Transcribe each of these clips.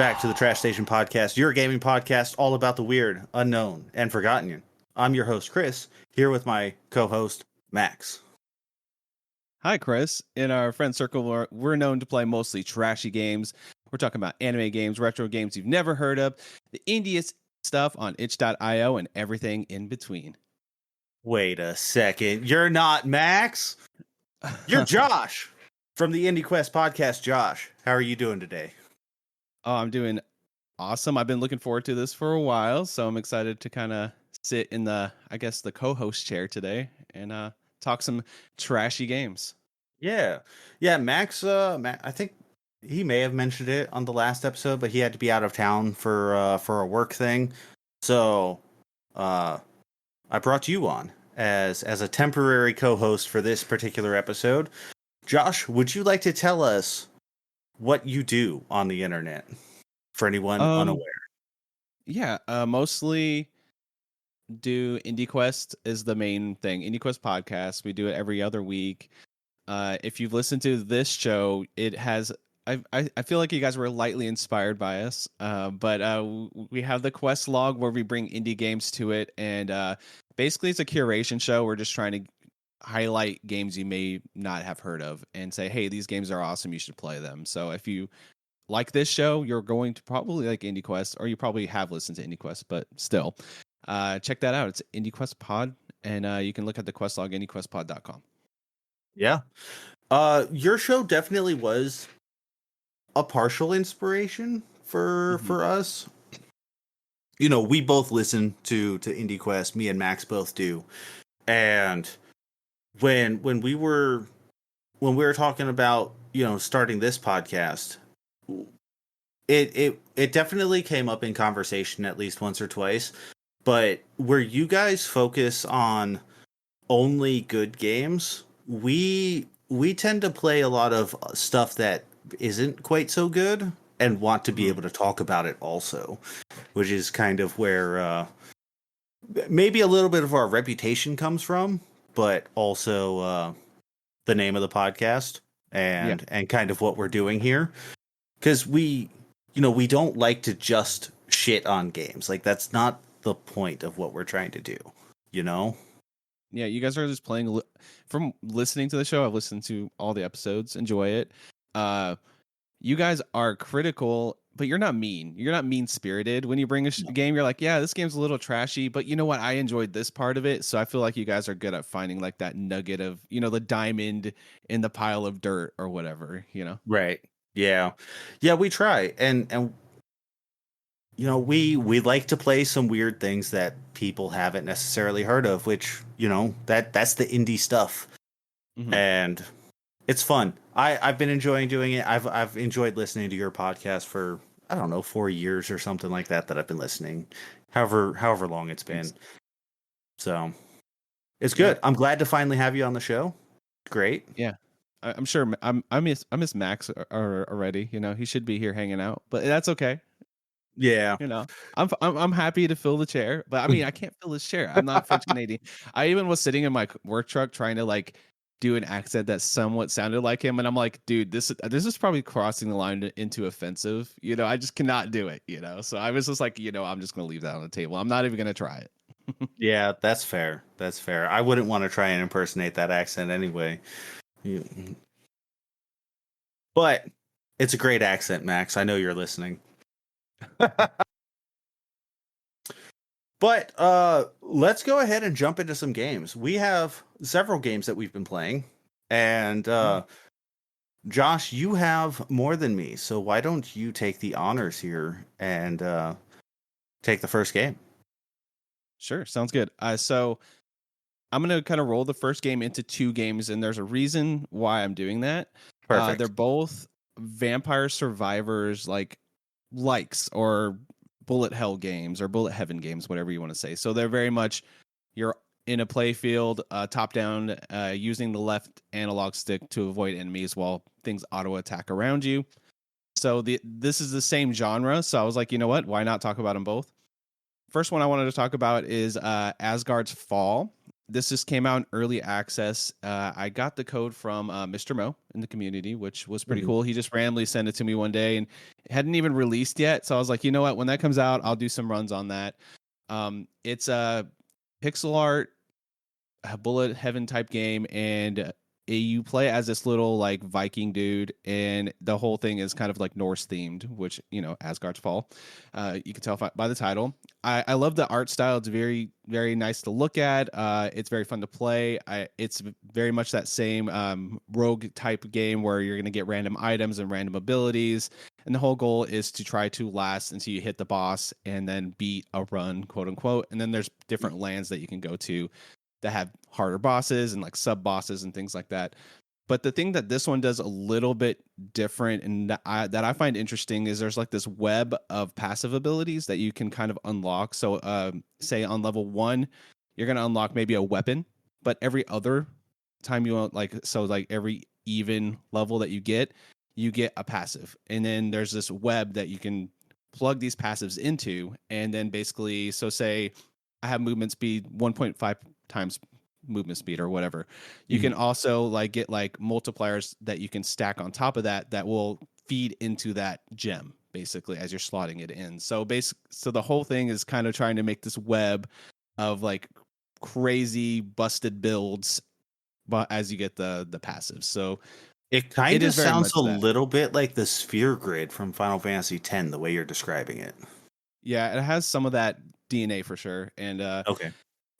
back to the Trash Station Podcast, your gaming podcast all about the weird, unknown, and forgotten. I'm your host, Chris, here with my co-host, Max. Hi, Chris. In our friend circle, we're known to play mostly trashy games. We're talking about anime games, retro games you've never heard of, the indie stuff on itch.io, and everything in between. Wait a second. You're not Max? You're Josh from the IndieQuest Podcast. Josh, how are you doing today? Oh, I'm doing awesome. I've been looking forward to this for a while, so I'm excited to kind of sit in the co-host chair today and talk some trashy games. Yeah. Max, I think he may have mentioned it on the last episode, but he had to be out of town for a work thing. So I brought you on as a temporary co-host for this particular episode. Josh, would you like to tell us what you do on the internet for anyone unaware? Yeah, mostly do IndieQuest is the main thing. IndieQuest Podcast. We do it every other week. If you've listened to this show, it has. I feel like you guys were lightly inspired by us, but we have the quest log where we bring indie games to it, and basically it's a curation show. We're just trying to highlight games you may not have heard of and say, hey, these games are awesome, you should play them. So if you like this show, you're going to probably like IndieQuest, or you probably have listened to IndieQuest, but still, check that out. It's IndieQuest Pod, and you can look at the quest log, IndieQuestPod.com. Yeah. Your show definitely was a partial inspiration for us. You know, we both listen to IndieQuest. Me and Max both do. And when we were talking about, you know, starting this podcast, it definitely came up in conversation at least once or twice. But where you guys focus on only good games, we tend to play a lot of stuff that isn't quite so good and want to be able to talk about it also, which is kind of where maybe a little bit of our reputation comes from, but also the name of the podcast and kind of what we're doing here. Because we don't like to just shit on games. Like, that's not the point of what we're trying to do, you know? Yeah, you guys are just playing. From listening to the show, I've listened to all the episodes, enjoy it. You guys are critical, but you're not mean. You're not mean-spirited. When you bring a game, you're like, yeah, this game's a little trashy, but you know what? I enjoyed this part of it, so I feel like you guys are good at finding like that nugget of, you know, the diamond in the pile of dirt or whatever, you know? Right. Yeah. Yeah, we try. And you know, we like to play some weird things that people haven't necessarily heard of, which, you know, that's the indie stuff. Mm-hmm. And it's fun. I've been enjoying doing it. I've enjoyed listening to your podcast for, I don't know, 4 years or something like that I've been listening. However long it's been. So it's good. Yeah. I'm glad to finally have you on the show. Great. Yeah. I'm sure I miss Max already. You know, he should be here hanging out, but that's okay. Yeah, you know, I'm happy to fill the chair, but I mean, I can't fill this chair. I'm not French Canadian. I even was sitting in my work truck trying to like do an accent that somewhat sounded like him, and I'm like, dude, this is probably crossing the line into offensive. You know, I just cannot do it. You know, so I was just like, you know, I'm just gonna leave that on the table. I'm not even gonna try it. Yeah, that's fair. That's fair. I wouldn't want to try and impersonate that accent anyway. But it's a great accent, Max. I know you're listening. But let's go ahead and jump into some games. We have several games that we've been playing, and Josh, you have more than me, so why don't you take the honors here and take the first game? Sure, sounds good. So I'm going to kind of roll the first game into 2 games, and there's a reason why I'm doing that. Perfect. They're both Vampire Survivors likes or bullet hell games or bullet heaven games, whatever you want to say. So they're very much, you're in a play field, top down, using the left analog stick to avoid enemies while things auto attack around you. So this is the same genre. So I was like, you know what? Why not talk about them both? First one I wanted to talk about is Asguards Fall. this just came out in early access. I got the code from Mr. Mo in the community, which was pretty cool. He just randomly sent it to me one day and it hadn't even released yet. So I was like, you know what? When that comes out, I'll do some runs on that. It's a pixel art, a bullet heaven type game, and you play as this little like Viking dude, and the whole thing is kind of like Norse themed, which, you know, Asguards Fall. You can tell by the title. I love the art style. It's very, very nice to look at. It's very fun to play. It's very much that same rogue type game where you're going to get random items and random abilities. And the whole goal is to try to last until you hit the boss and then beat a run, quote unquote. And then there's different lands that you can go to that have harder bosses and like sub bosses and things like that. But the thing that this one does a little bit different and that I find interesting is there's like this web of passive abilities that you can kind of unlock. So say on level 1, you're going to unlock maybe a weapon, but every other time you like every even level that you get a passive. And then there's this web that you can plug these passives into, and then basically, so say I have movement speed 1.5 times movement speed or whatever. You can also like get like multipliers that you can stack on top of that will feed into that gem basically as you're slotting it in. So so the whole thing is kind of trying to make this web of like crazy busted builds, but as you get the passives. So it kind of sounds a little bit like the sphere grid from Final Fantasy X, the way you're describing it. Yeah, it has some of that DNA for sure. And okay.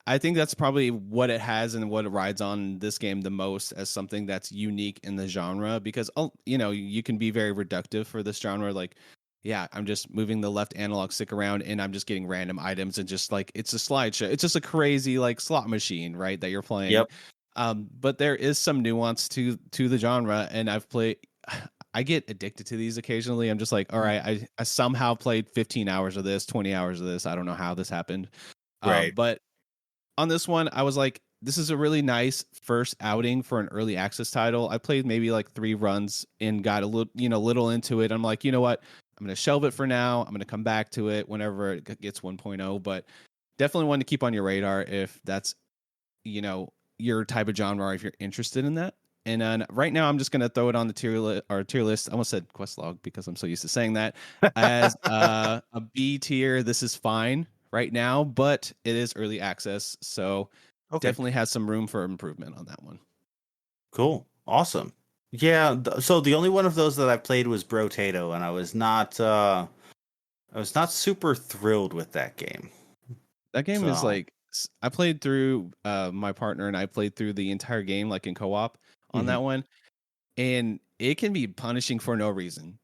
I think that's probably what it has and what it rides on this game the most as something that's unique in the genre, because, you know, you can be very reductive for this genre. Like, yeah, I'm just moving the left analog stick around and I'm just getting random items and just like, it's a slideshow. It's just a crazy like slot machine, right? That you're playing. Yep. But there is some nuance to the genre, and I get addicted to these occasionally. I'm just like, all right, I somehow played 15 hours of this, 20 hours of this. I don't know how this happened. Right. But on this one, I was like, this is a really nice first outing for an early access title. I played maybe like 3 runs and got a little into it. I'm like, you know what? I'm going to shelve it for now. I'm going to come back to it whenever it gets 1.0, but definitely one to keep on your radar if that's, you know, your type of genre, or if you're interested in that. And right now, I'm just going to throw it on the tier list. I almost said quest log because I'm so used to saying that as a B tier. This is fine right now, but it is early access, so definitely has some room for improvement on that one. Cool, awesome. Yeah, so the only one of those that I played was Brotato, and I was not super thrilled with that game. That game is like, I played through my partner and I played through the entire game like in co-op on that one, and it can be punishing for no reason.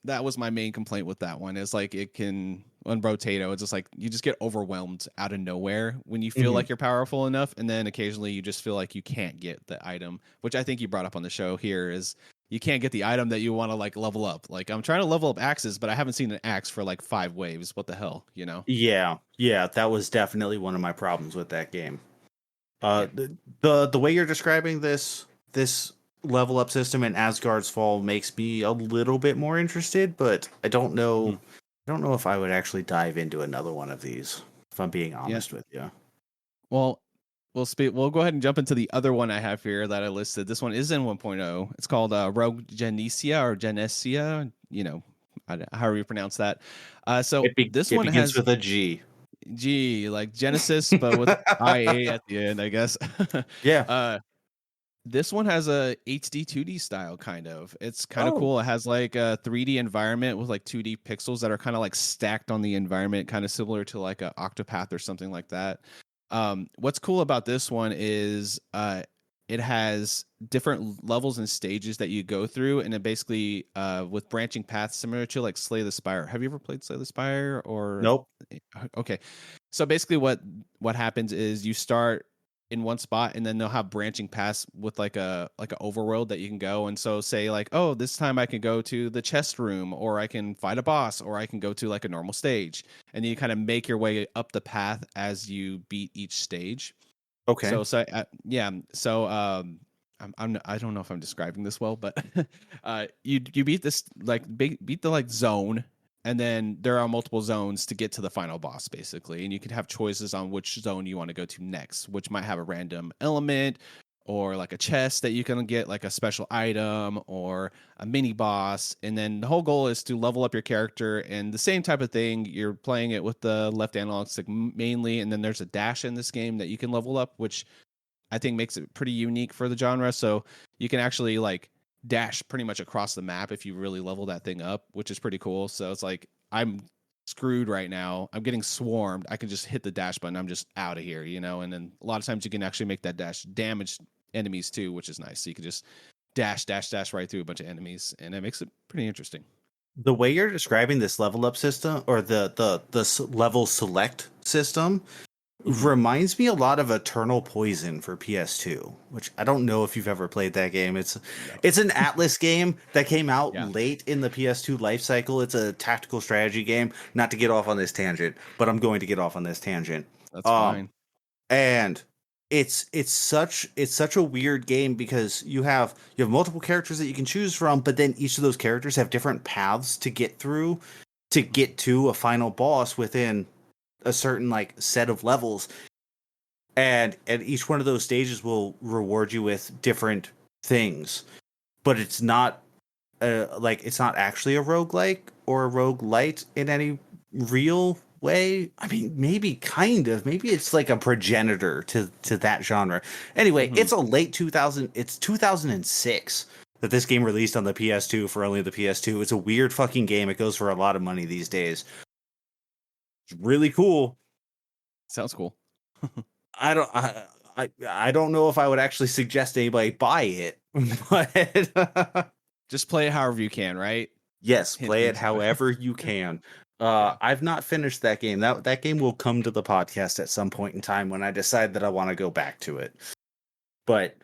That was my main complaint with that one. Is like it can on Brotato, it's just like you just get overwhelmed out of nowhere when you feel like you're powerful enough, and then occasionally you just feel like you can't get the item, which I think you brought up on the show here is you can't get the item that you want to like level up. Like I'm trying to level up axes, but I haven't seen an axe for like 5 waves. What the hell, you know? Yeah, that was definitely one of my problems with that game. The way you're describing this level up system in Asgard's Fall makes me a little bit more interested, but I don't know. I don't know if I would actually dive into another one of these, if I'm being honest with you. Well, we'll go ahead and jump into the other one I have here that I listed. This one is in 1.0. It's called Rogue Genesia or Genesia, you know, however you pronounce that. So this one begins with a G. G, like Genesis, but with IA at the end, I guess. Yeah. This one has a HD 2D style, kind of. It's kind of cool. It has like a 3D environment with like 2D pixels that are kind of like stacked on the environment, kind of similar to like a Octopath or something like that. What's cool about this one is it has different levels and stages that you go through, and it basically with branching paths similar to like Slay the Spire. Have you ever played Slay the Spire? Or nope. Okay, so basically what happens is you start in one spot, and then they'll have branching paths with like a overworld that you can go. And so say like, oh, this time I can go to the chest room, or I can fight a boss, or I can go to like a normal stage, and then you kind of make your way up the path as you beat each stage. Okay. So yeah. So I don't know if I'm describing this well, but you beat this like beat the like zone, And then there are multiple zones to get to the final boss, basically. And you can have choices on which zone you want to go to next, which might have a random element or like a chest that you can get, like a special item or a mini boss. And then the whole goal is to level up your character. And the same type of thing, you're playing it with the left analog stick mainly. And then there's a dash in this game that you can level up, which I think makes it pretty unique for the genre. So you can actually like dash pretty much across the map if you really level that thing up, which is pretty cool. So it's like, I'm screwed right now. I'm getting swarmed. I can just hit the dash button. I'm just out of here, you know? And then a lot of times you can actually make that dash damage enemies too, which is nice. So you can just dash right through a bunch of enemies, and it makes it pretty interesting. The way you're describing this level up system, or the level select system, reminds me a lot of Eternal Poison for PS2, which I don't know if you've ever played that game. It's an Atlas game that came out late in the PS2 life cycle. It's a tactical strategy game. Not to get off on this tangent, but I'm going to get off on this tangent. That's fine. And it's such a weird game because you have multiple characters that you can choose from, but then each of those characters have different paths to get through to get to a final boss within a certain like set of levels, and each one of those stages will reward you with different things, but it's not it's not actually a roguelike or a roguelite in any real way. I mean, maybe it's like a progenitor to that genre. Anyway, it's a late 2006 that this game released on the PS2 for only the PS2. It's a weird fucking game. It goes for a lot of money these days. It's really cool. Sounds cool. I don't know if I would actually suggest anybody buy it, but just play it however you can, right? Yes, play it however you can. I've not finished that game. That game will come to the podcast at some point in time when I decide that I want to go back to it. But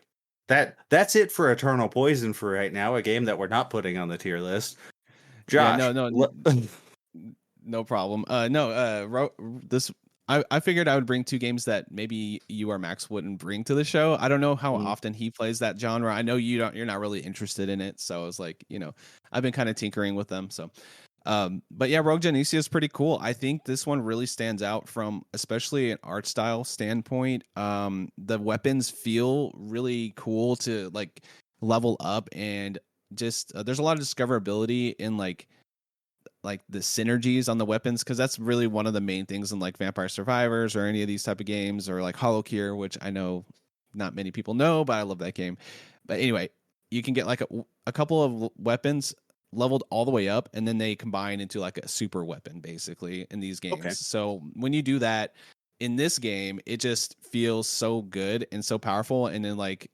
that's it for Eternal Poison for right now, a game that we're not putting on the tier list. Josh, no problem. I figured I would bring two games that maybe you or Max wouldn't bring to the show. I don't know how often he plays that genre. I know you're not really interested in it, so I was like, I've been kind of tinkering with them. So, but yeah, Rogue Genesia is pretty cool. I think this one really stands out from especially an art style standpoint. The weapons feel really cool to like level up, and just there's a lot of discoverability in like the synergies on the weapons, because that's really one of the main things in like Vampire Survivors or any of these type of games, or like Hollow Cure, which I know not many people know, but I love that game. But anyway, you can get like a couple of weapons leveled all the way up, and then they combine into like a super weapon basically in these games. Okay. So when you do that in this game, it just feels so good and so powerful, and then like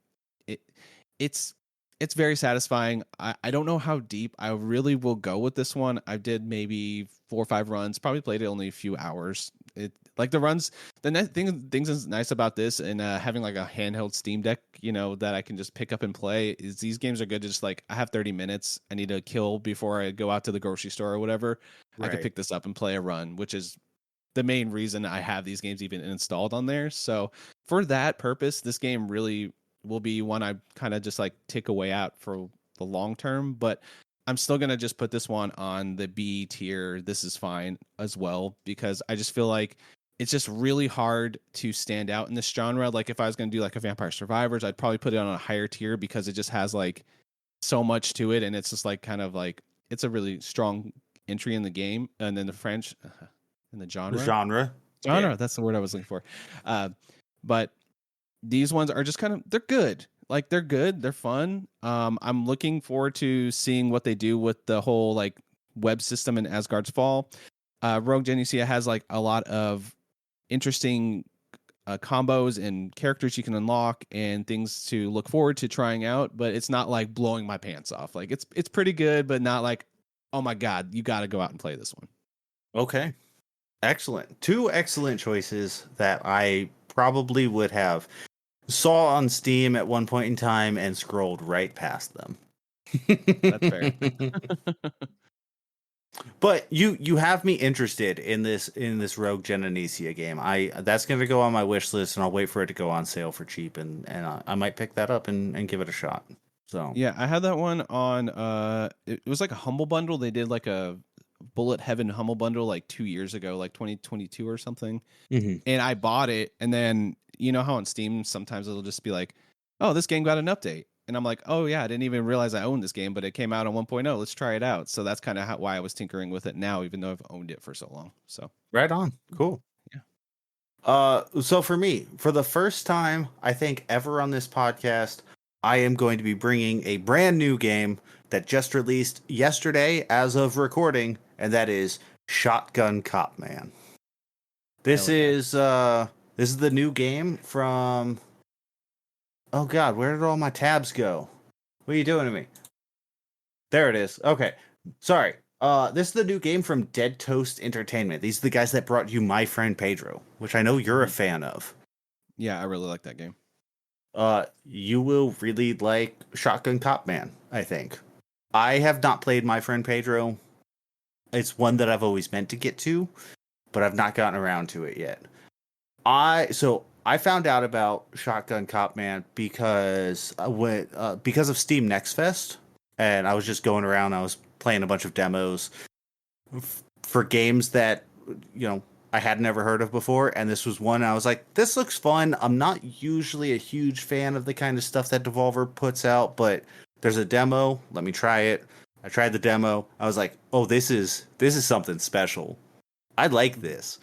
it's very satisfying. I don't know how deep I really will go with this one. I did maybe 4 or 5 runs, probably played it only a few hours. It like the runs, things is nice about this, and having like a handheld Steam Deck, that I can just pick up and play, is these games are good to just like, I have 30 minutes, I need to kill before I go out to the grocery store or whatever. Right. I could pick this up and play a run, which is the main reason I have these games even installed on there. So for that purpose, this game really will be one I kind of just like take away out for the long term, but I'm still going to just put this one on the B tier. This is fine as well, because I just feel like it's just really hard to stand out in this genre. Like if I was going to do like a Vampire Survivors, I'd probably put it on a higher tier because it just has like so much to it. And it's just like kind of like, it's a really strong entry in the game. And then the French in the genre. Yeah. That's the word I was looking for. But these ones are just kind of, they're good. Like they're good. They're fun. I'm looking forward to seeing what they do with the whole like web system in Asguards Fall. Rogue Genesia has like a lot of interesting combos and characters you can unlock and things to look forward to trying out, but it's not like blowing my pants off. Like it's pretty good, but not like, oh my God, you got to go out and play this one. Okay. Excellent. 2 excellent choices that I probably would have saw on Steam at one point in time and scrolled right past them. That's fair. But you have me interested in this Rogue Genesia game. That's going to go on my wish list, and I'll wait for it to go on sale for cheap, and I might pick that up and give it a shot. So yeah, I had that one on. It was like a Humble Bundle. They did like a Bullet Heaven Humble Bundle like 2 years ago, like 2022 or something. Mm-hmm. And I bought it, and then you know how on Steam sometimes it'll just be like, oh, this game got an update. And I'm like, oh yeah, I didn't even realize I owned this game, but it came out on 1.0. Let's try it out. So that's kind of why I was tinkering with it now, even though I've owned it for so long. So Right on. Cool. Yeah. So for me, for the first time, I think ever on this podcast, I am going to be bringing a brand new game that just released yesterday as of recording, and that is Shotgun Cop Man. This is the new game from... Oh god, where did all my tabs go? What are you doing to me? There it is. Okay. Sorry. This is the new game from Dead Toast Entertainment. These are the guys that brought you My Friend Pedro, which I know you're a fan of. Yeah, I really like that game. You will really like Shotgun Cop Man, I think. I have not played My Friend Pedro. It's one that I've always meant to get to, but I've not gotten around to it yet. I found out about Shotgun Cop Man because of Steam Next Fest, and I was just going around. I was playing a bunch of demos for games that I had never heard of before, and this was one I was like, this looks fun. I'm not usually a huge fan of the kind of stuff that Devolver puts out, but there's a demo. Let me try it. I tried the demo. I was like, oh, this is something special. I like this.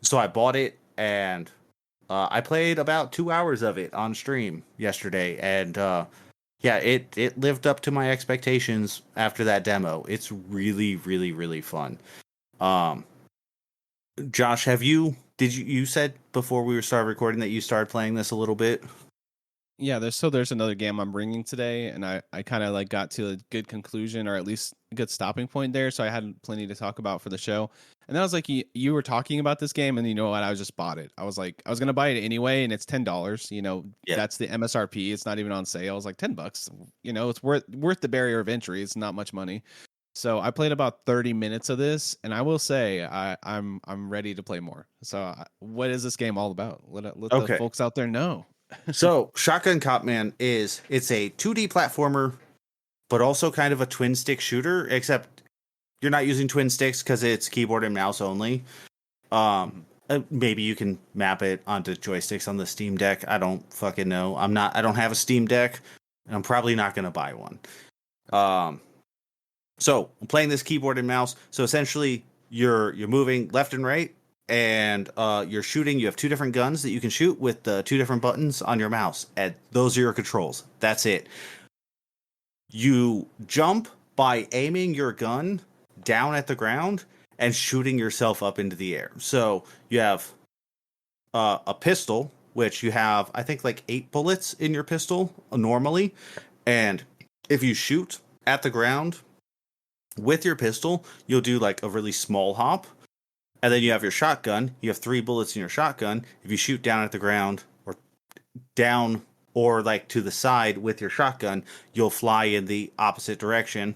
So I bought it, and I played about 2 hours of it on stream yesterday, and it lived up to my expectations after that demo. It's really, really, really fun. Josh, you said before we started recording that you started playing this a little bit? Yeah, there's another game I'm bringing today, and I kind of like got to a good conclusion, or at least a good stopping point there, so I had plenty to talk about for the show. And then I was like, you were talking about this game, and you know what? I just bought it. I was like, I was gonna buy it anyway, and it's $10. That's the MSRP. It's not even on sale. I was like, $10. It's worth the barrier of entry. It's not much money. So I played about 30 minutes of this, and I will say I'm ready to play more. So what is this game all about? Let the folks out there know. So Shotgun Cop Man it's a 2D platformer, but also kind of a twin stick shooter, except you're not using twin sticks because it's keyboard and mouse only. Maybe you can map it onto joysticks on the Steam Deck. I don't fucking know. I don't have a Steam Deck, and I'm probably not going to buy one. So I'm playing this keyboard and mouse. So essentially you're moving left and right, and you're shooting. You have two different guns that you can shoot with the two different buttons on your mouse, and those are your controls. That's it. You jump by aiming your gun down at the ground and shooting yourself up into the air. So you have a pistol, which you have, I think, like 8 bullets in your pistol normally. And if you shoot at the ground with your pistol, you'll do like a really small hop. And then you have your shotgun. You have 3 bullets in your shotgun. If you shoot down at the ground or like to the side with your shotgun, you'll fly in the opposite direction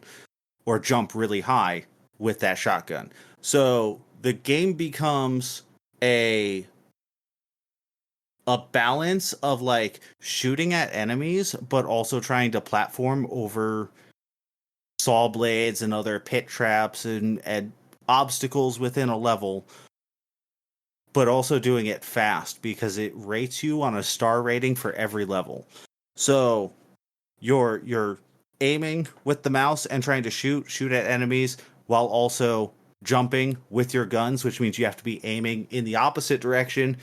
or jump really high with that shotgun. So the game becomes a balance of like shooting at enemies, but also trying to platform over saw blades and other pit traps and obstacles within a level, but also doing it fast because it rates you on a star rating for every level. So you're aiming with the mouse and trying to shoot at enemies while also jumping with your guns, which means you have to be aiming in the opposite direction.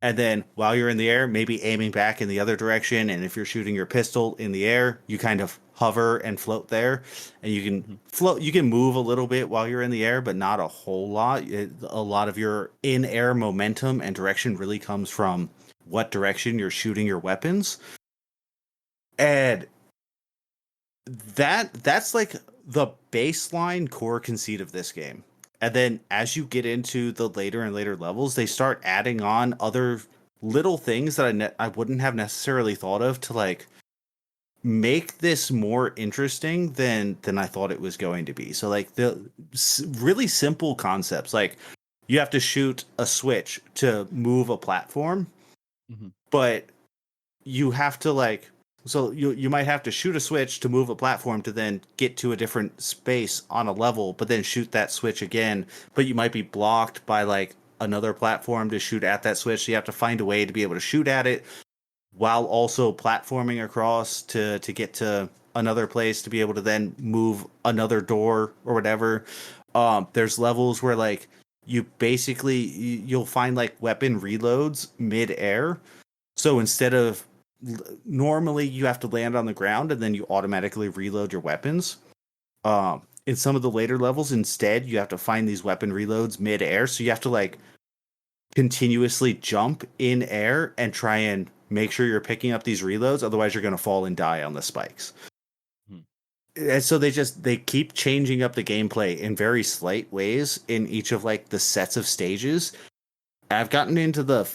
And then while you're in the air, maybe aiming back in the other direction. And if you're shooting your pistol in the air, you kind of hover and float there. And you can float, you can move a little bit while you're in the air, but not a whole lot. A lot of your in-air momentum and direction really comes from what direction you're shooting your weapons. And that's like the baseline core conceit of this game. And then as you get into the later and later levels, they start adding on other little things that I wouldn't have necessarily thought of to like make this more interesting than I thought it was going to be. So like the really simple concepts, like you have to shoot a switch to move a platform, but you have to like So you might have to shoot a switch to move a platform to then get to a different space on a level, but then shoot that switch again. But you might be blocked by like another platform to shoot at that switch. So you have to find a way to be able to shoot at it while also platforming across to get to another place to be able to then move another door or whatever. There's levels where like you basically you'll find like weapon reloads mid-air. So instead of normally you have to land on the ground and then you automatically reload your weapons. In some of the later levels, instead, you have to find these weapon reloads mid-air. So you have to like continuously jump in air and try and make sure you're picking up these reloads. Otherwise, you're going to fall and die on the spikes. And so they keep changing up the gameplay in very slight ways in each of like the sets of stages. I've gotten into the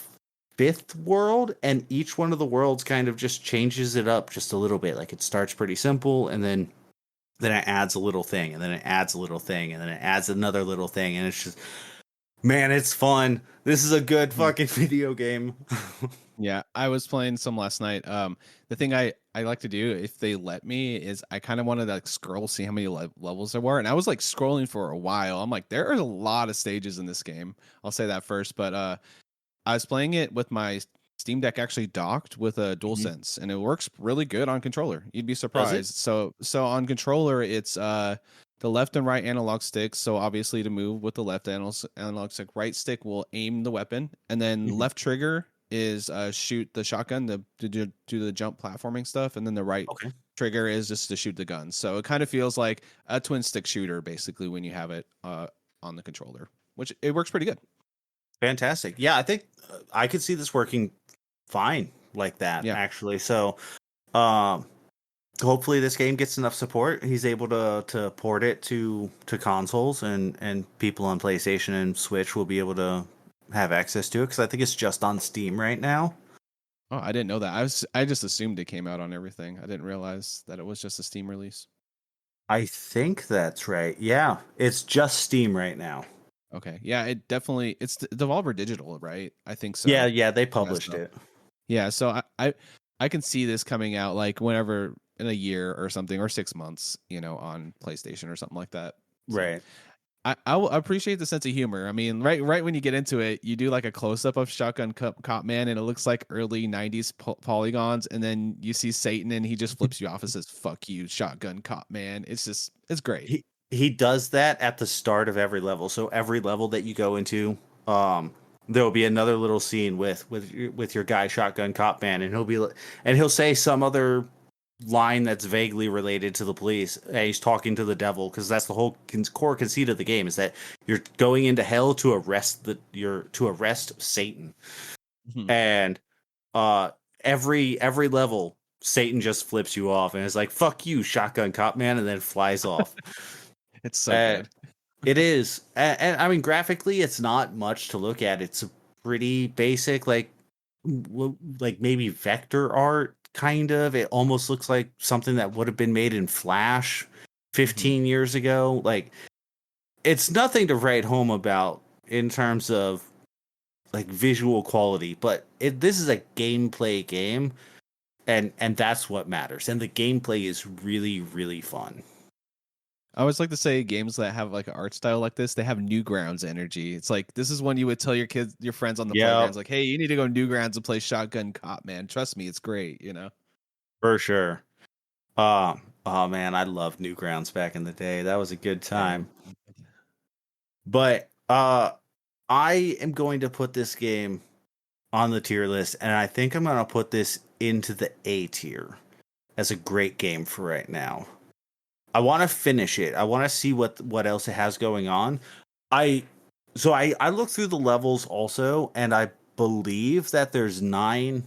5th world, and each one of the worlds kind of just changes it up just a little bit. Like it starts pretty simple, and then it adds a little thing, and then it adds a little thing, and then it adds another little thing, and it's just, man, it's fun. This is a good fucking video game. Yeah, I was playing some last night. The thing I like to do, if they let me, is I kind of wanted to like scroll, see how many levels there were, and I was like scrolling for a while. I'm like, there are a lot of stages in this game. I'll say that first, but I was playing it with my Steam Deck actually docked with a DualSense, and it works really good on controller. You'd be surprised. So on controller, it's the left and right analog sticks. So obviously to move with the left analog stick, right stick will aim the weapon, and then left trigger is shoot the shotgun to do the jump platforming stuff, and then the right trigger is just to shoot the gun. So it kind of feels like a twin stick shooter basically when you have it on the controller, which it works pretty good. Fantastic. Yeah, I think I could see this working fine like that, actually. So hopefully this game gets enough support. He's able to port it to consoles, and people on PlayStation and Switch will be able to have access to it, because I think it's just on Steam right now. Oh, I didn't know that. I just assumed it came out on everything. I didn't realize that it was just a Steam release. I think that's right. Yeah, it's just Steam right now. Okay. Yeah, it's Devolver Digital, right? I think so. Yeah, they published it. Yeah, so I can see this coming out like whenever in a year or something, or 6 months, on PlayStation or something like that. So Right. I appreciate the sense of humor. I mean, right when you get into it, you do like a close up of Shotgun Cop Man, and it looks like early 90s polygons, and then you see Satan, and he just flips you off and says, "Fuck you, Shotgun Cop Man." It's great. He does that at the start of every level. So every level that you go into, there will be another little scene with your guy Shotgun Cop Man, and he'll say some other line that's vaguely related to the police. And he's talking to the devil, because that's the whole core conceit of the game, is that you're going into hell to arrest Satan. And every level, Satan just flips you off and is like, "Fuck you, Shotgun Cop Man," and then flies off. It's so good. It is. And I mean, graphically, it's not much to look at. It's a pretty basic, like maybe vector art, kind of. It almost looks like something that would have been made in Flash 15 years ago. Like, it's nothing to write home about in terms of like visual quality, but this is a gameplay game, and that's what matters. And the gameplay is really, really fun. I always like to say games that have like an art style like this, they have Newgrounds energy. It's like, this is when you would tell your friends on the playgrounds, like, "Hey, you need to go Newgrounds and play Shotgun Cop, man. Trust me, it's great," For sure. Oh man, I loved Newgrounds back in the day. That was a good time. But I am going to put this game on the tier list, and I think I'm going to put this into the A tier as a great game for right now. I want to finish it. I want to see what else it has going on. I looked through the levels also, and I believe that there's 9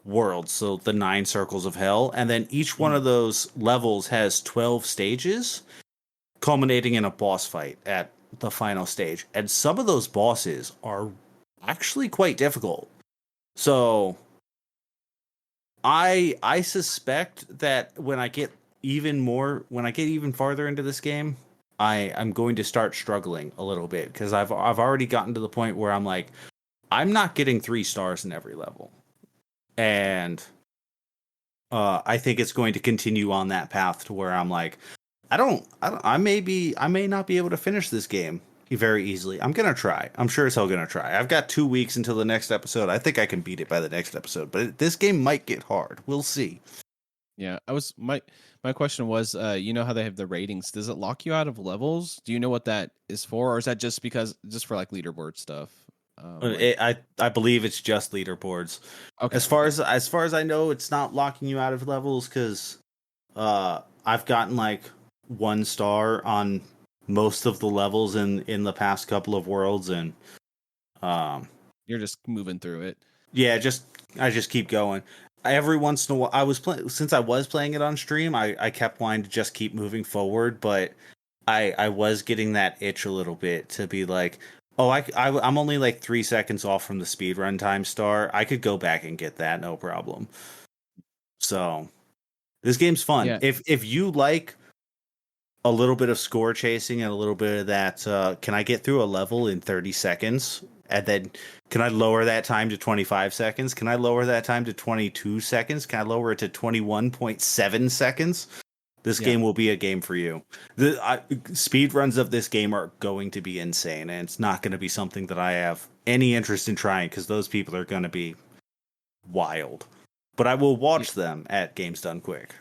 worlds, so the 9 circles of hell, and then each one of those levels has 12 stages, culminating in a boss fight at the final stage. And some of those bosses are actually quite difficult. So I suspect that when I get even farther into this game, I'm going to start struggling a little bit, because I've already gotten to the point where I'm like, I'm not getting 3 stars in every level. And I think it's going to continue on that path to where I'm like, I may not be able to finish this game very easily. I'm gonna try. I'm sure as hell gonna try. I've got 2 weeks until the next episode. I think I can beat it by the next episode, but this game might get hard. We'll see. Yeah, my question was, you know how they have the ratings? Does it lock you out of levels? Do you know what that is for, or is that just for like leaderboard stuff? I believe it's just leaderboards. Okay. As far as I know, it's not locking you out of levels because I've gotten like 1 star on most of the levels in the past couple of worlds, and You're just moving through it. yeah, I just keep going. Every once in a while, since I was playing it on stream, I kept wanting to just keep moving forward, but I was getting that itch a little bit to be like, oh, I'm only like 3 seconds off from the speedrun time star. I could go back and get that, no problem. So this game's fun. Yeah. If you like a little bit of score chasing and a little bit of that, can I get through a level in 30 seconds? And then can I lower that time to 25 seconds? Can I lower that time to 22 seconds? Can I lower it to 21.7 seconds? This game will be a game for you. The speed runs of this game are going to be insane, and it's not going to be something that I have any interest in trying because those people are going to be wild. But I will watch them at Games Done Quick.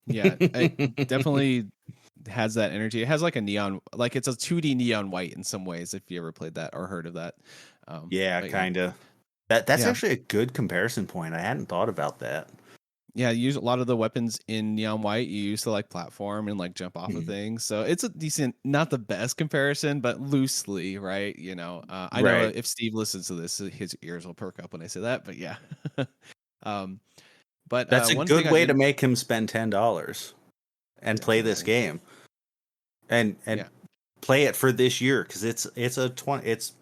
Yeah, it definitely has that energy. It has like a neon, like it's a 2D neon white in some ways. If you ever played that or heard of that, kind of. That's actually a good comparison point. I hadn't thought about that. Yeah, you use a lot of the weapons in neon white. You used to like platform and like jump off of things. So it's a decent, not the best comparison, but loosely, right? You know, I know if Steve listens to this, his ears will perk up when I say that. But yeah, but that's a good way to make him spend $10 and play this game, and play it for this year because it's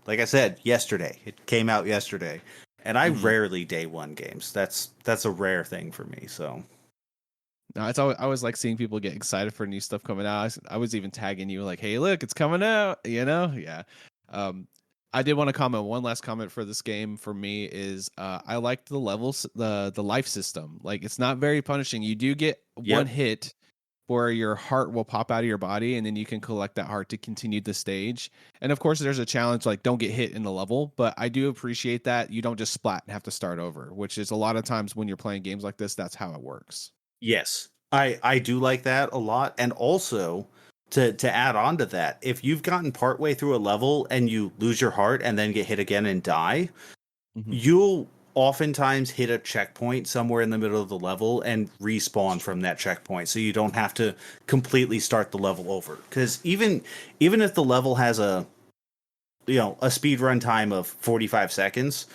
like I said yesterday. It came out yesterday. And I rarely day one games. That's a rare thing for me. So, no, it's always, I always like seeing people get excited for new stuff coming out. I was even tagging you like, "Hey, look, it's coming out!" You know, yeah. I did want to comment. One last comment for this game for me is I like the levels, the life system. Like it's not very punishing. You do get one hit where your heart will pop out of your body, and then you can collect that heart to continue the stage. And of course, there's a challenge like don't get hit in the level, but I do appreciate that you don't just splat and have to start over, which is a lot of times when you're playing games like this, that's how it works. Yes, I do like that a lot. And also to add on to that, if you've gotten partway through a level and you lose your heart and then get hit again and die, you'll oftentimes hit a checkpoint somewhere in the middle of the level and respawn from that checkpoint, so you don't have to completely start the level over. Because even if the level has a speed run time of 45 seconds,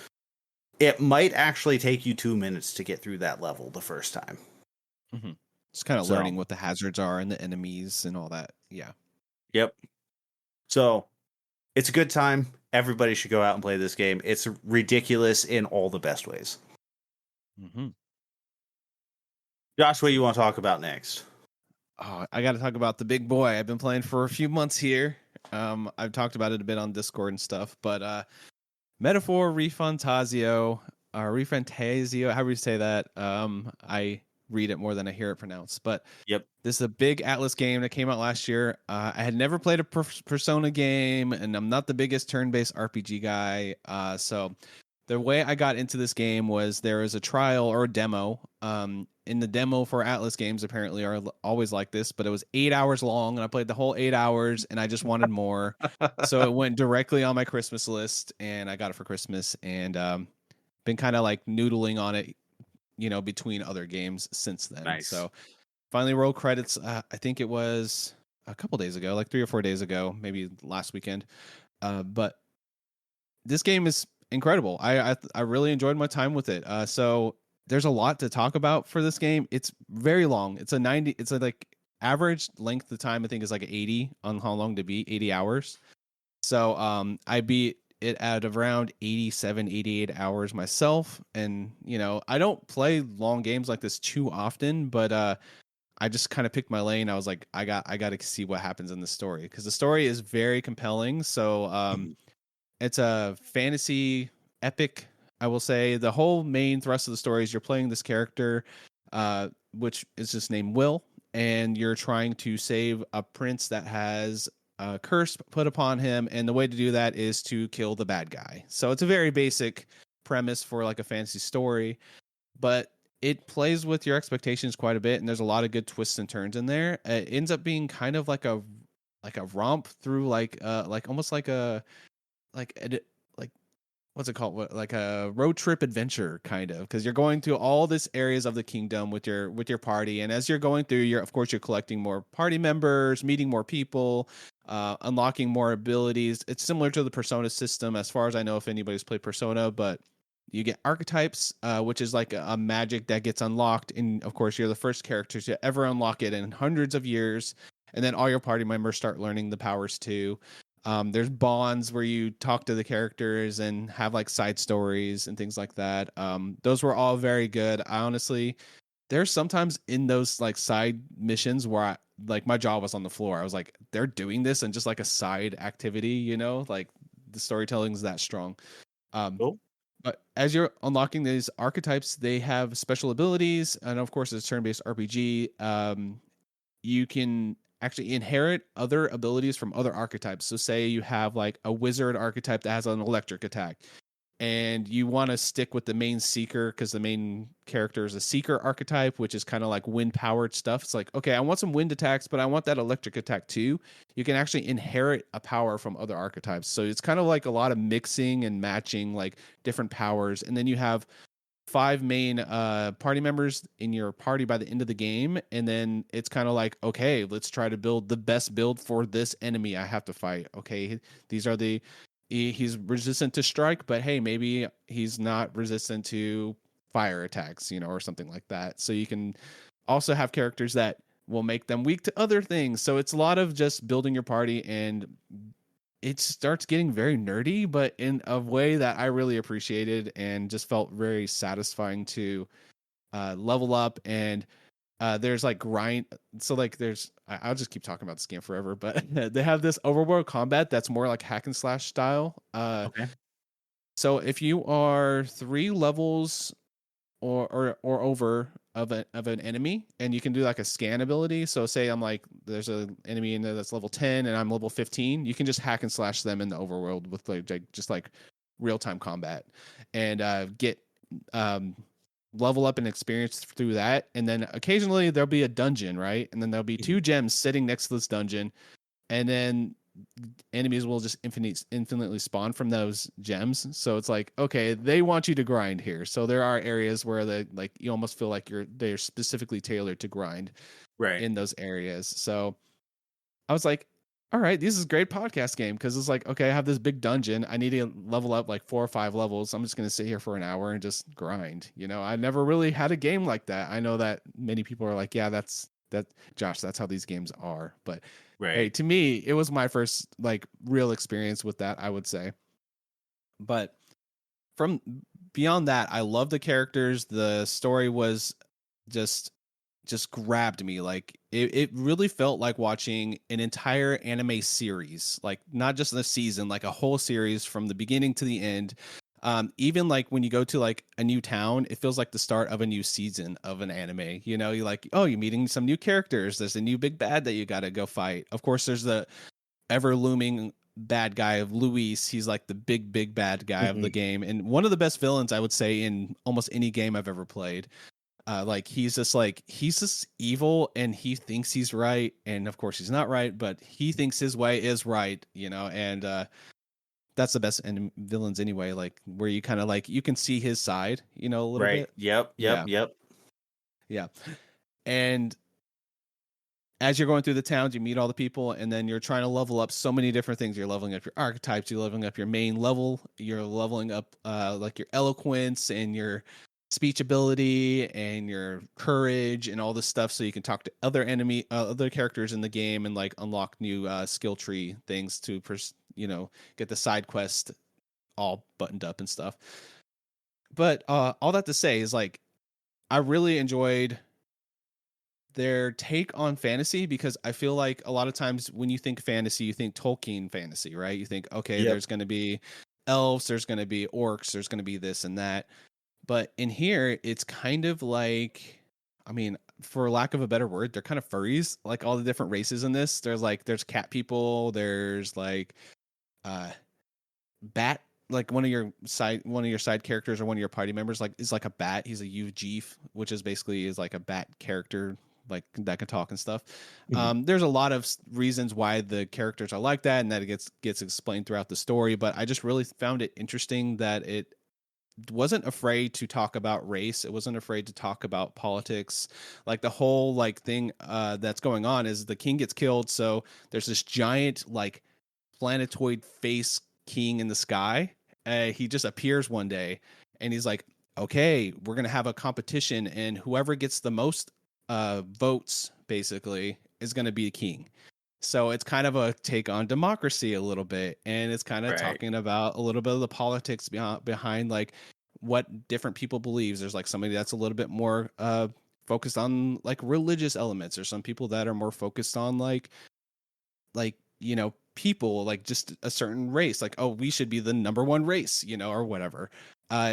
it might actually take you 2 minutes to get through that level the first time. Just kind of learning what the hazards are and the enemies and all that. Yeah. Yep. So it's a good time. Everybody should go out and play this game. It's ridiculous in all the best ways. Josh, what do you want to talk about next? Oh, I got to talk about the big boy I've been playing for a few months here. I've talked about it a bit on Discord and stuff, but Metaphor ReFantazio, however you say that. I read it more than I hear it pronounced, but this is a big Atlas game that came out last year. I had never played a Persona game, and I'm not the biggest turn-based RPG guy. So the way I got into this game was there was a trial or a demo. In the demo for Atlas games, apparently are always like this, but it was 8 hours long, and I played the whole 8 hours, and I just wanted more. So it went directly on my Christmas list, and I got it for Christmas, and been kind of like noodling on it, between other games since then. Nice. So finally roll credits. I think it was a couple days ago, like 3 or 4 days ago, maybe last weekend. But this game is incredible. I really enjoyed my time with it. So there's a lot to talk about for this game. It's very long. It's like average length of time, I think, is like 80 on how long to beat, 80 hours. So I beat it at around 87, 88 hours myself. And, I don't play long games like this too often, but I just kind of picked my lane. I was like, I got to see what happens in the story, because the story is very compelling. So it's a fantasy epic, I will say. The whole main thrust of the story is you're playing this character which is just named Will, and you're trying to save a prince that has a curse put upon him, and the way to do that is to kill the bad guy. So it's a very basic premise for like a fantasy story, but it plays with your expectations quite a bit, and there's a lot of good twists and turns in there. It ends up being kind of like a romp through like almost like a like what's it called? Like a road trip adventure kind of, because you're going through all this areas of the kingdom with your party, and as you're going through, you're collecting more party members, meeting more people, unlocking more abilities. It's similar to the Persona system, as far as I know, if anybody's played Persona, but you get archetypes, which is like a magic that gets unlocked, and of course, you're the first character to ever unlock it in hundreds of years, and then all your party members start learning the powers too. There's bonds where you talk to the characters and have like side stories and things like that. Those were all very good. I honestly, there's sometimes in those like side missions where my jaw was on the floor. I was like, they're doing this and just like a side activity, like the storytelling is that strong. Cool. But as you're unlocking these archetypes, they have special abilities, and of course, it's a turn-based RPG. You can actually inherit other abilities from other archetypes. So say you have like a wizard archetype that has an electric attack, and you want to stick with the main seeker because the main character is a seeker archetype, which is kind of like wind powered stuff. It's like, okay, I want some wind attacks, but I want that electric attack too. You can actually inherit a power from other archetypes. So it's kind of like a lot of mixing and matching like different powers. And then you have 5 main party members in your party by the end of the game, and then it's kind of like, okay, let's try to build the best build for this enemy I have to fight. Okay, these are he's resistant to strike, but hey, maybe he's not resistant to fire attacks, or something like that. So you can also have characters that will make them weak to other things. So it's a lot of just building your party, and it starts getting very nerdy, but in a way that I really appreciated and just felt very satisfying to level up. And there's like grind. So like I'll just keep talking about this game forever, but they have this overworld combat that's more like hack and slash style. Okay. So if you are 3 levels or over of an enemy, and you can do like a scan ability. So say I'm like, there's an enemy in there that's level 10 and I'm level 15, you can just hack and slash them in the overworld with just like real-time combat, and get level up and experience through that. And then occasionally there'll be a dungeon, right? And then there'll be 2 gems sitting next to this dungeon, and then enemies will just infinitely spawn from those gems. So it's like, okay, they want you to grind here. So there are areas where you almost feel like they're specifically tailored to grind Right. in those areas. So I was like, all right, this is a great podcast game, because it's like, okay, I have this big dungeon. I need to level up like 4 or 5 levels. I'm just going to sit here for an hour and just grind. I never really had a game like that. I know that many people are like, yeah, Josh, that's how these games are. But Right. hey, to me, it was my first like real experience with that, I would say. But from beyond that, I love the characters. The story was just grabbed me. Like it really felt like watching an entire anime series, like not just a season, like a whole series from the beginning to the end. Even like when you go to like a new town, it feels like the start of a new season of an anime. You're like, oh, you're meeting some new characters. There's a new big bad that you got to go fight. Of course, there's the ever looming bad guy of Luis. He's like the big bad guy of the game, and one of the best villains, I would say, in almost any game I've ever played. He's just evil, and he thinks he's right, and of course he's not right, but he thinks his way is right, and that's the best villains anyway, like where you kind of like you can see his side, a little bit. Yep. Yeah. And as you're going through the towns, you meet all the people, and then you're trying to level up so many different things. You're leveling up your archetypes, you're leveling up your main level, you're leveling up like your eloquence and your speech ability and your courage and all this stuff, so you can talk to other characters in the game and like unlock new skill tree things to get the side quest all buttoned up and stuff. But all that to say is like I really enjoyed their take on fantasy, because I feel like a lot of times when you think fantasy, you think Tolkien fantasy, right? You think, okay, there's going to be elves, there's going to be orcs, there's going to be this and that. But in here, it's kind of like, I mean, for lack of a better word, they're kind of furries. Like all the different races in this, there's cat people, there's like bat, like one of your side characters or one of your party members like is like a bat. He's a Ujeef, which is basically is like a bat character, like that can talk and stuff. There's a lot of reasons why the characters are like that, and that it gets explained throughout the story. But I just really found it interesting that it wasn't afraid to talk about race. It wasn't afraid to talk about politics. Like the whole like thing that's going on is the king gets killed. So there's this giant like planetoid face king in the sky. He just appears one day and he's like, okay, we're going to have a competition, and whoever gets the most votes basically is going to be a king. So it's kind of a take on democracy a little bit, and it's kind of talking about a little bit of the politics behind like what different people believes. There's like somebody that's a little bit more focused on like religious elements, or some people that are more focused on like you know, people like just a certain race, like, oh, we should be the number one race, you know, or whatever.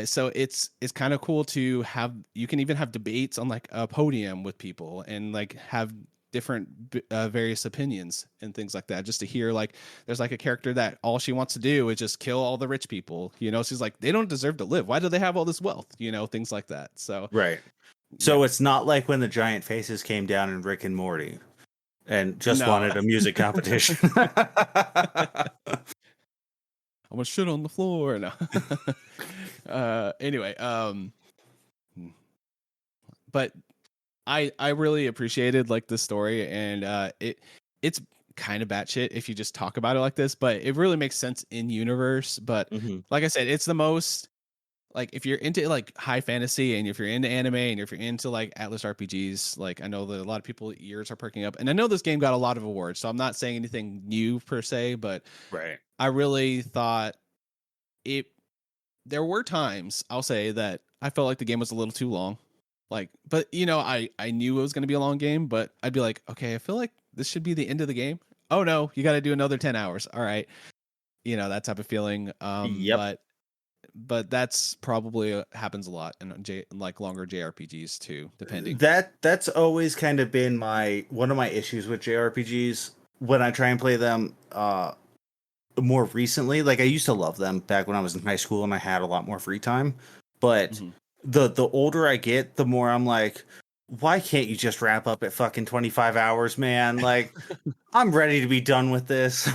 So it's kind of cool to have, you can even have debates on like a podium with people and like have different various opinions and things like that, just to hear like there's like a character that all she wants to do is just kill all the rich people, you know. She's like, they don't deserve to live, why do they have all this wealth, you know, things like that. So so it's not like when the giant faces came down in Rick and Morty and just wanted a music competition. I'm gonna shit on the floor. No. Anyway, but I really appreciated like the story, and it's kind of batshit if you just talk about it like this, but it really makes sense in universe. But like I said, it's the most, like, if you're into like high fantasy, and if you're into anime, and if you're into like Atlas RPGs, like I know that a lot of people ears are perking up, and I know this game got a lot of awards, so I'm not saying anything new per se, but I really thought there were times, I'll say, that I felt like the game was a little too long. Like, but you know, I knew it was going to be a long game, but I'd be like, okay, I feel like this should be the end of the game. Oh no, you got to do another 10 hours. All right. You know, that type of feeling. But that's probably happens a lot in like longer JRPGs too, depending. That's always kind of been one of my issues with JRPGs when I try and play them more recently. Like, I used to love them back when I was in high school and I had a lot more free time, but the older I get, the more I'm like, why can't you just wrap up at fucking 25 hours, man? Like, I'm ready to be done with this.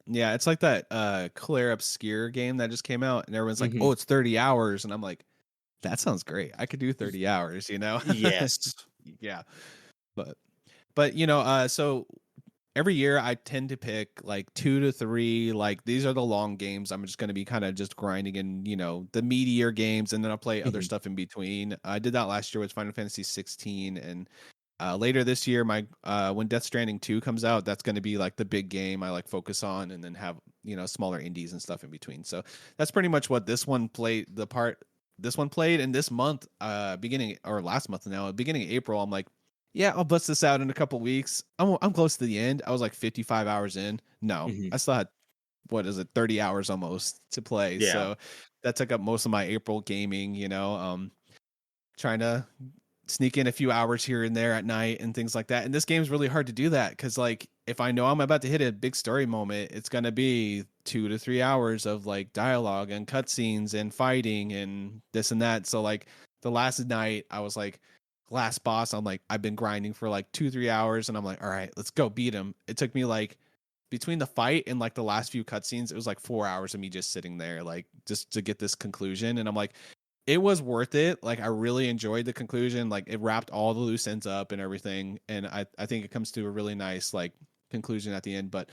Yeah, it's like that Claire Obscure game that just came out, and everyone's like, oh, it's 30 hours. And I'm like, that sounds great. I could do 30 hours, you know? Yes. Yeah. But you know, so every year I tend to pick like 2 to 3, like these are the long games. I'm just going to be kind of just grinding in, you know, the meatier games, and then I'll play other stuff in between. I did that last year with Final Fantasy 16, and later this year, when Death Stranding 2 comes out, that's going to be like the big game I like focus on, and then have, you know, smaller indies and stuff in between. So that's pretty much what this one played. And this month, beginning of April, I'm like, yeah, I'll bust this out in a couple weeks. I'm close to the end. I was like 55 hours in. No, I still had, 30 hours almost to play. Yeah. So that took up most of my April gaming, you know, trying to sneak in a few hours here and there at night and things like that. And this game's really hard to do that, because like if I know I'm about to hit a big story moment, it's going to be 2 to 3 hours of like dialogue and cutscenes and fighting and this and that. So like the last night I was like, last boss, I'm like, I've been grinding for like 2-3 hours, and I'm like, all right, let's go beat him. It took me like, between the fight and like the last few cutscenes, it was like 4 hours of me just sitting there, like just to get this conclusion. And I'm like, it was worth it. Like, I really enjoyed the conclusion. Like, it wrapped all the loose ends up and everything, and I think it comes to a really nice like conclusion at the end. But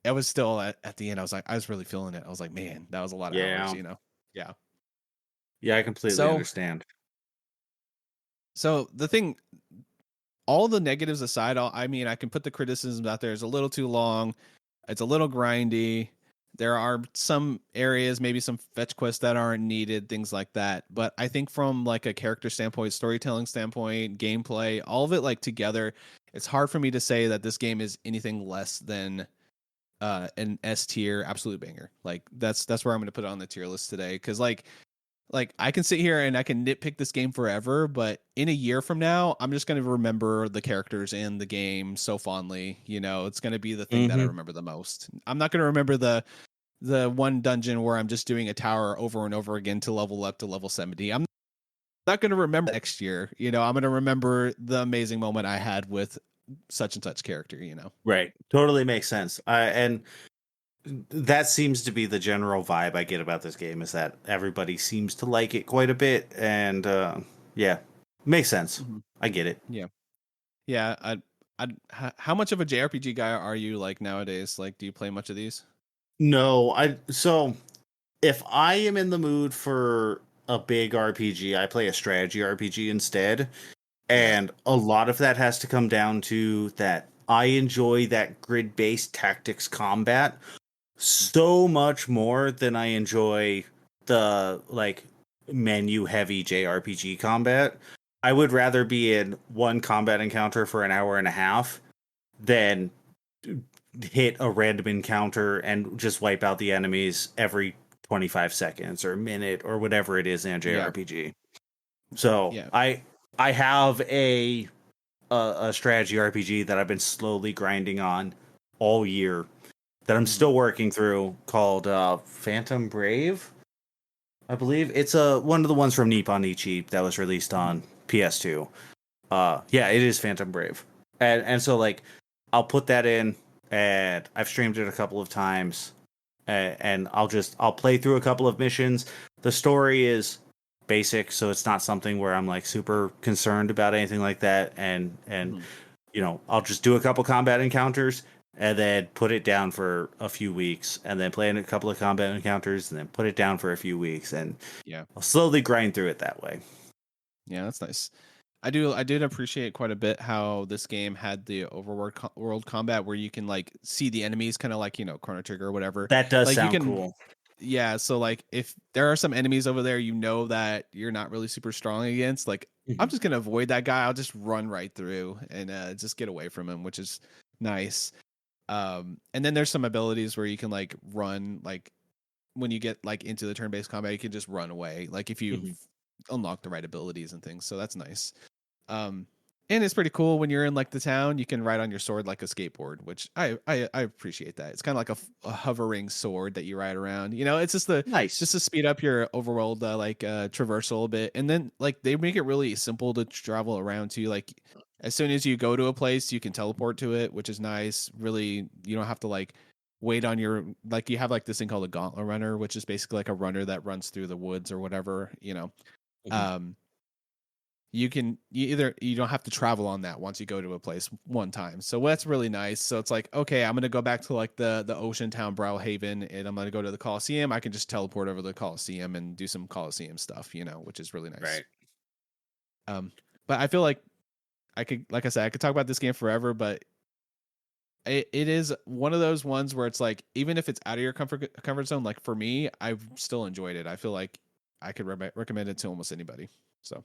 it was still at the end, I was really feeling it. I was like, man, that was a lot of hours, you know? Yeah, I completely understand. So the thing, all the negatives aside, I mean, I can put the criticisms out there. It's a little too long. It's a little grindy. There are some areas, maybe some fetch quests that aren't needed, things like that. But I think from like a character standpoint, storytelling standpoint, gameplay, all of it like together, it's hard for me to say that this game is anything less than an S tier absolute banger. Like that's where I'm going to put it on the tier list today. Cause like like I can sit here and I can nitpick this game forever, but in a year from now, I'm just going to remember the characters in the game so fondly. You know, it's going to be the thing that I remember the most. I'm not going to remember the one dungeon where I'm just doing a tower over and over again to level up to level 70. I'm not going to remember next year. You know, I'm going to remember the amazing moment I had with such and such character, you know. Right. Totally makes sense. And that seems to be the general vibe I get about this game, is that everybody seems to like it quite a bit, and yeah, makes sense. I get it. Yeah. How much of a JRPG guy are you like nowadays? Like, do you play much of these? No, so if I am in the mood for a big RPG, I play a strategy RPG instead. And a lot of that has to come down to that I enjoy that grid-based tactics combat so much more than I enjoy the like menu heavy JRPG combat. I would rather be in one combat encounter for an hour and a half than hit a random encounter and just wipe out the enemies every 25 seconds or a minute or whatever it is in a JRPG. So I have a strategy RPG that I've been slowly grinding on all year that I'm still working through, called Phantom Brave. I believe it's one of the ones from Nippon Ichi that was released on PS2. Yeah, it is Phantom Brave, and so like I'll put that in, and I've streamed it a couple of times, and I'll play through a couple of missions. The story is basic, so it's not something where I'm like super concerned about anything like that, and you know, I'll just do a couple combat encounters and then put it down for a few weeks, and then play in a couple of combat encounters and then put it down for a few weeks, and I'll slowly grind through it that way. Yeah, that's nice. I did appreciate quite a bit how this game had the overworld world combat where you can like see the enemies, kind of like, you know, Chrono Trigger or whatever. That does like, sound you can, cool. Yeah, so like if there are some enemies over there, you know that you're not really super strong against, like I'm just gonna avoid that guy. I'll just run right through and just get away from him, which is nice. And then there's some abilities where you can like run, like when you get like into the turn-based combat, you can just run away, like if you unlock the right abilities and things. So that's nice. And it's pretty cool when you're in like the town, you can ride on your sword like a skateboard, which I appreciate that. It's kind of like a hovering sword that you ride around. You know, it's just just to speed up your overworld traversal a bit. And then like they make it really simple to travel around to. Like as soon as you go to a place, you can teleport to it, which is nice. Really, you don't have to like wait on your, like you have like this thing called a gauntlet runner, which is basically like a runner that runs through the woods or whatever, you know. You don't have to travel on that once you go to a place one time. So that's really nice. So it's like, okay, I'm going to go back to like the ocean town Browhaven, and I'm going to go to the Coliseum. I can just teleport over to the Coliseum and do some Coliseum stuff, you know, which is really nice. Right. But I feel like I could talk about this game forever, but it is one of those ones where it's like, even if it's out of your comfort zone, like for me, I've still enjoyed it. I feel like I could recommend it to almost anybody. So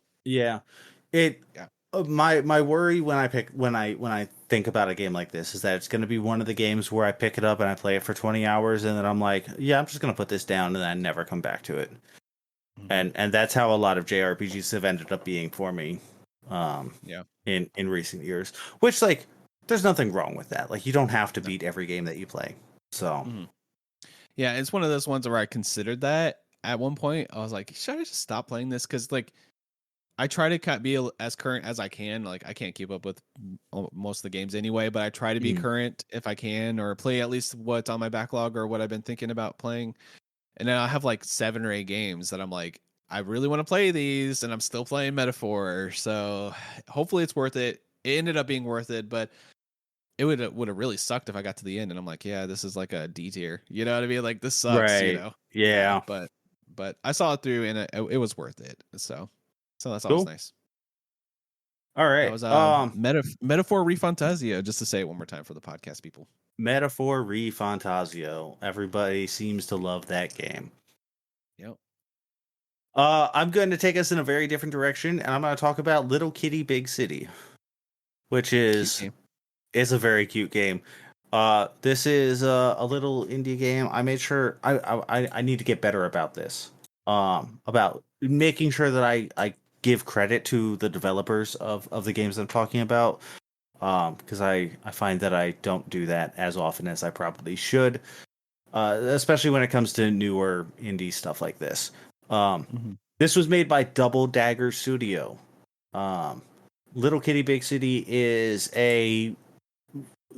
my worry when I think about a game like this is that it's going to be one of the games where I pick it up and I play it for 20 hours and then I'm like, yeah, I'm just going to put this down and then I never come back to it. And that's how a lot of JRPGs have ended up being for me. In recent years, which like there's nothing wrong with that. Like you don't have to beat every game that you play. So yeah, it's one of those ones where I considered that at one point. I was like, should I just stop playing this? Because like I try to be as current as I can. Like I can't keep up with most of the games anyway, but I try to be current if I can, or play at least what's on my backlog or what I've been thinking about playing. And then I have like 7 or 8 games that I'm like, I really want to play these, and I'm still playing Metaphor. So hopefully it's worth it. It ended up being worth it, but it would have really sucked if I got to the end and I'm like, yeah, this is like a D tier. You know what I mean? Like this sucks, you know? Yeah. But I saw it through and it was worth it. So that's always nice. All right. That was Metaphor ReFantazio, just to say it one more time for the podcast people. Metaphor ReFantazio. Everybody seems to love that game. Yep. I'm going to take us in a very different direction, and I'm going to talk about Little Kitty Big City, which is a very cute game. This is a little indie game. I made sure I need to get better about this. About making sure that I give credit to the developers of the games I'm talking about, because I find that I don't do that as often as I probably should, especially when it comes to newer indie stuff like this. This was made by Double Dagger Studio. Um, Little Kitty Big City is a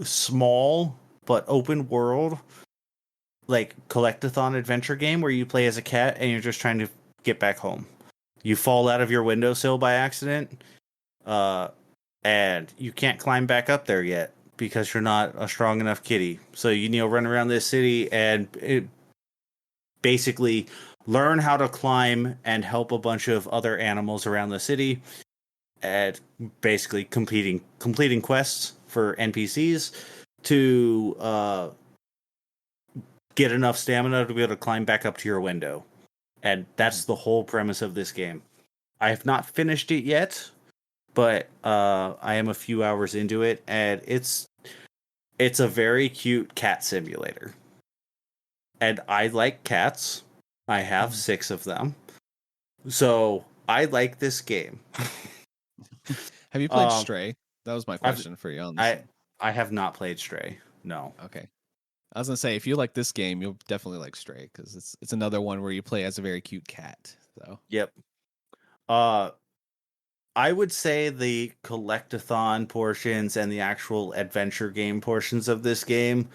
small but open world like collectathon adventure game where you play as a cat and you're just trying to get back home. You fall out of your windowsill by accident, and you can't climb back up there yet because you're not a strong enough kitty. So you run around this city and basically learn how to climb and help a bunch of other animals around the city, and basically completing quests for NPCs to get enough stamina to be able to climb back up to your window. And that's the whole premise of this game. I have not finished it yet, but I am a few hours into it, and it's a very cute cat simulator. And I like cats. I have 6 of them. So I like this game. Have you played Stray? That was my question for you on this. I have not played Stray. No. Okay. I was gonna say, if you like this game, you'll definitely like Stray, because it's another one where you play as a very cute cat. So yep. I would say the collectathon portions and the actual adventure game portions of this game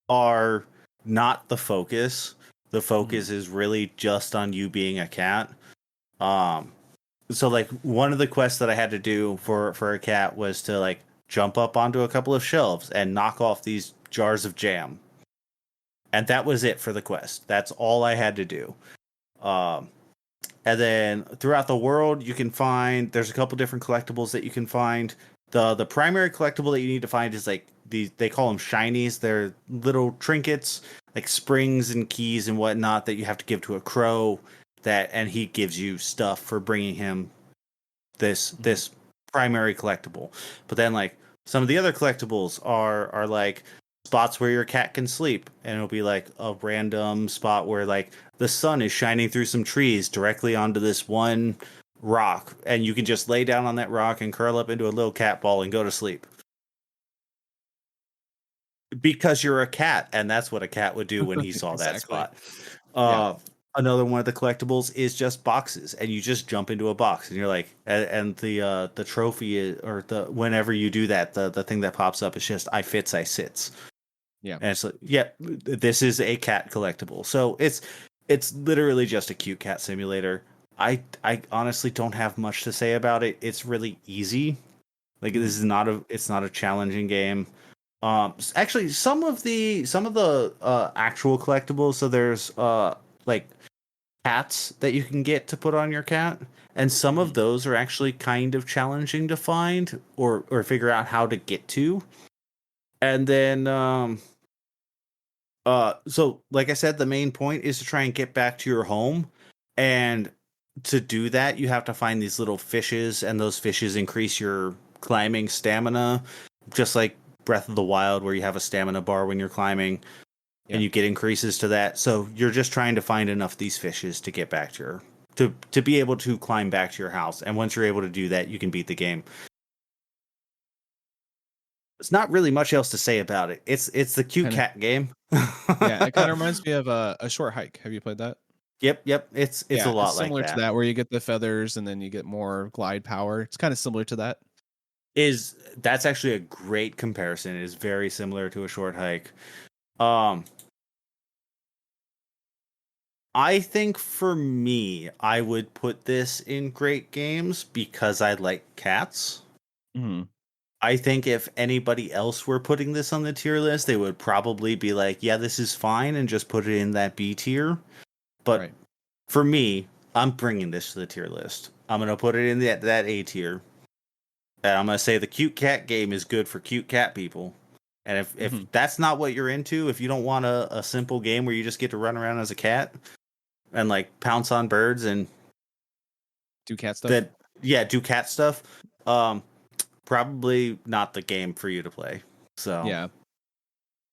are not the focus. The focus is really just on you being a cat. So like one of the quests that I had to do for a cat was to like jump up onto a couple of shelves and knock off these jars of jam. And that was it for the quest. That's all I had to do. And then throughout the world, you can find, there's a couple different collectibles that you can find. The primary collectible that you need to find is like they call them shinies. They're little trinkets, like springs and keys and whatnot that you have to give to a crow. And he gives you stuff for bringing him this primary collectible. But then like some of the other collectibles are like spots where your cat can sleep, and it'll be like a random spot where like the sun is shining through some trees directly onto this one rock, and you can just lay down on that rock and curl up into a little cat ball and go to sleep because you're a cat, and that's what a cat would do when he saw that spot. Another one of the collectibles is just boxes, and you just jump into a box, and you're like, and the trophy is, or the whenever you do that, the thing that pops up is just I sits. Yeah, and it's like, this is a cat collectible, so it's literally just a cute cat simulator. I honestly don't have much to say about it. It's really easy. Like this is not a challenging game. Actually, some of the actual collectibles. So there's like hats that you can get to put on your cat, and some of those are actually kind of challenging to find or figure out how to get to. And then so like I said, the main point is to try and get back to your home, and to do that you have to find these little fishes, and those fishes increase your climbing stamina, just like Breath of the Wild, where you have a stamina bar when you're climbing. And you get increases to that. So you're just trying to find enough of these fishes to get back to to be able to climb back to your house. And once you're able to do that, you can beat the game. There's not really much else to say about it. It's the cute cat game. It kind of reminds me of a Short Hike. Have you played that? Yep. It's a lot similar like that. to that, where you get the feathers and then you get more glide power. It's kind of similar to that. That's actually a great comparison. It is very similar to a Short Hike. I think for me, I would put this in great games because I like cats. Mm-hmm. I think if anybody else were putting this on the tier list, they would probably be like, yeah, this is fine, and just put it in that B tier. But for me, I'm bringing this to the tier list. I'm going to put it in that A tier. And I'm going to say the cute cat game is good for cute cat people. And if that's not what you're into, if you don't want a simple game where you just get to run around as a cat and like pounce on birds and do cat stuff, do cat stuff, probably not the game for you to play. So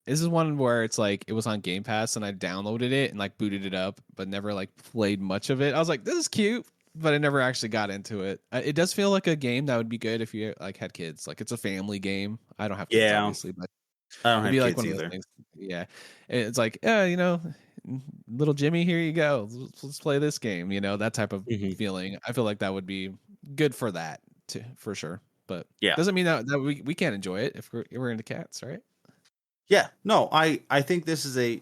this is one where it's like it was on Game Pass and I downloaded it and like booted it up, but never like played much of it. I was like, this is cute. but I never actually got into it. It does feel like a game that would be good if you like had kids. Like it's a family game. I don't have kids, Yeah, obviously, but I don't it'd have be like kids one of those either. things. Yeah, it's like, little Jimmy, here you go. Let's play this game. That type of feeling. I feel like that would be good for that too, for sure. But Yeah. doesn't mean that we can't enjoy it if we're into cats, right? Yeah, no, I think this is I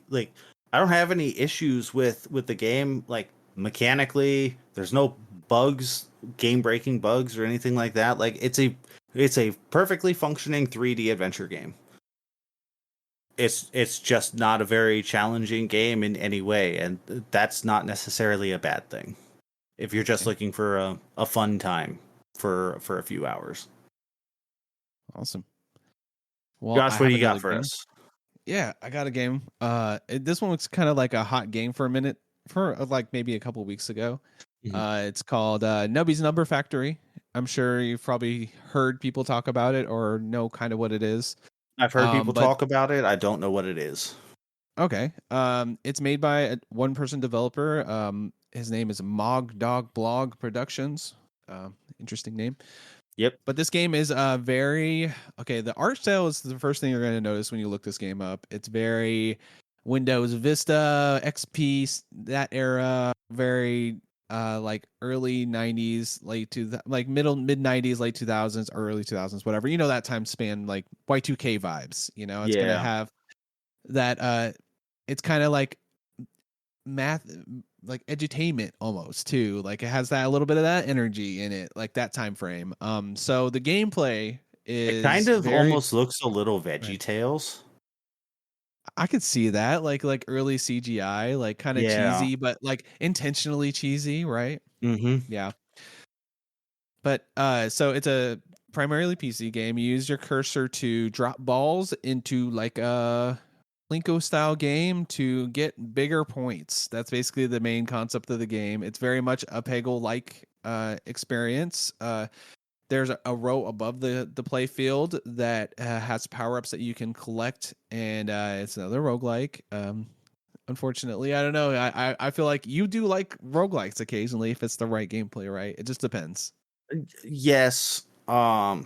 don't have any issues with the game, like mechanically. There's no bugs, game breaking bugs or anything like that. Like it's a perfectly functioning 3D adventure game. It's just not a very challenging game in any way, and that's not necessarily a bad thing if you're just looking for a fun time for a few hours. Awesome. Well, Josh, what do you got for us? Yeah, I got a game. This one was kind of like a hot game for a minute, for like maybe a couple of weeks ago. It's called Nubby's Number Factory. I'm sure you've probably heard people talk about it or know kind of what it is. I've heard people talk about it. I don't know what it is. Okay. It's made by a one-person developer. His name is Mog Dog Blog Productions. Interesting name. Yep. But this game is very okay. The art style is the first thing you're going to notice when you look this game up. It's very Windows Vista, XP, that era. Very like early '90s, mid '90s, late 2000s, early 2000s, whatever. That time span, like Y2K vibes. It's going to have that. It's kind of like math, like edutainment almost too. Like it has that a little bit of that energy in it, like that time frame. So the gameplay is, it kind of almost looks a little VeggieTales. I could see that, like early CGI, like kind of cheesy, but like intentionally cheesy, right? Yeah. But so it's a primarily PC game. You use your cursor to drop balls into like a Plinko style game to get bigger points. That's basically the main concept of the game. It's very much a Peggle like experience. There's a row above the play field that has power-ups that you can collect, and it's another roguelike. Unfortunately, I don't know. I feel like you do like roguelikes occasionally if it's the right gameplay, right? It just depends. Yes. I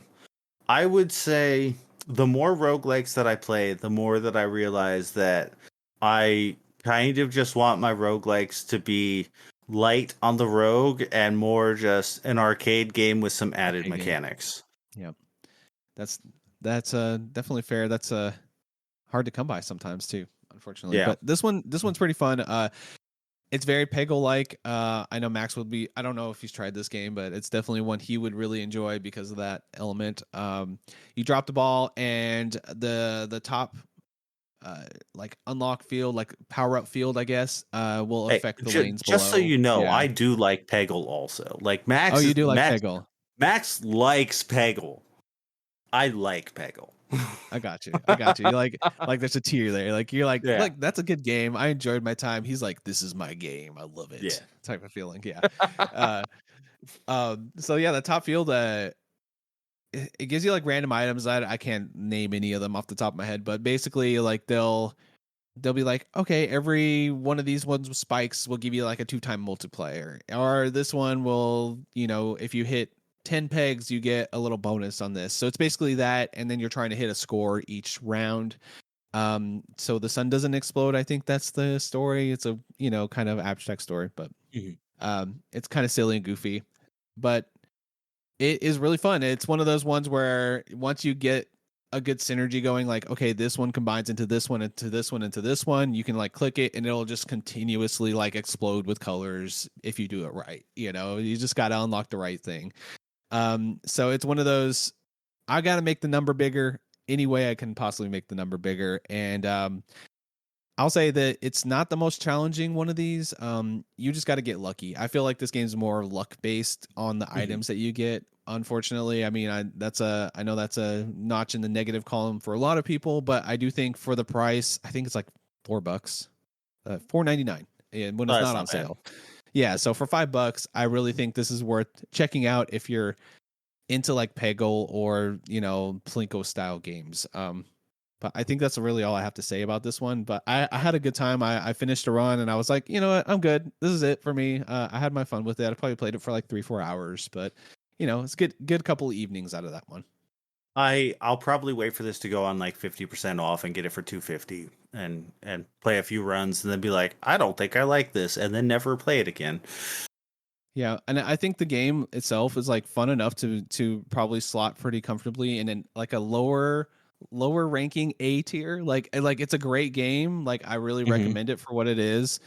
would say the more roguelikes that I play, the more that I realize that I kind of just want my roguelikes to be light on the rogue and more just an arcade game with some added mechanics. Yep. That's definitely fair. That's hard to come by sometimes too, unfortunately. But this one's pretty fun. It's very Peggle like. I know Max would be. I don't know if he's tried this game, but it's definitely one he would really enjoy because of that element. You drop the ball, and the top, like unlock field, like power up field, I guess, will affect the lanes below. Just so you know, I do like Peggle also. Like Max. Oh, you do like Peggle. Max likes Peggle. I like Peggle. I got you. You're like there's a tier there. Like you're like that's a good game. I enjoyed my time. He's like, this is my game. I love it. Yeah. Type of feeling. Yeah. So yeah, the top field, it gives you like random items. I can't name any of them off the top of my head, but basically like they'll be like, okay, every one of these ones with spikes will give you like a 2-time multiplier, or this one will, if you hit 10 pegs, you get a little bonus on this. So it's basically that, and then you're trying to hit a score each round. So the sun doesn't explode. I think that's the story. It's a kind of abstract story, but it's kind of silly and goofy, but it is really fun. It's one of those ones where once you get a good synergy going, like, okay, this one combines into this one, into this one, into this one, you can like click it and it'll just continuously like explode with colors if you do it right. You just got to unlock the right thing. So it's one of those, I got to make the number bigger any way I can possibly make the number bigger. And I'll say that it's not the most challenging one of these. You just got to get lucky. I feel like this game's more luck based on the items that you get. Unfortunately, I mean, I know that's a notch in the negative column for a lot of people, but I do think for the price, I think it's like $4, $4.99, and when it's not on sale. Yeah, so for $5, I really think this is worth checking out if you're into like Peggle or Plinko style games. But I think that's really all I have to say about this one. But I had a good time. I finished a run and I was like, you know what, I'm good. This is it for me. I had my fun with it. I probably played it for like 3-4 hours, but it's good couple of evenings out of that one. I'll probably wait for this to go on like 50% off and get it for $250 and play a few runs and then be like, I don't think I like this, and then never play it again. Yeah, and I think the game itself is like fun enough to probably slot pretty comfortably in like a lower ranking A tier. Like it's a great game. Like I really recommend it for what it is.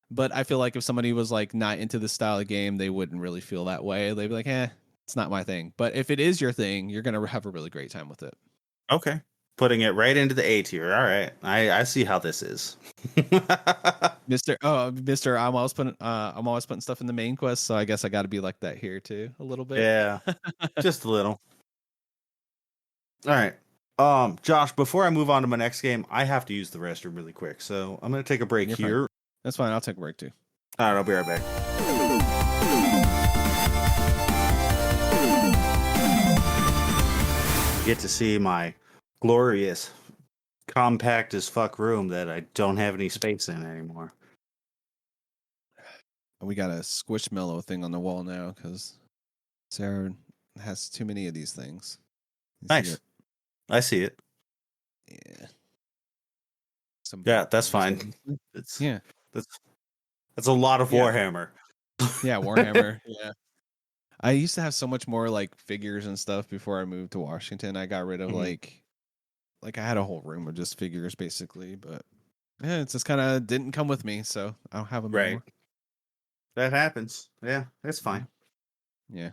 But I feel like if somebody was like not into this style of game, they wouldn't really feel that way. They'd be like, it's not my thing. But if it is your thing, you're gonna have a really great time with it. Okay. Putting it right into the A tier. All right. I see how this is. Mister, I'm always putting stuff in the main quest, so I guess I gotta be like that here too, a little bit. Yeah. Just a little. All right. Josh, before I move on to my next game, I have to use the restroom really quick. So I'm gonna take a break here. Fine. That's fine, I'll take a break too. All right, I'll be right back. Get to see my glorious compact as fuck room that I don't have any space in anymore. We got a Squishmallow thing on the wall now because Sarah has too many of these things. Nice. I see it. Yeah. Yeah, that's fine. That's a lot of Warhammer. Yeah, Warhammer. Yeah. I used to have so much more like figures and stuff before I moved to Washington. I got rid of like I had a whole room of just figures basically, but yeah, it just kind of didn't come with me, so I don't have them anymore. That happens. Yeah, that's fine. Yeah.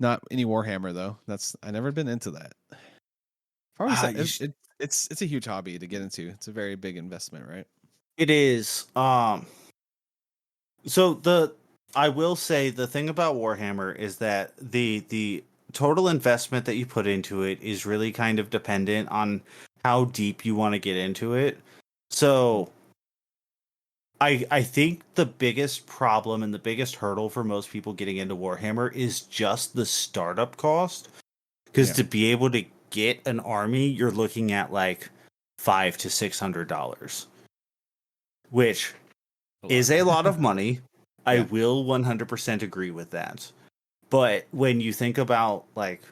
Not any Warhammer though. I never been into that. It's a huge hobby to get into. It's a very big investment, right? It is. So I will say the thing about Warhammer is that the total investment that you put into it is really kind of dependent on how deep you want to get into it. So I think the biggest problem and the biggest hurdle for most people getting into Warhammer is just the startup cost. Because to be able to get an army, you're looking at like $500 to $600, which is a lot of money. I will 100% agree with that. But when you think about like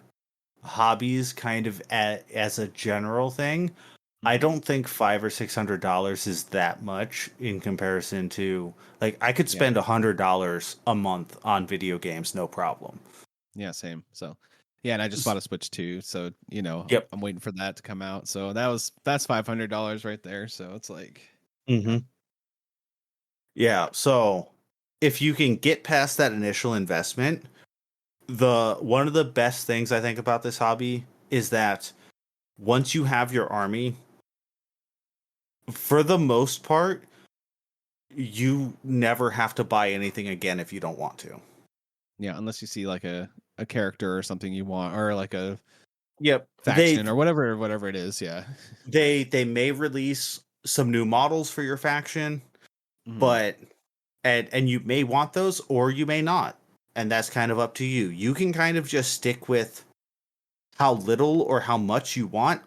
hobbies kind of as a general thing, I don't think $500 or $600 is that much in comparison to like I could spend $100 a month on video games, no problem. Yeah, same. So yeah, and I just bought a Switch too, so I'm waiting for that to come out. So that's $500 right there. So it's like, yeah. So if you can get past that initial investment, one of the best things I think about this hobby is that once you have your army, for the most part, you never have to buy anything again if you don't want to. Yeah, unless you see like a character or something you want, or like a faction or whatever it is. Yeah, they may release some new models for your faction, but and you may want those or you may not, and that's kind of up to you. You can kind of just stick with how little or how much you want.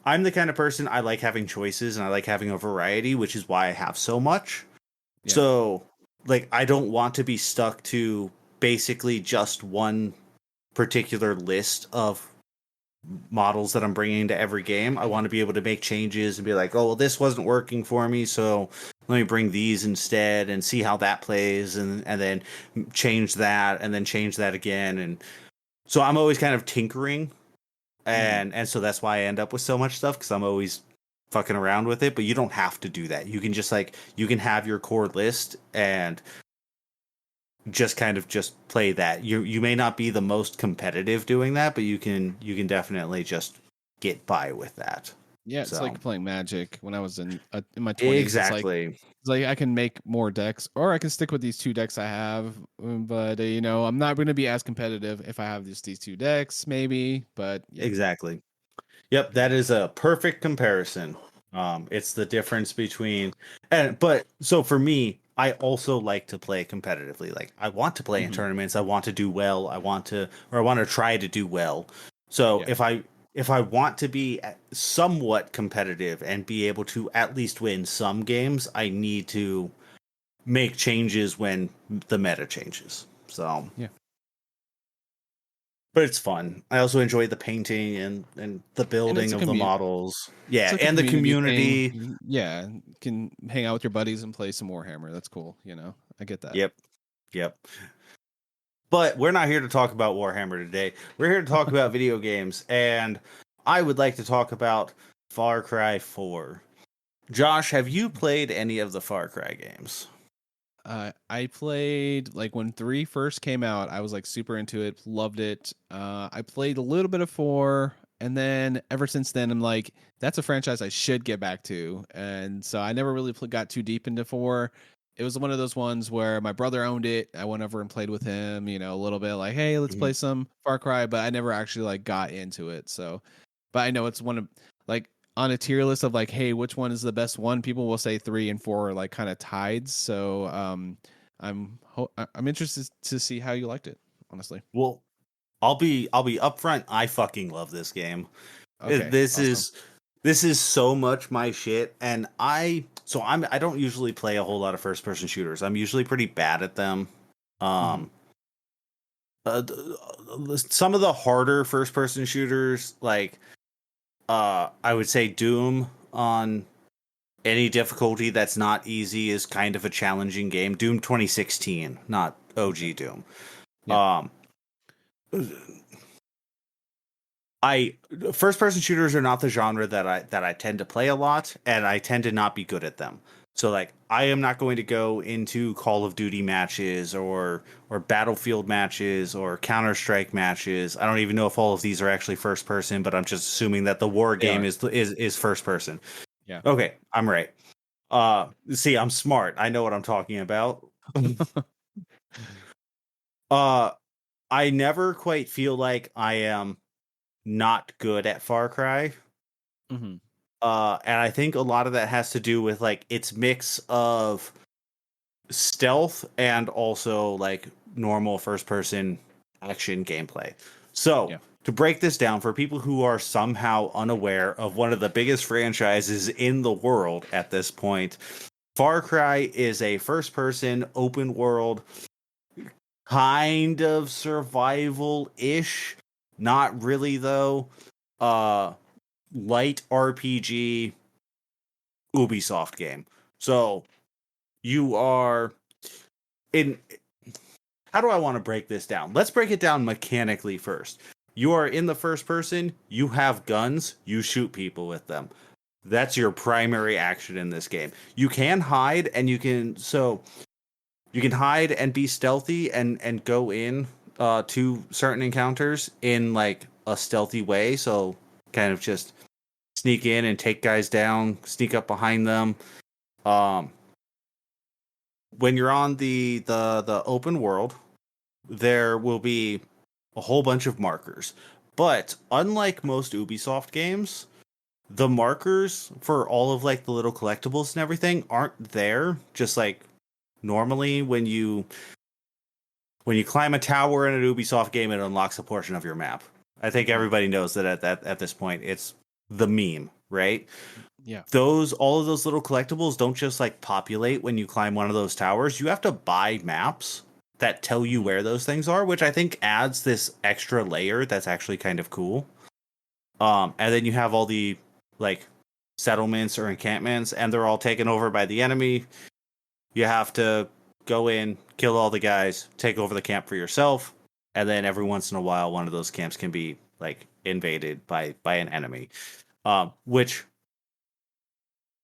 I'm the kind of person, I like having choices and I like having a variety, which is why I have so much. Yeah. So, like, I don't want to be stuck to basically just one particular list of models that I'm bringing to every game. I want to be able to make changes and be like, oh, well, this wasn't working for me, so let me bring these instead and see how that plays, and then change that, and then change that again. And so I'm always kind of tinkering. And so that's why I end up with so much stuff, because I'm always fucking around with it. But you don't have to do that. You can just you can have your core list and just kind of just play that. You may not be the most competitive doing that, but you can definitely just get by with that. Yeah, it's like playing Magic when I was in my 20s. Exactly. It's like I can make more decks, or I can stick with these two decks I have. But I'm not going to be as competitive if I have just these two decks, maybe. But exactly. Yep, that is a perfect comparison. It's the difference between but so for me, I also like to play competitively. Like I want to play in tournaments. I want to do well. I want to try to do well. So if I if I want to be somewhat competitive and be able to at least win some games, I need to make changes when the meta changes. So Yeah. But it's fun. I also enjoy the painting and the building of the models. Yeah, It's like a and the community community. thing. Yeah, you can hang out with your buddies and play some Warhammer. That's cool. You know, I get that. Yep. But we're not here to talk about Warhammer today. We're here to talk about video games, and I would like to talk about Far Cry 4. Josh, have you played any of the Far Cry games? I played like when 3 first came out. I was like super into it, loved it. I played a little bit of 4, and then ever since then, I'm like, that's a franchise I should get back to. And so I never really got too deep into 4. It was one of those ones where my brother owned it. I went over and played with him, you know, a little bit like, hey, let's play some Far Cry, but I never actually like got into it. So, but I know it's one of like on a tier list of like, hey, which one is the best one? People will say 3 and 4 are like kind of tied. So, I'm interested to see how you liked it, honestly. Well, I'll be upfront. I fucking love this game. Okay, This awesome. is so much my shit, and I don't usually play a whole lot of first person shooters. I'm usually pretty bad at them. Some of the harder first person shooters, like I would say Doom on any difficulty that's not easy is kind of a challenging game. Doom 2016, not OG Doom. Yeah. First person shooters are not the genre that I tend to play a lot, and I tend to not be good at them. So like I am not going to go into Call of Duty matches or Battlefield matches or Counter-Strike matches. I don't even know if all of these are actually first person, but I'm just assuming that the war game is first person. Yeah. Okay, I'm right. See, I'm smart. I know what I'm talking about. I never quite feel like I am not good at Far Cry. Mm-hmm. And I think a lot of that has to do with like its mix of stealth and also like normal first person action gameplay. So to break this down for people who are somehow unaware of one of the biggest franchises in the world at this point, Far Cry is a first person open world kind of survival-ish, not really though, light RPG Ubisoft game. So you are in, how do I want to break this down? Let's break it down mechanically first. You are in the first person, you have guns, you shoot people with them. That's your primary action in this game. You can hide and you can hide and be stealthy and go in to certain encounters in like a stealthy way. So kind of just sneak in and take guys down, sneak up behind them. When you're on the open world, there will be a whole bunch of markers. But unlike most Ubisoft games, the markers for all of like the little collectibles and everything aren't there. Just like normally when you climb a tower in an Ubisoft game, it unlocks a portion of your map. I think everybody knows that at this point it's the meme, right? Yeah. All of those little collectibles don't just like populate when you climb one of those towers. You have to buy maps that tell you where those things are, which I think adds this extra layer that's actually kind of cool. And then you have all the like settlements or encampments, and they're all taken over by the enemy. You have to go in, kill all the guys, take over the camp for yourself, and then every once in a while, one of those camps can be like invaded by an enemy. Which,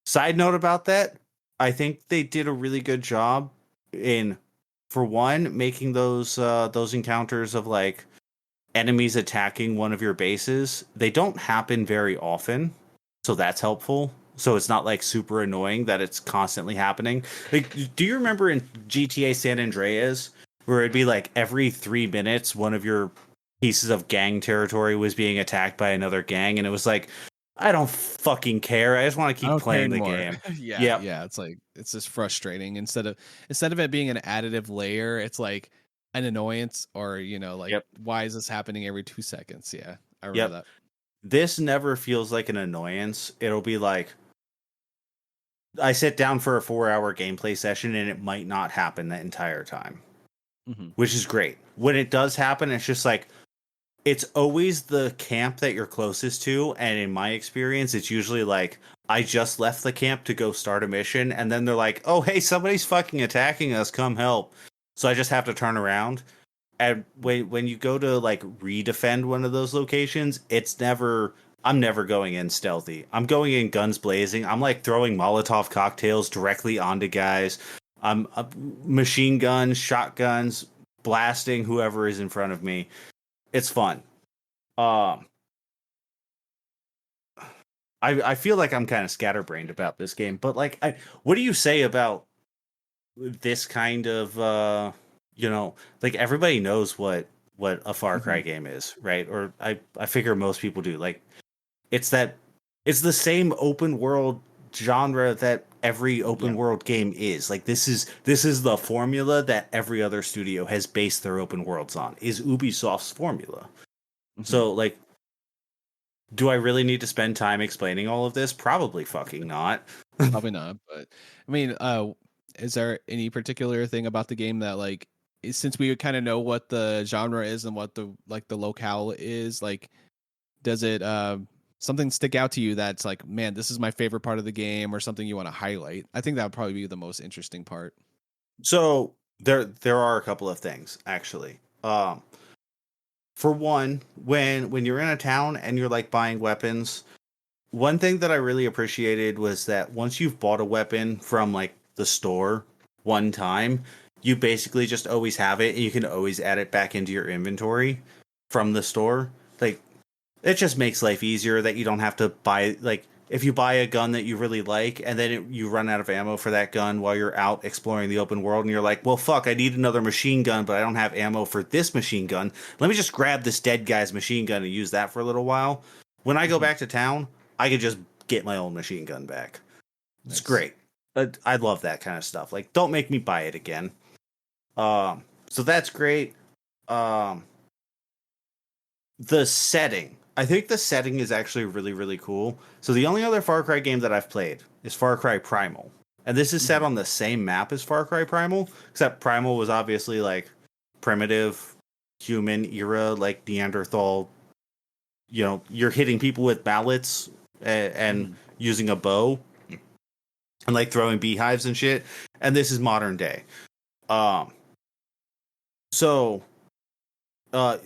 side note about that, I think they did a really good job in, for one, making those encounters of like enemies attacking one of your bases. They don't happen very often, so that's helpful. So it's not like super annoying that it's constantly happening. Like, do you remember in GTA San Andreas where it'd be like every 3 minutes one of your pieces of gang territory was being attacked by another gang, and it was like, I don't fucking care. I just want to keep playing the game. Yeah. It's like it's just frustrating. Instead of it being an additive layer, it's like an annoyance, or you know, like why is this happening every 2 seconds? Yeah, I remember that. this never feels like an annoyance. It'll be like I sit down for a 4-hour gameplay session and it might not happen that entire time, which is great. When it does happen, it's just like it's always the camp that you're closest to, and in my experience, it's usually like I just left the camp to go start a mission, and then they're like, "Oh, hey, somebody's fucking attacking us. Come help." So I just have to turn around. And when you go to like redefend one of those locations, I'm never going in stealthy. I'm going in guns blazing. I'm like throwing Molotov cocktails directly onto guys. I'm machine guns, shotguns, blasting whoever is in front of me. It's fun. I feel like I'm kind of scatterbrained about this game, but like, what do you say about this kind of like everybody knows what a Far Cry game is, right? Or I figure most people do. Like, it's the same open world genre that every open world game is. Like, this is the formula that every other studio has based their open worlds on. Is Ubisoft's formula. So, like, do I really need to spend time explaining all of this? Probably fucking not. Probably not. But I mean, is there any particular thing about the game that, like, since we kind of know what the genre is and what the locale is, like, does it something stick out to you that's like, man, this is my favorite part of the game, or something you want to highlight? I think that would probably be the most interesting part. So there are a couple of things, actually. For one, when you're in a town and you're like buying weapons, one thing that I really appreciated was that once you've bought a weapon from like the store one time, you basically just always have it and you can always add it back into your inventory from the store. Like, it just makes life easier that you don't have to buy, like, if you buy a gun that you really like and then you run out of ammo for that gun while you're out exploring the open world and you're like, well, fuck, I need another machine gun, but I don't have ammo for this machine gun. Let me just grab this dead guy's machine gun and use that for a little while. When I go back to town, I could just get my old machine gun back. It's great. I love that kind of stuff. Like, don't make me buy it again. So that's great. The setting. I think the setting is actually really, really cool. So the only other Far Cry game that I've played is Far Cry Primal. And this is set on the same map as Far Cry Primal, except Primal was obviously like primitive human era, like Neanderthal. You know, you're hitting people with mallets and using a bow and like throwing beehives and shit. And this is modern day.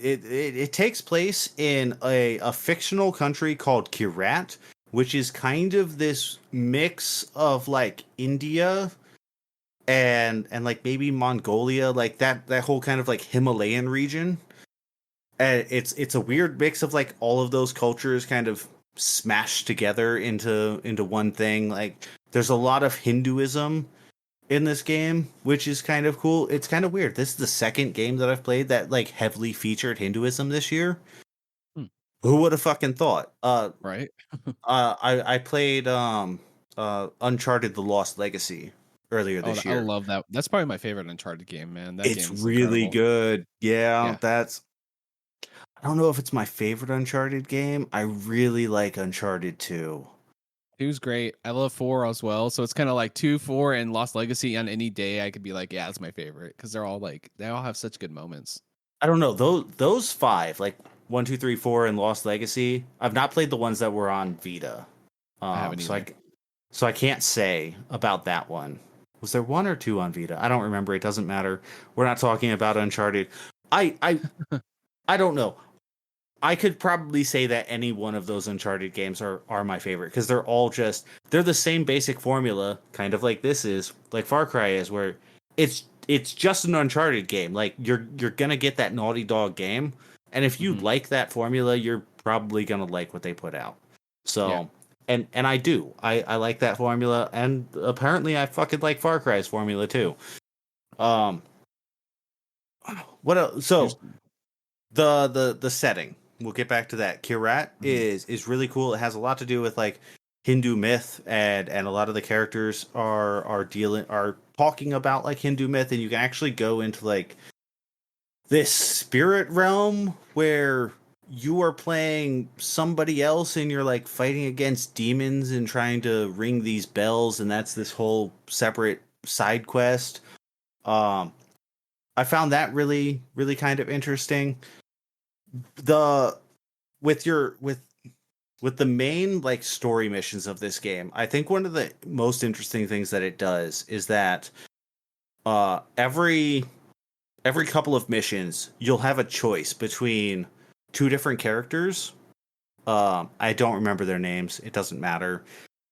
It takes place in a fictional country called Kirat, which is kind of this mix of like India and like maybe Mongolia, like that whole kind of like Himalayan region. And it's a weird mix of like all of those cultures kind of smashed together into one thing. Like, there's a lot of Hinduism in this game, which is kind of cool. It's kind of weird. This is the second game that I've played that like heavily featured Hinduism this year. Who would have fucking thought? Right. I played Uncharted: The Lost Legacy earlier this year. I love that. That's probably my favorite Uncharted game, man. That It's game's really incredible. good. Yeah, I don't know if it's my favorite Uncharted game. I really like Uncharted 2. 2's great. I love 4 as well. So it's kind of like 2, 4, and Lost Legacy. On any day, I could be like, yeah, it's my favorite, because they're all like, they all have such good moments. I don't know, those 5, like 1, 2, 3, 4, and Lost Legacy. I've not played the ones that were on Vita. I haven't either. So I can't say about that one. Was there 1 or 2 on Vita? I don't remember. It doesn't matter. We're not talking about Uncharted. I don't know. I could probably say that any one of those Uncharted games are my favorite, because they're the same basic formula, kind of like this is, like Far Cry is, where it's just an Uncharted game. Like, you're gonna get that Naughty Dog game, and if you like that formula, you're probably gonna like what they put out. So, and I do. I like that formula, and apparently I fucking like Far Cry's formula too. What else? So the setting. We'll get back to that. Kirat is really cool. It has a lot to do with like Hindu myth, and a lot of the characters are talking about like Hindu myth, and you can actually go into like this spirit realm where you are playing somebody else and you're like fighting against demons and trying to ring these bells, and that's this whole separate side quest. I found that really, really kind of interesting. The with the main like story missions of this game, I think one of the most interesting things that it does is that every couple of missions you'll have a choice between two different characters. I don't remember their names. It doesn't matter.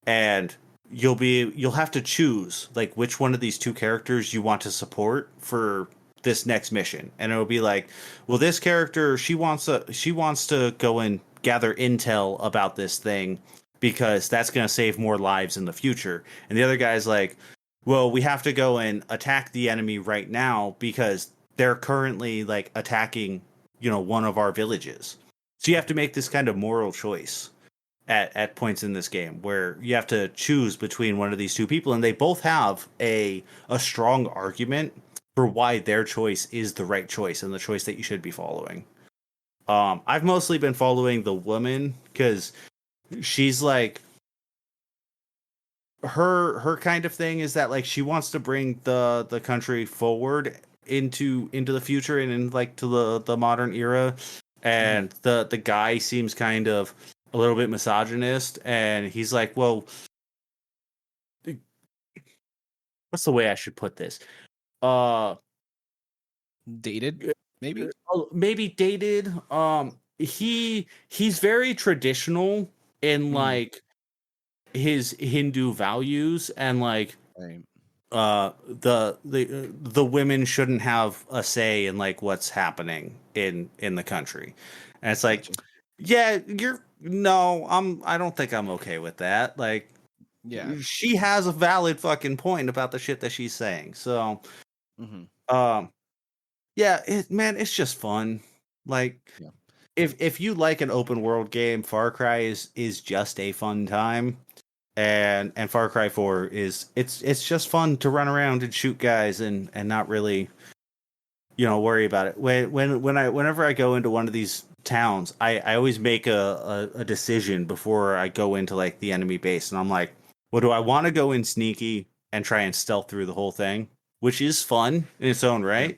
And you'll have to choose like which one of these two characters you want to support for this next mission. And it'll be like, well, this character, she wants to go and gather intel about this thing because that's going to save more lives in the future. And the other guy's like, well, we have to go and attack the enemy right now because they're currently like attacking, one of our villages. So you have to make this kind of moral choice at points in this game where you have to choose between one of these two people, and they both have a strong argument for why their choice is the right choice and the choice that you should be following. I've mostly been following the woman because she's like, her kind of thing is that like she wants to bring the country forward into the future and in like to the modern era, and the guy seems kind of a little bit misogynist, and he's like, well, what's the way I should put this? Dated, maybe? Maybe dated. He's very traditional in like his Hindu values, and like Right. the women shouldn't have a say in like what's happening in the country. And it's like, yeah, I don't think I'm okay with that. Like, yeah, she has a valid fucking point about the shit that she's saying. So, yeah, it's just fun. Like, yeah. if you like an open world game, Far Cry is just a fun time. And Far Cry 4 it's just fun to run around and shoot guys and not really, worry about it. Whenever I go into one of these towns, I always make a decision before I go into like the enemy base, and I'm like, well, do I want to go in sneaky and try and stealth through the whole thing, which is fun in its own right? Yeah.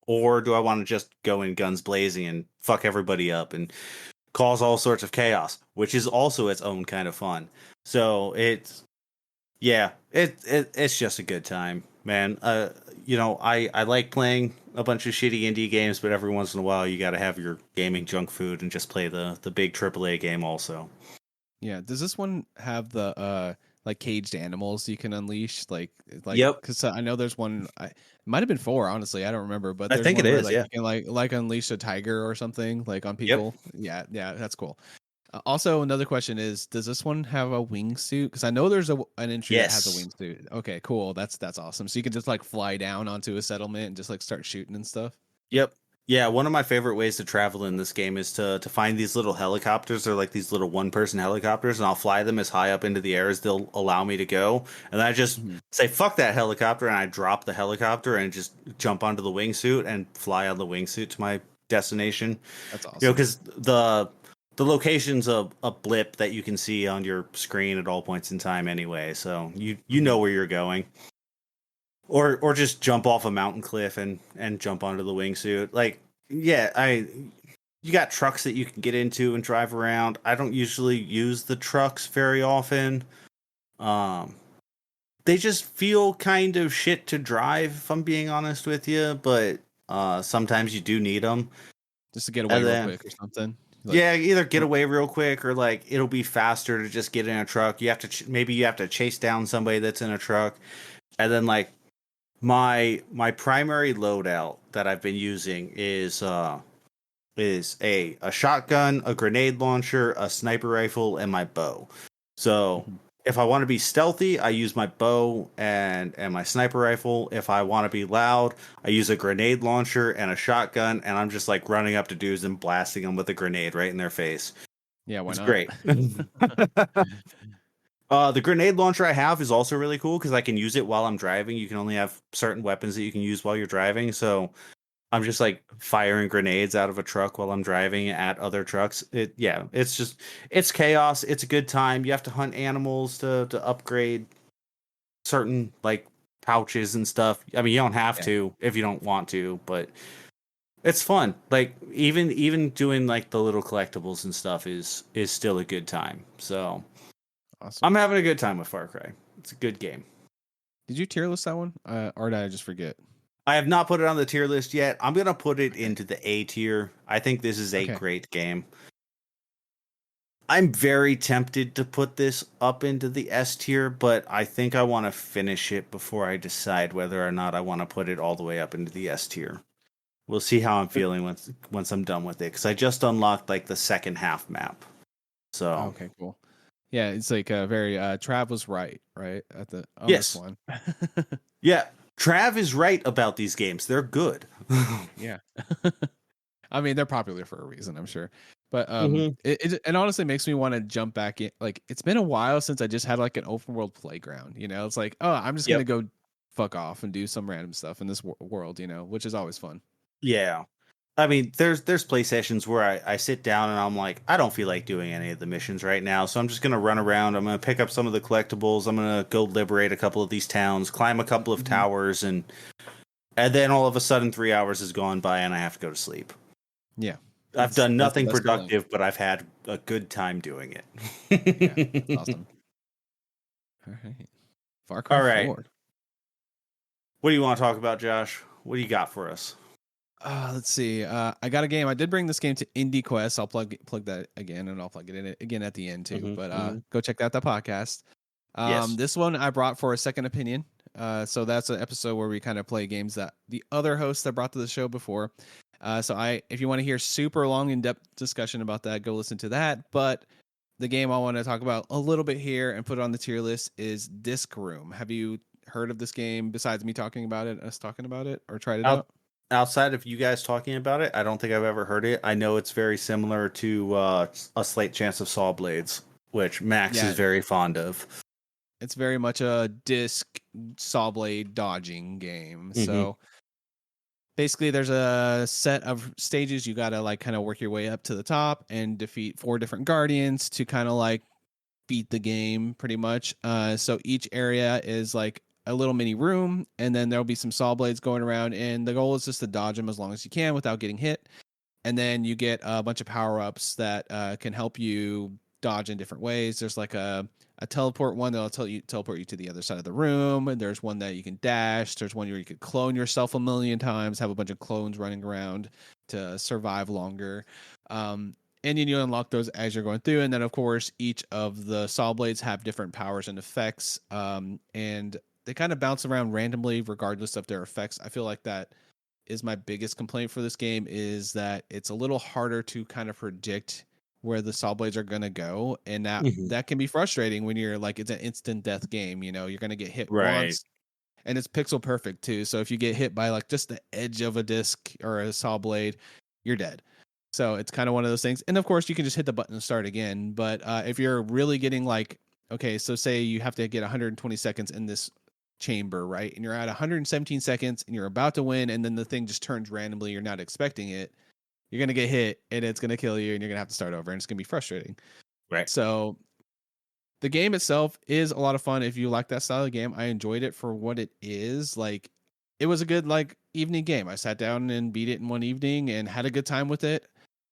Or do I want to just go in guns blazing and fuck everybody up and cause all sorts of chaos, which is also its own kind of fun. So it's just a good time, man. I like playing a bunch of shitty indie games, but every once in a while you got to have your gaming junk food and just play the big AAA game also. Yeah. Does this one have the like caged animals you can unleash? Like yep. Because I know there's one. It might have been 4. Honestly, I don't remember. But I think it is. Like, yeah, you can like unleash a tiger or something like on people. Yep. Yeah, that's cool. Also, another question is: does this one have a wingsuit? Because I know there's an entry that has a wingsuit. Okay, cool. That's awesome. So you can just like fly down onto a settlement and just like start shooting and stuff. Yep. Yeah, one of my favorite ways to travel in this game is to find these little helicopters. They're like these little one-person helicopters, and I'll fly them as high up into the air as they'll allow me to go. And then I just say, fuck that helicopter, and I drop the helicopter and just jump onto the wingsuit and fly on the wingsuit to my destination. That's awesome. Because the location's a blip that you can see on your screen at all points in time anyway, so you know where you're going. Or just jump off a mountain cliff and jump onto the wingsuit. Like, yeah, you got trucks that you can get into and drive around. I don't usually use the trucks very often. They just feel kind of shit to drive, if I'm being honest with you, but sometimes you do need them. Just to get away real quick or something. Like, yeah, either get away real quick or like it'll be faster to just get in a truck. You have to maybe you have to chase down somebody that's in a truck, and then like my primary loadout that I've been using is a shotgun, a grenade launcher, a sniper rifle, and my bow. So if I want to be stealthy, I use my bow and my sniper rifle. If I want to be loud, I use a grenade launcher and a shotgun, and I'm just like running up to dudes and blasting them with a grenade right in their face. Yeah, why not? Great. The grenade launcher I have is also really cool because I can use it while I'm driving. You can only have certain weapons that you can use while you're driving. So I'm just like firing grenades out of a truck while I'm driving at other trucks. It's chaos. It's a good time. You have to hunt animals to upgrade certain like pouches and stuff. I mean, you don't have to if you don't want to, but it's fun. Like even doing like the little collectibles and stuff is still a good time. So Awesome. I'm having a good time with Far Cry. It's a good game. Did you tier list that one, or did I just forget? I have not put it on the tier list yet. I'm gonna put it into the A tier. I think this is a great game. I'm very tempted to put this up into the S tier, but I think I want to finish it before I decide whether or not I want to put it all the way up into the S tier. We'll see how I'm feeling once I'm done with it, because I just unlocked like the second half map. So okay, cool. Yeah, it's like a very Trav was right at the yes. this one. Yeah, Trav is right about these games. They're good. Yeah. I mean, they're popular for a reason, I'm sure. But Mhm. it honestly makes me want to jump back in. Like, it's been a while since I just had like an open world playground. You know, it's like, oh, I'm just gonna go fuck off and do some random stuff in this world. You know, which is always fun. Yeah. I mean, there's play sessions where I sit down and I'm like, I don't feel like doing any of the missions right now, so I'm just gonna run around. I'm gonna pick up some of the collectibles. I'm gonna go liberate a couple of these towns, climb a couple of towers, and then all of a sudden 3 hours has gone by and I have to go to sleep. Yeah, I've done nothing that's productive, but I've had a good time doing it. Yeah, that's awesome. All right, FarCry All right. 4. What do you want to talk about, Josh? What do you got for us? Let's see. I got a game. I did bring this game to IndieQuest. I'll plug that again, and I'll plug it in again at the end too. But go check out the podcast. Yes. This one I brought for a second opinion. So that's an episode where we kind of play games that the other hosts that brought to the show before. If you want to hear super long, in-depth discussion about that, go listen to that. But the game I want to talk about a little bit here and put it on the tier list is Disc Room. Have you heard of this game besides me talking about it, or tried it out? Outside of you guys talking about it, I don't think I've ever heard it. I know it's very similar to A Slight Chance of Saw Blades, which Max is very fond of. It's very much a disc saw blade dodging game. So basically there's a set of stages. You got to like kind of work your way up to the top and defeat 4 different guardians to kind of like beat the game pretty much. So each area is like a little mini room, and then there'll be some saw blades going around, and the goal is just to dodge them as long as you can without getting hit. And then you get a bunch of power-ups that can help you dodge in different ways. There's like a teleport one that'll teleport you to the other side of the room, and there's one that you can dash. There's one where you could clone yourself a million times, have a bunch of clones running around to survive longer. And then you unlock those as you're going through. And then, of course, each of the saw blades have different powers and effects. And they kind of bounce around randomly regardless of their effects. I feel like that is my biggest complaint for this game, is that it's a little harder to kind of predict where the saw blades are going to go. And that can be frustrating when you're like, it's an instant death game. You know, you're going to get hit once, and it's pixel perfect too. So if you get hit by like just the edge of a disc or a saw blade, you're dead. So it's kind of one of those things. And of course you can just hit the button and start again. But if you're really getting like, okay, so say you have to get 120 seconds in this chamber, right? And you're at 117 seconds and you're about to win, and then the thing just turns randomly, you're not expecting it, you're going to get hit and it's going to kill you, and you're going to have to start over, and it's going to be frustrating. Right. So the game itself is a lot of fun. If you like that style of game, I enjoyed it for what it is. Like, it was a good like evening game. I sat down and beat it in one evening and had a good time with it.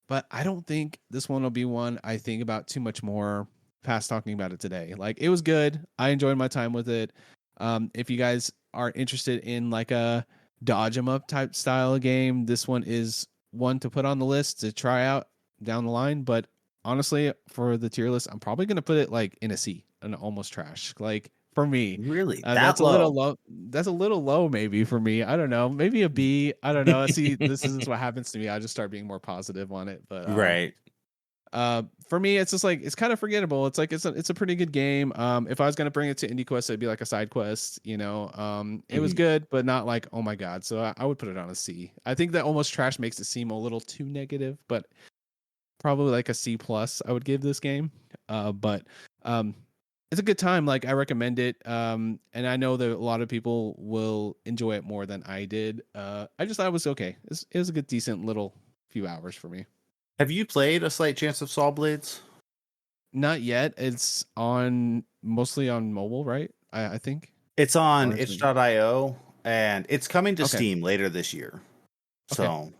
But I don't think this one will be one I think about too much more past talking about it today. Like, it was good. I enjoyed my time with it. If you guys are interested in like a dodge 'em up type style of game, this one is one to put on the list to try out down the line. But honestly, for the tier list, I'm probably going to put it like in a C, an almost trash. Like, for me, Really? that's a little low. That's a little low, maybe for me. I don't know. Maybe a B. I don't know. See, this is what happens to me. I just start being more positive on it. But for me, it's just like, it's kind of forgettable. It's like it's a pretty good game. If I was gonna bring it to IndieQuest, it'd be like a side quest. You know, it was good, but not like, oh my god. So I would put it on a C. I think that almost trash makes it seem a little too negative, but probably like a C plus. I would give this game. it's a good time. Like, I recommend it. And I know that a lot of people will enjoy it more than I did. I just thought it was okay. It was a good, decent little few hours for me. Have you played A Slight Chance of Saw Blades? Not yet. It's mostly on mobile, right? I think. It's on Or is it- itch.io, and it's coming to Okay. Steam later this year. Okay. So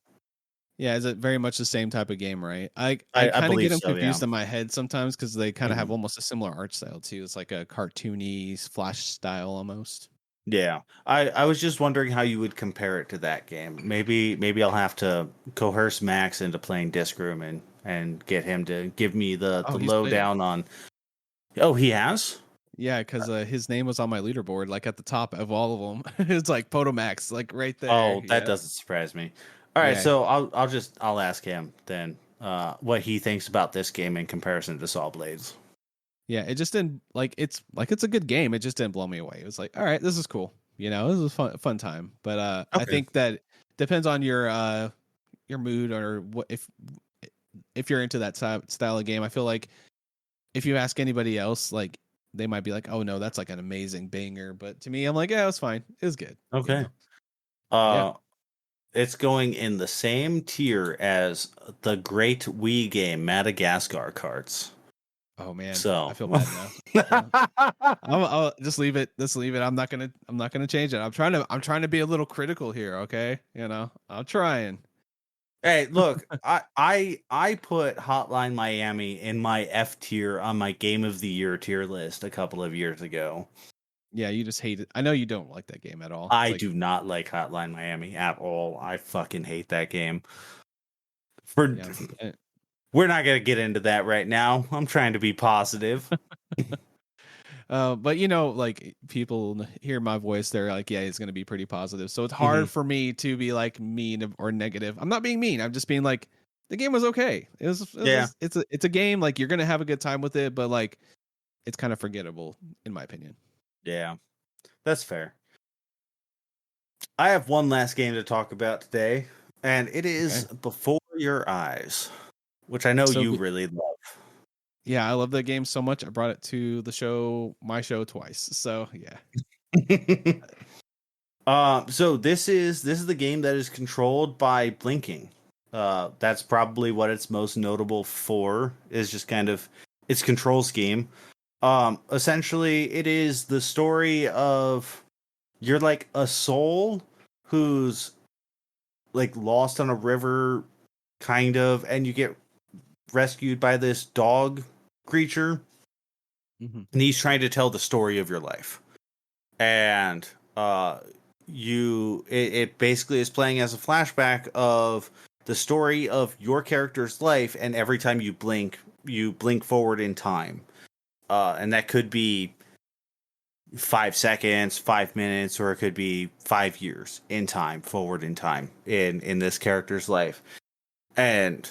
Yeah, is it very much the same type of game, right? I I kind of believe get them so, confused yeah. in my head sometimes because they kind of have Mhm. almost a similar art style too. It's like a cartoony Flash style almost. Yeah. I was just wondering how you would compare it to that game. Maybe I'll have to coerce Max into playing Disc Room and get him to give me the Oh, he's played it. lowdown on. Oh, he has? Yeah, because his name was on my leaderboard, like at the top of all of them. It's like Potomax, like right there. Oh, that Yeah, doesn't surprise me. All right, yeah, so I'll ask him then what he thinks about this game in comparison to Saw Blades. yeah. It just didn't it's a good game. It just didn't blow me away. It was like, all right, this is cool. This is fun time. But I Okay. think that depends on your mood or what if you're into that style of game. I feel like if you ask anybody else, like they might be like, "Oh no, that's like an amazing banger." But to me, I'm like, "Yeah, it was fine. It was good." Okay. Yeah. It's going in the same tier as the great Wii game Madagascar Carts. Oh man, So I feel bad now. I'll just leave it. Just leave it. I'm not gonna change it. I'm trying to be a little critical here. Okay, I'm trying. Hey, look, I put Hotline Miami in my F tier on my Game of the Year tier list a couple of years ago. Yeah, you just hate it. I know you don't like that game at all. It's I like, do not like Hotline Miami at all. I fucking hate that game. For yeah. We're not gonna get into that right now. I'm trying to be positive. But like people hear my voice, they're like, yeah, it's gonna be pretty positive. So it's Mm-hmm. hard for me to be like mean or negative. I'm not being mean. I'm just being like, the game was okay. Yeah. It's a game. Like, you're gonna have a good time with it, but like, it's kind of forgettable in my opinion. Yeah, that's fair. I have one last game to talk about today, and it is Before Your Eyes, which I know you really love. Yeah, I love that game so much. I brought it to my show twice. So yeah. So this is the game that is controlled by blinking. That's probably what it's most notable for, is just kind of its control scheme. Essentially, it is the story of you're like a soul who's like lost on a river, kind of, and you get rescued by this dog creature, and he's trying to tell the story of your life. And it basically is playing as a flashback of the story of your character's life, and every time you blink forward in time. And that could be 5 seconds, 5 minutes, or it could be 5 years in time, forward in time in this character's life. And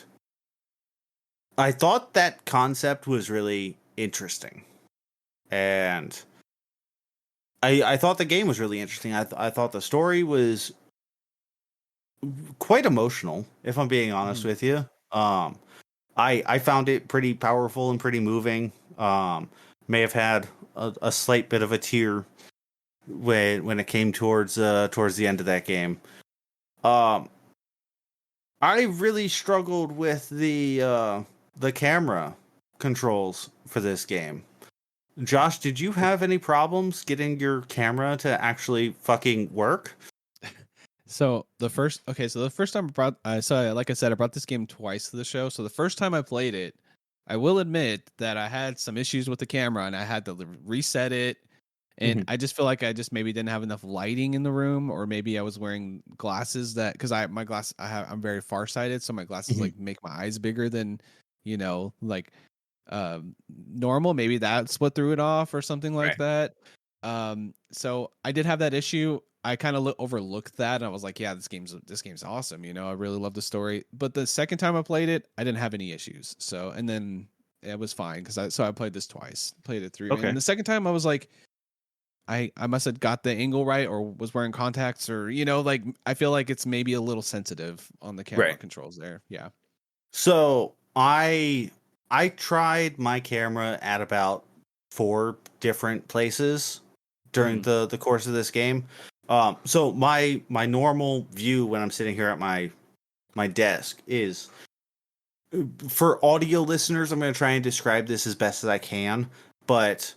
I thought that concept was really interesting. And I thought the game was really interesting. I thought the story was quite emotional, if I'm being honest with you. I found it pretty powerful and pretty moving. May have had a slight bit of a tear when it came towards the end of that game. I really struggled with the camera controls for this game. Josh, did you have any problems getting your camera to actually fucking work? So the first time like I said, I brought this game twice to the show. So the first time I played it, I will admit that I had some issues with the camera and I had to reset it. And I just feel like I just maybe didn't have enough lighting in the room, or maybe I was wearing glasses I'm very farsighted, so my glasses like make my eyes bigger than, like normal. Maybe that's what threw it off or something like that. So I did have that issue. I kind of overlooked that, and I was like, yeah, this game's awesome. I really love the story. But the second time I played it, I didn't have any issues. So, and then it was fine because I played this twice, played it 3. Okay. And the second time I was like, I must have got the angle right, or was wearing contacts, or like, I feel like it's maybe a little sensitive on the camera controls there. Yeah. So I tried my camera at about 4 different places during the course of this game. So my normal view when I'm sitting here at my desk is, for audio listeners, I'm going to try and describe this as best as I can, but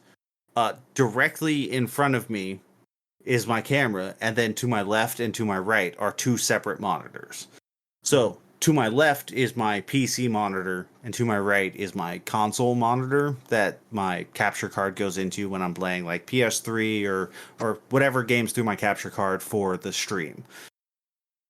directly in front of me is my camera, and then to my left and to my right are 2 separate monitors. So to my left is my PC monitor, and to my right is my console monitor that my capture card goes into when I'm playing like PS3 or whatever games through my capture card for the stream.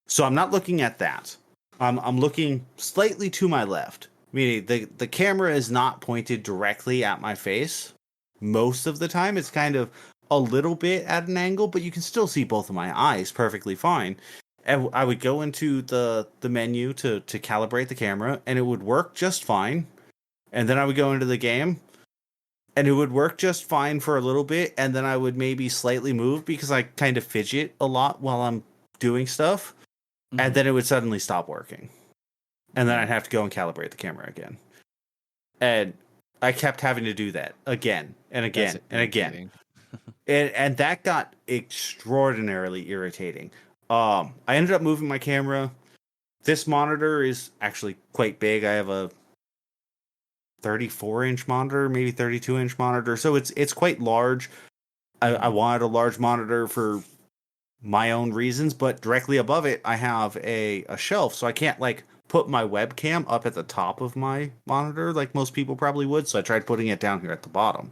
So I'm not looking at that. I'm looking slightly to my left, meaning the camera is not pointed directly at my face. Most of the time, it's kind of a little bit at an angle, but you can still see both of my eyes perfectly fine. And I would go into the menu to calibrate the camera, and it would work just fine. And then I would go into the game, and it would work just fine for a little bit, and then I would maybe slightly move because I kind of fidget a lot while I'm doing stuff. And then it would suddenly stop working. And then I'd have to go and calibrate the camera again. And I kept having to do that again and again and again. And that got extraordinarily irritating. I ended up moving my camera. This monitor is actually quite big. I have a 34-inch monitor, maybe 32-inch monitor. So it's quite large. I wanted a large monitor for my own reasons, but directly above it I have a shelf, so I can't like put my webcam up at the top of my monitor like most people probably would, so I tried putting it down here at the bottom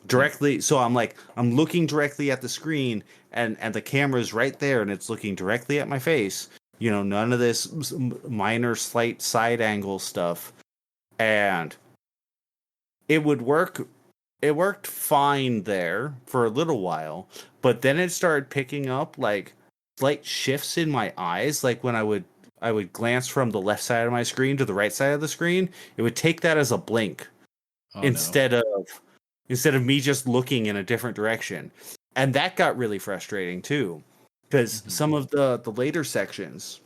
directly. So I'm looking directly at the screen, and the camera's right there, and it's looking directly at my face, none of this minor slight side angle stuff. And it would work. It worked fine there for a little while, but then it started picking up like slight shifts in my eyes. Like when I would glance from the left side of my screen to the right side of the screen, it would take that as a blink instead of me just looking in a different direction. And that got really frustrating too, because some of the later sections,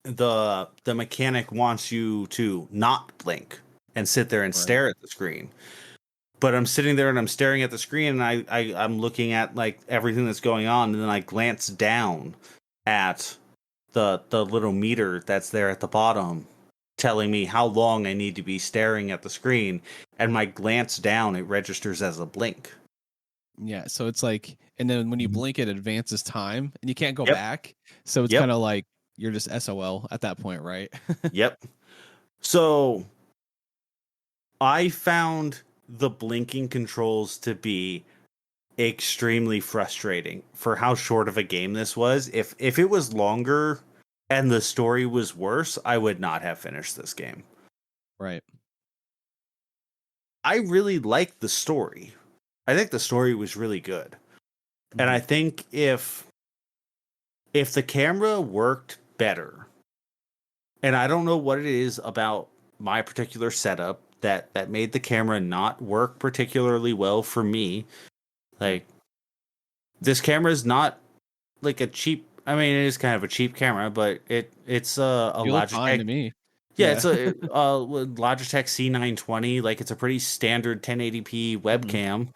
the mechanic wants you to not blink and sit there and stare at the screen. But I'm sitting there and I'm staring at the screen, and I'm looking at like everything that's going on, and then I glance down at the little meter that's there at the bottom, telling me how long I need to be staring at the screen, and my glance down, it registers as a blink. Yeah, so it's like, and then when you blink, it advances time, and you can't go back. So it's kind of like you're just SOL at that point, right? Yep. So I found the blinking controls to be extremely frustrating for how short of a game this was. If it was longer and the story was worse, I would not have finished this game. Right. I really liked the story. I think the story was really good. And I think if the camera worked better, and I don't know what it is about my particular setup that made the camera not work particularly well for me. Like, this camera is not like a cheap. I mean, it is kind of a cheap camera, but it's a Logitech. Fine to me. Yeah, it's a Logitech C920. Like, it's a pretty standard 1080p webcam.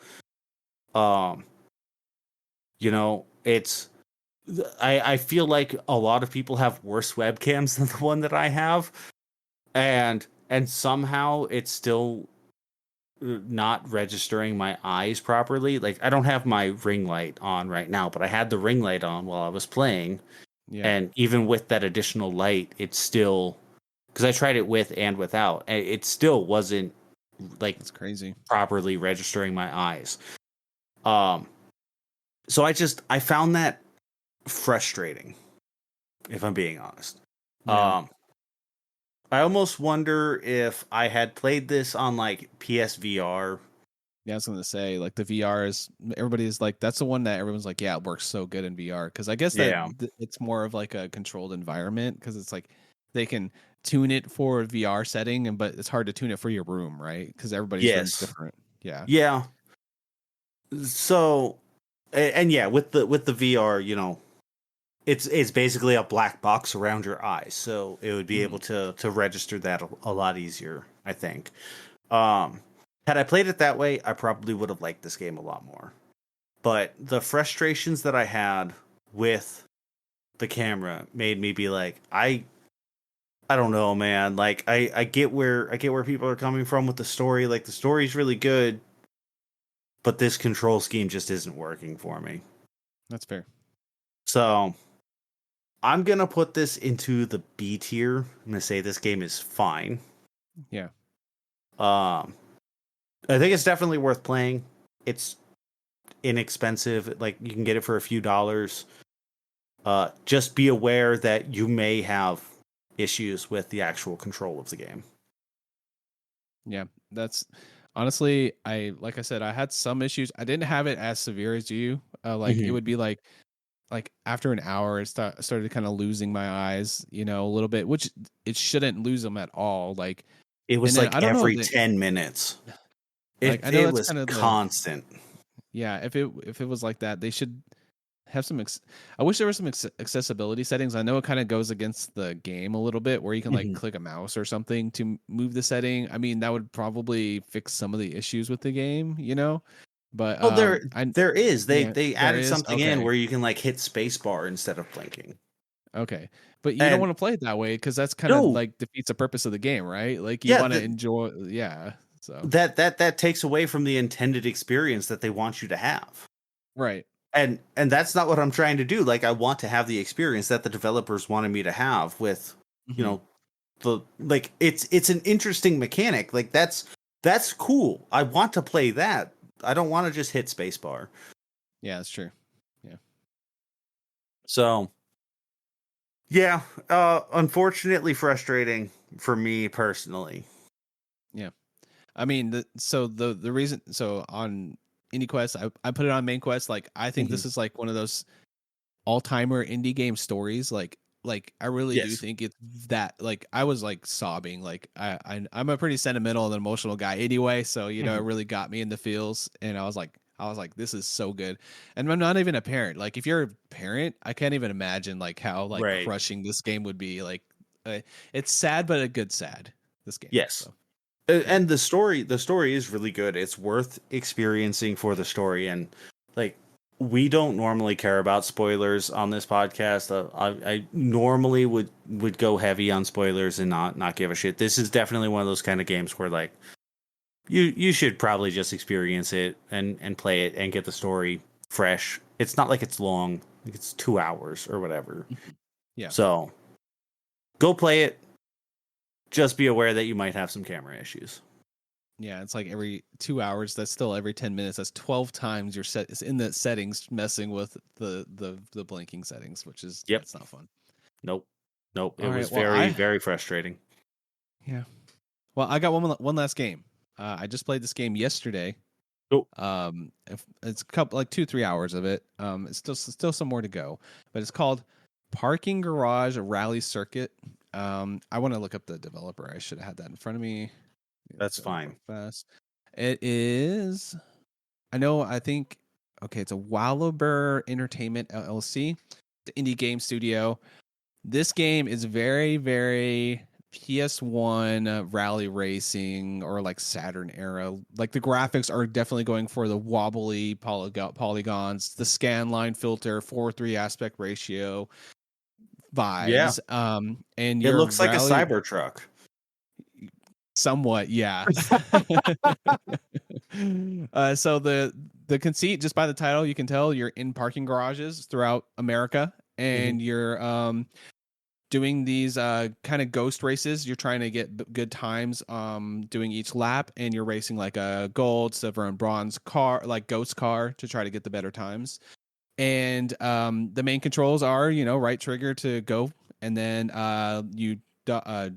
It's. I feel like a lot of people have worse webcams than the one that I have, and somehow it's still not registering my eyes properly. Like, I don't have my ring light on right now, but I had the ring light on while I was playing. Yeah. And even with that additional light, it's still, because I tried it with and without, and it still wasn't like, it's crazy, properly registering my eyes. So I found that frustrating, if I'm being honest. Yeah. I almost wonder if I had played this on like PSVR. Yeah, I was going to say, like, the VR is, everybody's like, that's the one that everyone's like, yeah, it works so good in VR. Because I guess that it's more of like a controlled environment, because it's like they can tune it for a VR setting, but it's hard to tune it for your room, right? Because everybody's room's different. Yeah. Yeah. So, and yeah, with the VR, it's basically a black box around your eyes, so it would be able to register that a lot easier, I think. Had I played it that way, I probably would have liked this game a lot more. But the frustrations that I had with the camera made me be like, I don't know, man. Like I get where people are coming from with the story. Like the story's really good, but this control scheme just isn't working for me. That's fair. So I'm gonna put this into the B tier. I'm gonna say this game is fine. Yeah. I think it's definitely worth playing. It's inexpensive. Like you can get it for a few dollars. Just be aware that you may have issues with the actual control of the game. Yeah, that's honestly, like I said, I had some issues. I didn't have it as severe as you. It would be like after an hour, started kind of losing my eyes, a little bit, which it shouldn't lose them at all. Like it was like every 10 minutes. It was constant. Yeah, if it was like that, they should have some. I wish there were some accessibility settings. I know it kind of goes against the game a little bit, where you can like click a mouse or something to move the setting. I mean, that would probably fix some of the issues with the game, But there is. They added is? something in where you can like hit spacebar instead of blinking. Okay, but you don't want to play it that way because that's kind of like defeats the purpose of the game, right? Like you want to enjoy, So that takes away from the intended experience that they want you to have, right? And that's not what I'm trying to do. Like I want to have the experience that the developers wanted me to have with, it's an interesting mechanic. Like that's cool. I want to play that. I don't want to just hit spacebar. Yeah, that's true. Yeah. So. Yeah, unfortunately frustrating for me personally. Yeah. I mean, the reason, on IndieQuest, I put it on main quest. Like, I think this is like one of those all-timer indie game stories. Like I really do think it's that, like, I was like sobbing. Like I'm a pretty sentimental and emotional guy anyway. So, it really got me in the feels, and I was like, this is so good. And I'm not even a parent. Like if you're a parent, I can't even imagine like how crushing this game would be. Like it's sad, but a good sad, this game. Yes. So. And the story is really good. It's worth experiencing for the story. And like, we don't normally care about spoilers on this podcast. I normally would go heavy on spoilers and not give a shit. This is definitely one of those kind of games where like, you should probably just experience it and play it and get the story fresh. It's not like it's long. Like it's 2 hours or whatever. Yeah. So go play it. Just be aware that you might have some camera issues. Yeah, it's like every 2 hours. That's still every 10 minutes. That's 12 times your set is in the settings messing with the blinking settings, which is it's not fun. Nope. It was very frustrating. Yeah. Well, I got one last game. I just played this game yesterday. Oh. It's a couple, like 2-3 hours of it. It's still some more to go, but it's called Parking Garage Rally Circuit. I want to look up the developer. I should have had that in front of me. That's fine. Fast. It is. I think. Okay, it's a Wallaber Entertainment LLC, the indie game studio. This game is very, very PS1 rally racing or like Saturn era. Like the graphics are definitely going for the wobbly polygons, the scan line filter, 4:3 aspect ratio vibes. Yeah. And it looks like a Cybertruck. Somewhat, yeah. So the conceit, just by the title, you can tell you're in parking garages throughout America, and you're doing these kind of ghost races. You're trying to get good times doing each lap, and you're racing like a gold, silver, and bronze car, like ghost car, to try to get the better times. And the main controls are, right trigger to go, and then you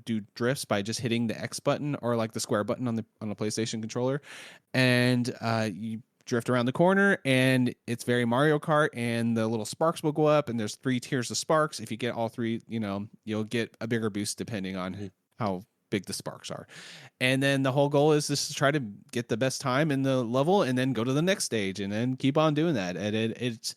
do drifts by just hitting the X button or like the square button on the PlayStation controller, and you drift around the corner, and it's very Mario Kart, and the little sparks will go up, and there's 3 tiers of sparks. If you get all 3, you'll get a bigger boost depending on how big the sparks are. And then the whole goal is just to try to get the best time in the level, and then go to the next stage, and then keep on doing that. And it's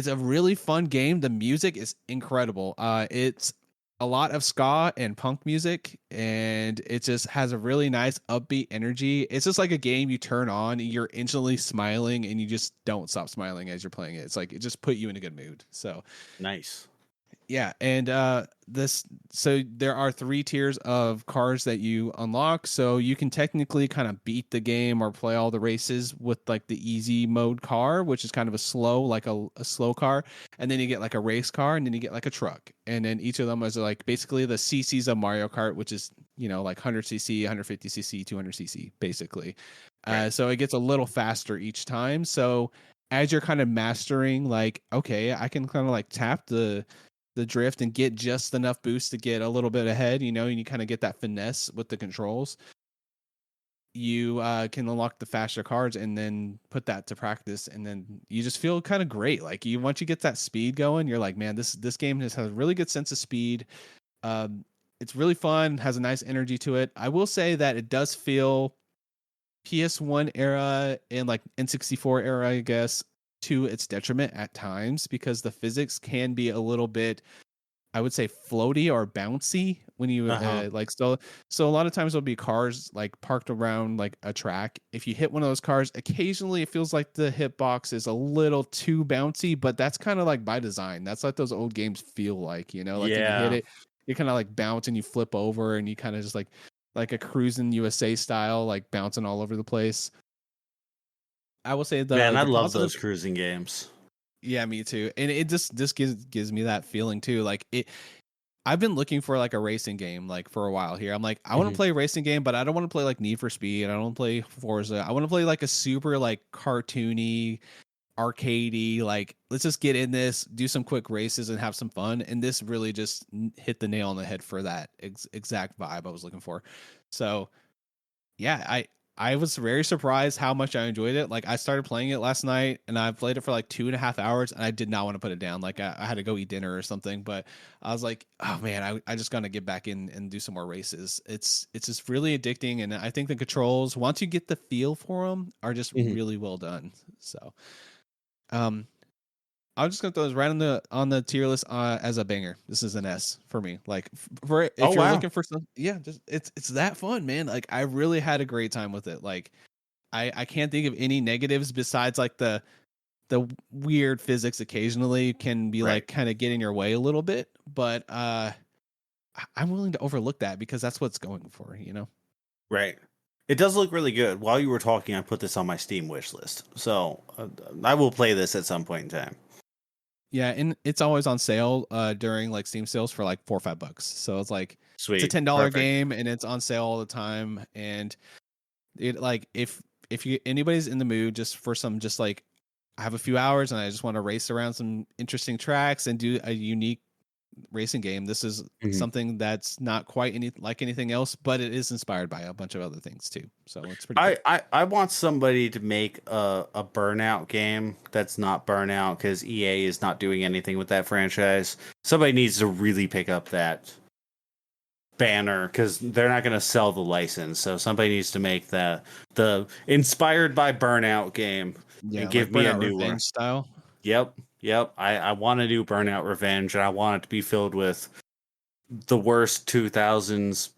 a really fun game. The music is incredible. It's a lot of ska and punk music, and it just has a really nice upbeat energy. It's just like a game you turn on, you're instantly smiling, and you just don't stop smiling as you're playing it. It's like it just put you in a good mood. So Nice. yeah, and so there are 3 tiers of cars that you unlock. So you can technically kind of beat the game or play all the races with like the easy mode car, which is kind of a slow, like a slow car. And then you get like a race car, and then you get like a truck. And then each of them is like basically the CCs of Mario Kart, which is, you know, like 100cc, 150cc, 200cc, basically. Right. So it gets a little faster each time. So as you're kind of mastering, like, okay, I can kind of like tap the drift and get just enough boost to get a little bit ahead, you know, and you kind of get that finesse with the controls. You can unlock the faster cars and then put that to practice, and then you just feel kind of great. Like once you get that speed going, you're like, man, this game has a really good sense of speed. It's really fun, has a nice energy to it. I will say that it does feel PS1 era and like N64 era, I guess, to its detriment at times, because the physics can be a little bit, I would say, floaty or bouncy when you like so a lot of times there'll be cars like parked around like a track. If you hit one of those cars, occasionally it feels like the hitbox is a little too bouncy, but that's kind of like by design. That's like those old games feel like, you know, like when you hit it, you kind of like bounce and you flip over, and you kind of just like a cruising USA style, like bouncing all over the place. I will say Man, I the love positive, those cruising games. yeah, me too. And it just gives me that feeling too. Like I've been looking for like a racing game like for a while here. I'm like, I want to play a racing game, but I don't want to play like Need for Speed. I don't want to play Forza. I want to play like a super like cartoony, arcadey, like let's just get in this, do some quick races and have some fun. And this really just hit the nail on the head for that exact vibe I was looking for. So yeah, I was very surprised how much I enjoyed it. Like I started playing it last night, and I played it for like 2.5 hours, and I did not want to put it down. Like I had to go eat dinner or something, but I was like, oh man, I just gotta get back in and do some more races. It's just really addicting, and I think the controls, once you get the feel for them, are just really well done. So, I'm just gonna throw this right on the tier list as a banger. This is an S for me. Like for if you're looking for some, yeah, just it's that fun, man. Like I really had a great time with it. Like I can't think of any negatives besides like the weird physics occasionally can be like kind of get in your way a little bit, but I'm willing to overlook that because that's what it's going for, you know. Right. It does look really good. While you were talking, I put this on my Steam wish list, so I will play this at some point in time. Yeah, and it's always on sale during like Steam sales for like $4 or $5. So it's like Sweet. it's a $10 game, and it's on sale all the time. And it like if you anybody's in the mood just for some, just like I have a few hours and I just want to race around some interesting tracks and do a unique racing game, this is something that's not quite like anything else, but it is inspired by a bunch of other things too. So it's pretty cool. I want somebody to make a Burnout game that's not Burnout, because EA is not doing anything with that franchise. Somebody needs to really pick up that banner, because they're not going to sell the license. So somebody needs to make the inspired by Burnout game and give like me a Burnout new Revenge one. style. Yep. I want to do Burnout Revenge, and I want it to be filled with the worst 2000s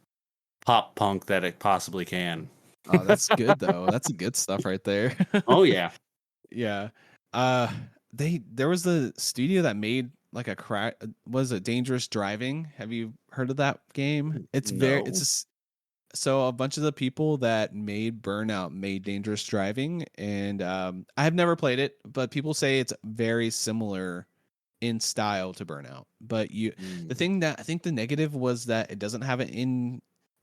pop punk that it possibly can. Oh, that's good though. That's good stuff right there. Oh yeah. Yeah. There was the studio that made like was it Dangerous Driving? Have you heard of that game? No. So a bunch of the people that made Burnout made Dangerous Driving, and I have never played it, but people say it's very similar in style to Burnout. But the thing that I think the negative was that it doesn't have an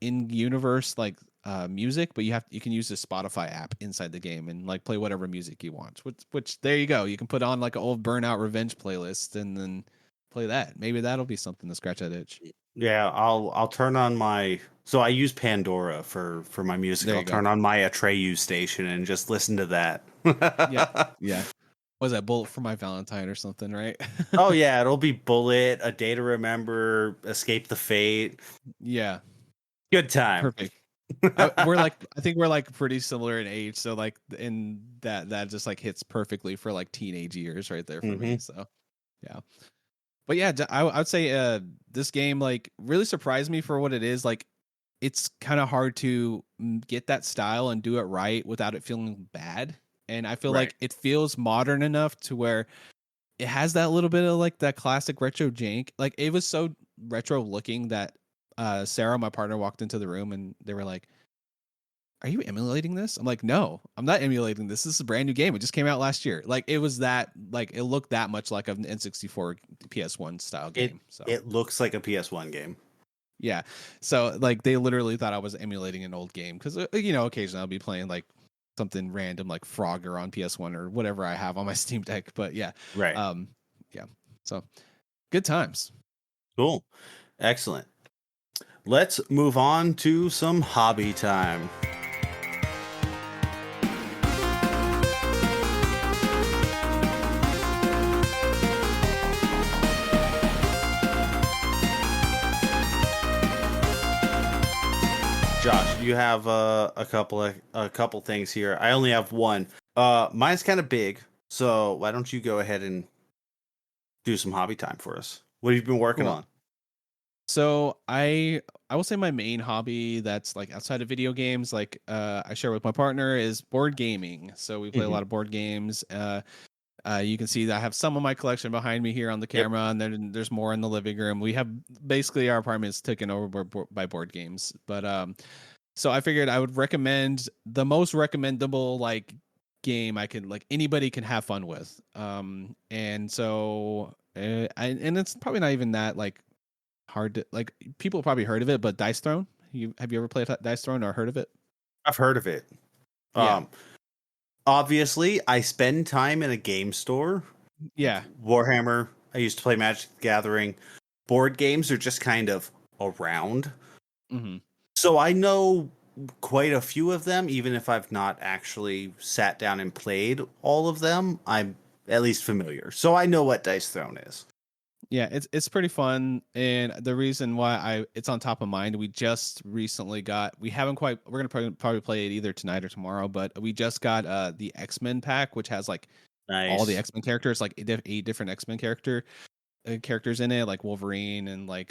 in universe like music, but you can use the Spotify app inside the game and like play whatever music you want. Which there you go, you can put on like an old Burnout Revenge playlist and then play that. Maybe that'll be something to scratch that itch. Yeah, I'll turn on my, so I use Pandora for my music. I'll turn on my Atreyu station and just listen to that. Yeah. Was that Bullet for My Valentine or something, right? Oh yeah, it'll be Bullet, A Day to Remember, Escape the Fate. Yeah. Good time. Perfect. I think we're like pretty similar in age, so like in that just like hits perfectly for like teenage years right there for me. So yeah. But yeah, I'd say this game like really surprised me for what it is. Like, it's kind of hard to get that style and do it right without it feeling bad. And I feel Right. like it feels modern enough to where it has that little bit of like that classic retro jank. Like, it was so retro looking that Sarah, my partner, walked into the room and they were like, "Are you emulating this?" I'm like, "No, I'm not emulating this. This is a brand new game. It just came out last year." Like, it was that, like, it looked that much like an N64 PS1 style game. It looks like a PS1 game. Yeah. So like they literally thought I was emulating an old game because occasionally I'll be playing like something random like Frogger on PS1 or whatever I have on my Steam Deck. But yeah, Right. Yeah. So good times. Cool. Excellent. Let's move on to some hobby time. Josh, you have a couple things here. I only have one. Mine's kind of big, so why don't you go ahead and do some hobby time for us? What have you been working on? So I will say my main hobby that's like outside of video games, like I share with my partner, is board gaming. So we play a lot of board games. You can see that I have some of my collection behind me here on the camera, and then there's more in the living room. We have basically our apartment is taken over by board games. But so I figured I would recommend the most recommendable like game I can like anybody can have fun with. And so and it's probably not even that like hard to like people probably heard of it, but Dice Throne. Have you ever played Dice Throne or heard of it? I've heard of it. Yeah. Obviously, I spend time in a game store. Yeah. Warhammer. I used to play Magic the Gathering. Board games are just kind of around. Mm-hmm. So I know quite a few of them, even if I've not actually sat down and played all of them. I'm at least familiar. So I know what Dice Throne is. Yeah, it's pretty fun, and the reason why it's on top of mind, we just recently we're gonna probably play it either tonight or tomorrow, but we just got the X-Men pack, which has like all the X-Men characters, like 8 different X-Men characters in it, like Wolverine and like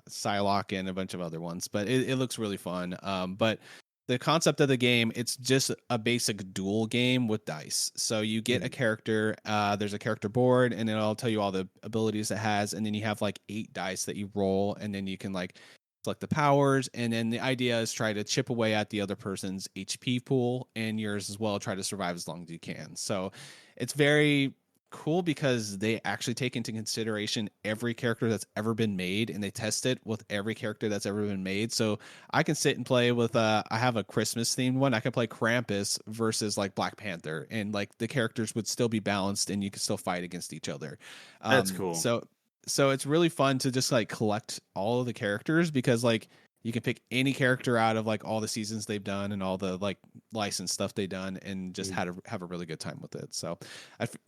Psylocke and a bunch of other ones, but it looks really fun. But the concept of the game, it's just a basic duel game with dice. So you get a character, there's a character board, and it'll tell you all the abilities it has, and then you have like 8 dice that you roll, and then you can like select the powers, and then the idea is try to chip away at the other person's HP pool and yours as well, try to survive as long as you can. So it's very cool because they actually take into consideration every character that's ever been made, and they test it with every character that's ever been made. So I can sit and play with I have a Christmas themed one. I can play Krampus versus like Black Panther, and like the characters would still be balanced and you can still fight against each other. That's cool. So it's really fun to just like collect all of the characters, because like you can pick any character out of like all the seasons they've done and all the like licensed stuff they've done, and just have a really good time with it. So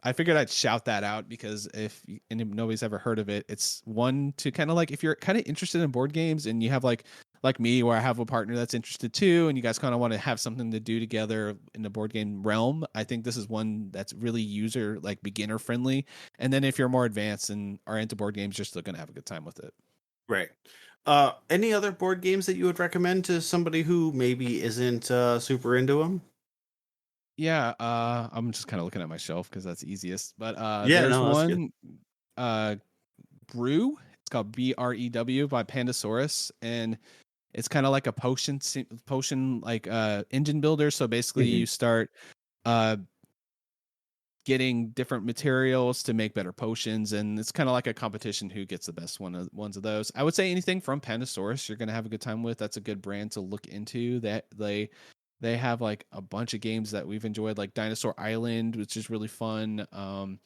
I figured I'd shout that out, because if nobody's ever heard of it, it's one to kind of like, if you're kind of interested in board games and you have like me, where I have a partner that's interested too, and you guys kind of want to have something to do together in the board game realm, I think this is one that's really user like beginner friendly. And then if you're more advanced and are into board games, you're still going to have a good time with it. Right. Any other board games that you would recommend to somebody who maybe isn't super into them? Yeah, I'm just kind of looking at my shelf because that's easiest. But there's one brew. It's called BREW by Pandasaurus, and it's kind of like a potion like engine builder. So basically, you start getting different materials to make better potions, and it's kind of like a competition who gets the best ones of those. I would say anything from Pandasaurus you're gonna have a good time with. That's a good brand to look into. That they have like a bunch of games that we've enjoyed, like Dinosaur Island, which is really fun. And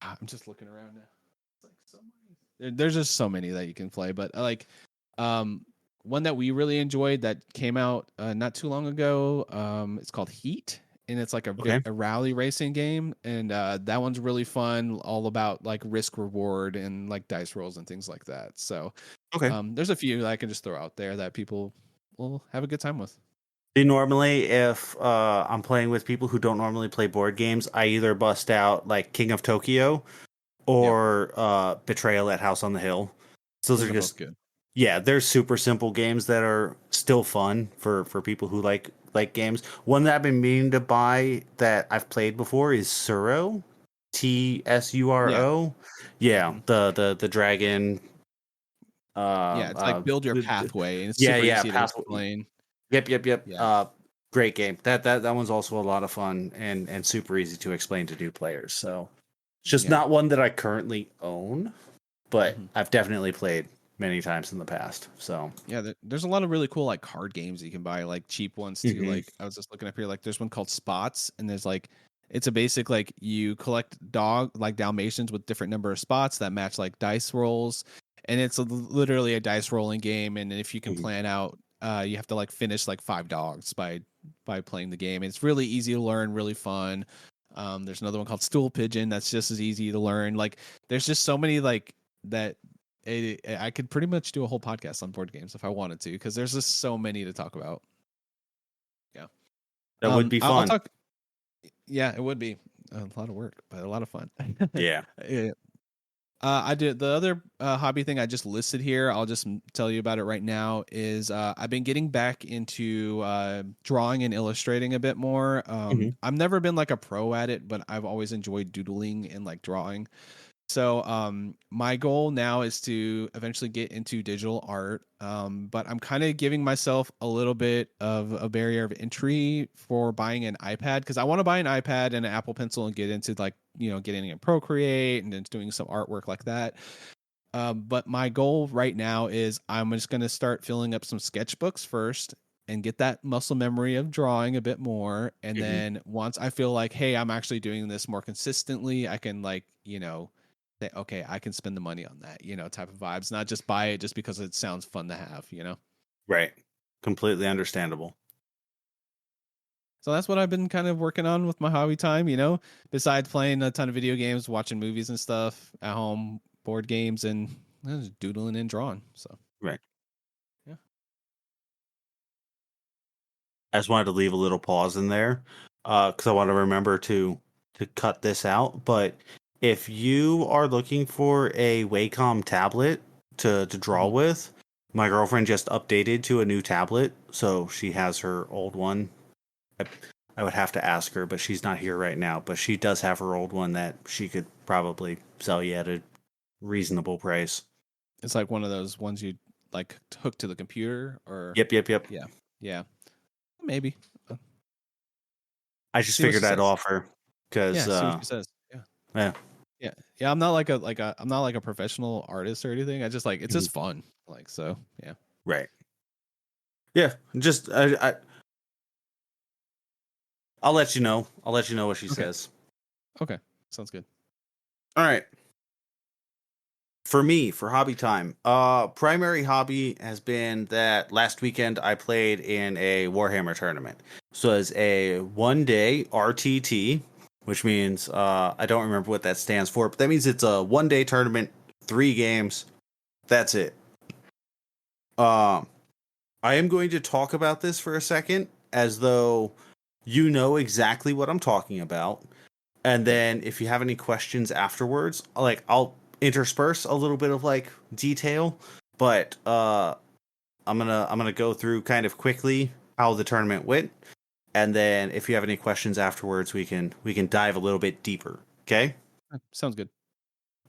I'm just looking around now. It's like so many. There's just so many that you can play, but like one that we really enjoyed that came out not too long ago. It's called Heat. And it's like a rally racing game, and that one's really fun, all about like risk reward and like dice rolls and things like that. So there's a few that I can just throw out there that people will have a good time with. Normally, if I'm playing with people who don't normally play board games, I either bust out like King of Tokyo, or Betrayal at House on the Hill. So those are are both just good. yeah, they're super simple games that are still fun for people who like games. One that I've been meaning to buy that I've played before is Tsuro, Tsuro. Yeah, Mhm. the dragon. Yeah, it's like build your pathway, and it's Yeah, super yeah, easy to explain. Yep. Yeah, Great game. That one's also a lot of fun and super easy to explain to new players. So it's just yeah. not one that I currently own, but Mhm. I've definitely played many times in the past. So Yeah, there's a lot of really cool like card games you can buy, like cheap ones too. Mhm. Like I was just looking up here, like there's one called Spots, and there's like it's a basic like you collect dog like Dalmatians with different number of spots that match like dice rolls, and it's literally a dice rolling game. And if you can Mhm. plan out, you have to like finish like 5 dogs by playing the game. It's really easy to learn, really fun. There's another one called Stool Pigeon that's just as easy to learn. Like there's just so many like that I could pretty much do a whole podcast on board games if I wanted to, because there's just so many to talk about. Yeah. That would be I'll fun. talk. Yeah, it would be a lot of work, but a lot of fun. Yeah. Yeah. I did the other hobby thing I just listed here. I'll just tell you about it right now. Is I've been getting back into drawing and illustrating a bit more. Mhm. I've never been like a pro at it, but I've always enjoyed doodling and like drawing. So my goal now is to eventually get into digital art. But I'm kind of giving myself a little bit of a barrier of entry for buying an iPad, because I want to buy an iPad and an Apple Pencil and get into like, getting in Procreate and then doing some artwork like that. But my goal right now is I'm just going to start filling up some sketchbooks first and get that muscle memory of drawing a bit more. And Mhm. then once I feel like, hey, I'm actually doing this more consistently, I can like, say, okay, I can spend the money on that, type of vibes, not just buy it just because it sounds fun to have. Right. Completely understandable. So that's what I've been kind of working on with my hobby time, besides playing a ton of video games, watching movies and stuff at home, board games, and just doodling and drawing. So, Right. yeah. I just wanted to leave a little pause in there because I want to remember to cut this out. But if you are looking for a Wacom tablet to draw Mhm. with, my girlfriend just updated to a new tablet, so she has her old one. I, I would have to ask her, but she's not here right now. But she does have her old one that she could probably sell you at a reasonable price. It's like one of those ones you like hook to the computer, or Yep. yeah, yeah, maybe. I just See what figured she I'd says. offer because Yeah, see what she says. Yeah. yeah. Yeah, I'm not like I'm not like a professional artist or anything. I just like it's Mhm. just fun. Like so, yeah. Right. Yeah, just I'll let you know. I'll let you know what she Okay. says. Okay. Sounds good. All right. For me, for hobby time, primary hobby has been that last weekend I played in a Warhammer tournament. So it's a 1 day RTT, which means I don't remember what that stands for, but that means it's a 1 day tournament, 3 games. That's it. Um, I am going to talk about this for a second as though you know exactly what I'm talking about. And then if you have any questions afterwards, like I'll intersperse a little bit of like detail, but I'm gonna go through kind of quickly how the tournament went, and then if you have any questions afterwards, we can dive a little bit deeper. Okay? Sounds good.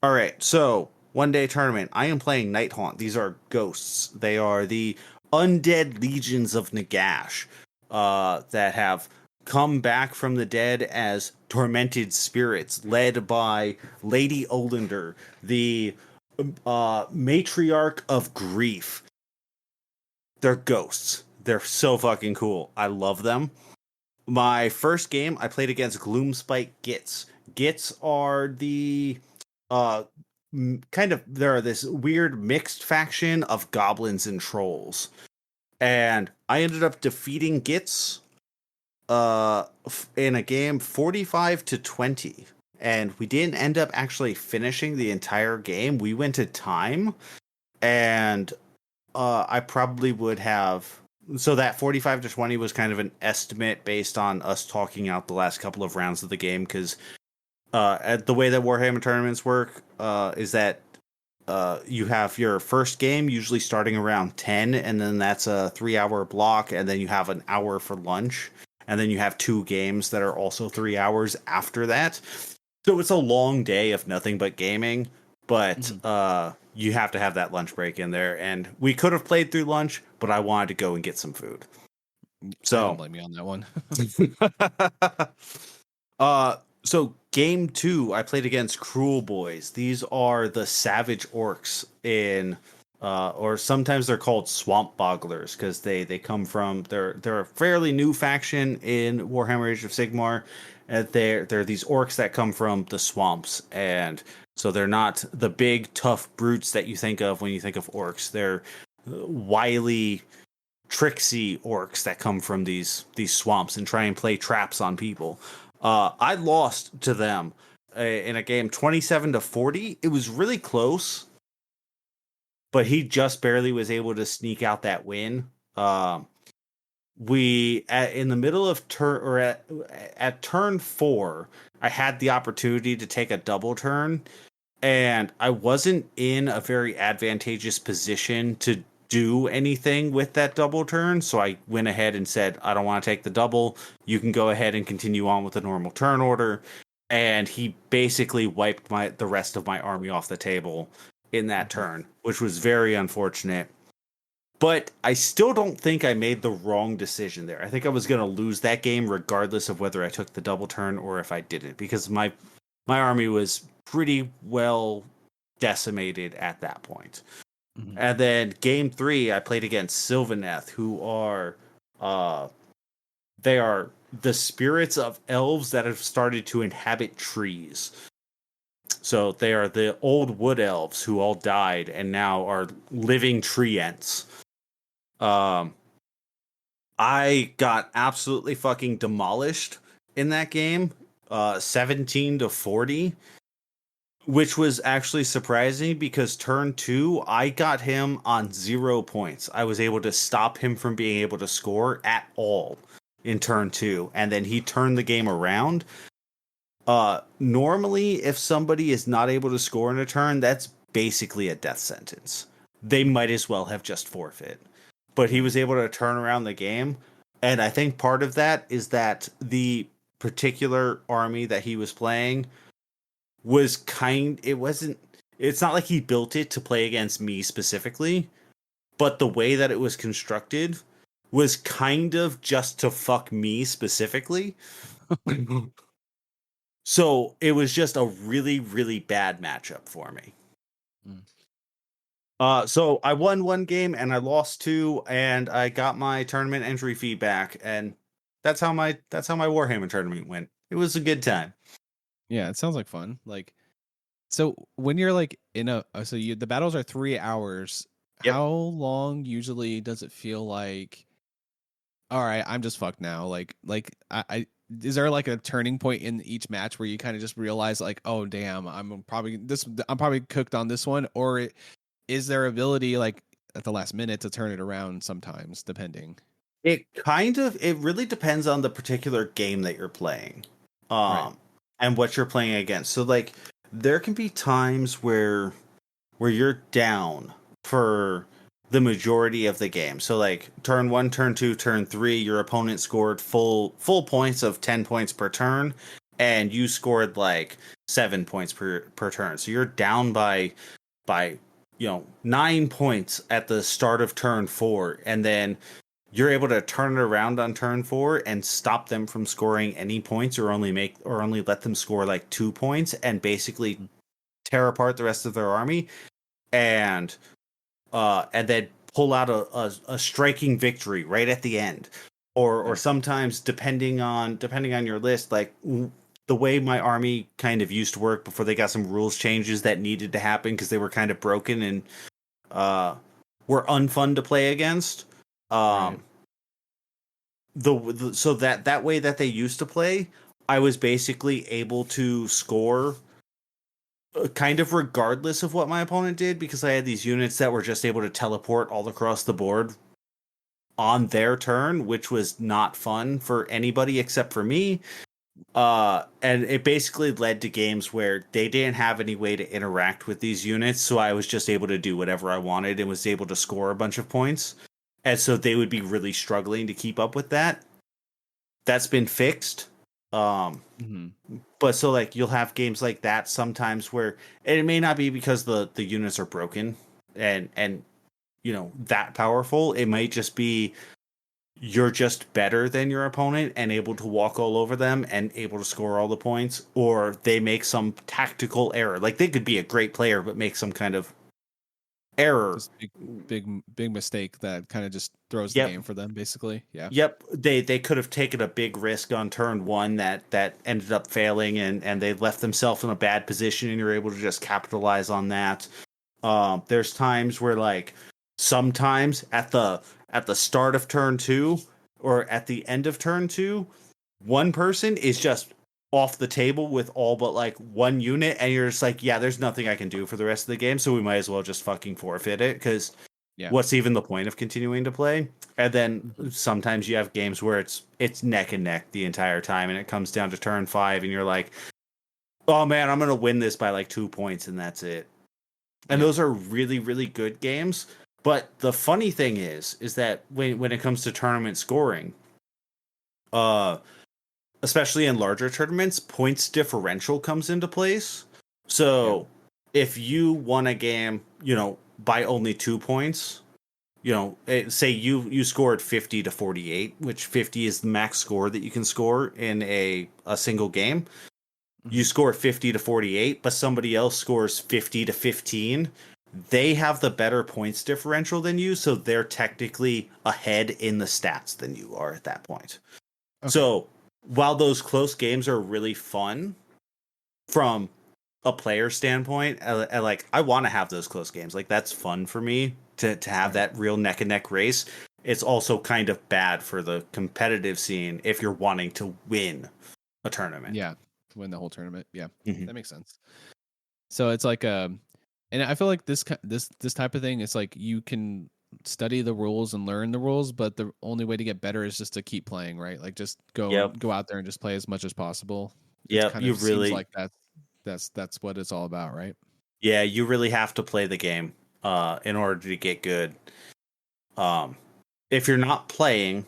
All right. So 1 day tournament. I am playing Night Haunt. These are ghosts. They are the undead legions of Nagash that have come back from the dead as tormented spirits, led by Lady Olander, the matriarch of grief. They're ghosts. They're so fucking cool. I love them. My first game, I played against Gloomspite Gits. Gits are the uh kind of they're this weird mixed faction of goblins and trolls. And I ended up defeating Gits in a game 45-20. And we didn't end up actually finishing the entire game. We went to time, and I probably would have. So that 45-20 was kind of an estimate based on us talking out the last couple of rounds of the game, because at the way that Warhammer tournaments work is that you have your first game usually starting around 10, and then that's a 3-hour block, and then you have an hour for lunch, and then you have 2 games that are also 3 hours after that. So it's a long day of nothing but gaming, but you have to have that lunch break in there. And we could have played through lunch, but I wanted to go and get some food. So I don't blame you on that one. So game 2, I played against Cruel Boys. These are the savage orcs in, or sometimes they're called swamp bogglers because they come from they're a fairly new faction in Warhammer Age of Sigmar. And they're these orcs that come from the swamps, and so they're not the big tough brutes that you think of when you think of orcs. They're wily, tricksy orcs that come from these swamps and try and play traps on people. I lost to them in a game 27-40. It was really close, but he just barely was able to sneak out that win. In the middle of at turn 4, I had the opportunity to take a double turn, and I wasn't in a very advantageous position to do anything with that double turn, so I went ahead and said, I don't want to take the double. You can go ahead and continue on with the normal turn order. And he basically wiped the rest of my army off the table in that turn, which was very unfortunate. But I still don't think I made the wrong decision there. I think I was going to lose that game regardless of whether I took the double turn or if I didn't, because my army was pretty well decimated at that point. And then game 3, I played against Sylvaneth, who are they are the spirits of elves that have started to inhabit trees. So they are the old wood elves who all died and now are living tree ents. I got absolutely fucking demolished in that game, 17-40. Which was actually surprising because turn 2, I got him on 0 points. I was able to stop him from being able to score at all in turn 2. And then he turned the game around. Normally, if somebody is not able to score in a turn, that's basically a death sentence. They might as well have just forfeit. But he was able to turn around the game. And I think part of that is that the particular army that he was playing was it's not like he built it to play against me specifically, but the way that it was constructed was kind of just to fuck me specifically. So it was just a really, really bad matchup for me. So I won 1 game and I lost 2, and I got my tournament entry fee back, and that's how my Warhammer tournament went. It was a good time. Yeah, it sounds like fun. Like, so when you're like in the battles are 3 hours. Yep. How long usually does it feel like? All right, I'm just fucked now. Like I is there like a turning point in each match where you kind of just realize like, oh damn, I'm probably cooked on this one, or is there ability like at the last minute to turn it around sometimes, depending? It really depends on the particular game that you're playing. Right. And what you're playing against. So like there can be times where you're down for the majority of the game. So like turn 1, turn 2, turn 3, your opponent scored full points of 10 points per turn, and you scored like 7 points per turn. So you're down by 9 points at the start of turn 4, and then you're able to turn it around on turn 4 and stop them from scoring any points, or only let them score like 2 points, and basically tear apart the rest of their army, and then pull out a striking victory right at the end. Or sometimes depending on your list, like the way my army kind of used to work before they got some rules changes that needed to happen because they were kind of broken and were unfun to play against. Right. So that way that they used to play, I was basically able to score kind of regardless of what my opponent did, because I had these units that were just able to teleport all across the board on their turn, which was not fun for anybody except for me. And it basically led to games where they didn't have any way to interact with these units, so I was just able to do whatever I wanted and was able to score a bunch of points. And so they would be really struggling to keep up with that. That's been fixed. But so like you'll have games like that sometimes where, and it may not be because the units are broken and you know that powerful. It might just be you're just better than your opponent and able to walk all over them and able to score all the points, or they make some tactical error. Like they could be a great player but make some kind of error. Just big mistake that kind of just throws the game for them, basically. Yeah. Yep. They could have taken a big risk on turn one that ended up failing, and they left themselves in a bad position, and you're able to just capitalize on that. There's times where like sometimes at the start of turn 2 or at the end of turn 2, one person is just off the table with all but like one unit, and you're just like, yeah, there's nothing I can do for the rest of the game, so we might as well just fucking forfeit it, because what's even the point of continuing to play? And then sometimes you have games where it's neck and neck the entire time, and it comes down to turn 5, and you're like, oh man, I'm gonna win this by like 2 points, and that's it. And those are really, really good games. But the funny thing is that when it comes to tournament scoring, especially in larger tournaments, points differential comes into place. So if you won a game, you know, by only 2 points, you know, say you scored 50 to 48, which 50 is the max score that you can score in a single game. You score 50 to 48, but somebody else scores 50 to 15. They have the better points differential than you, so they're technically ahead in the stats than you are at that point. Okay. So while those close games are really fun from a player standpoint, I want to have those close games. Like that's fun for me to have that real neck and neck race. It's also kind of bad for the competitive scene if you're wanting to win a tournament. Yeah, win the whole tournament. Yeah, that makes sense. So it's like and I feel like this type of thing, it's like you can study the rules and learn the rules, but the only way to get better is just to keep playing, right? Like just go out there and just play as much as possible. Yeah, you really seems like that's what it's all about, right? Yeah, you really have to play the game in order to get good. If you're not playing,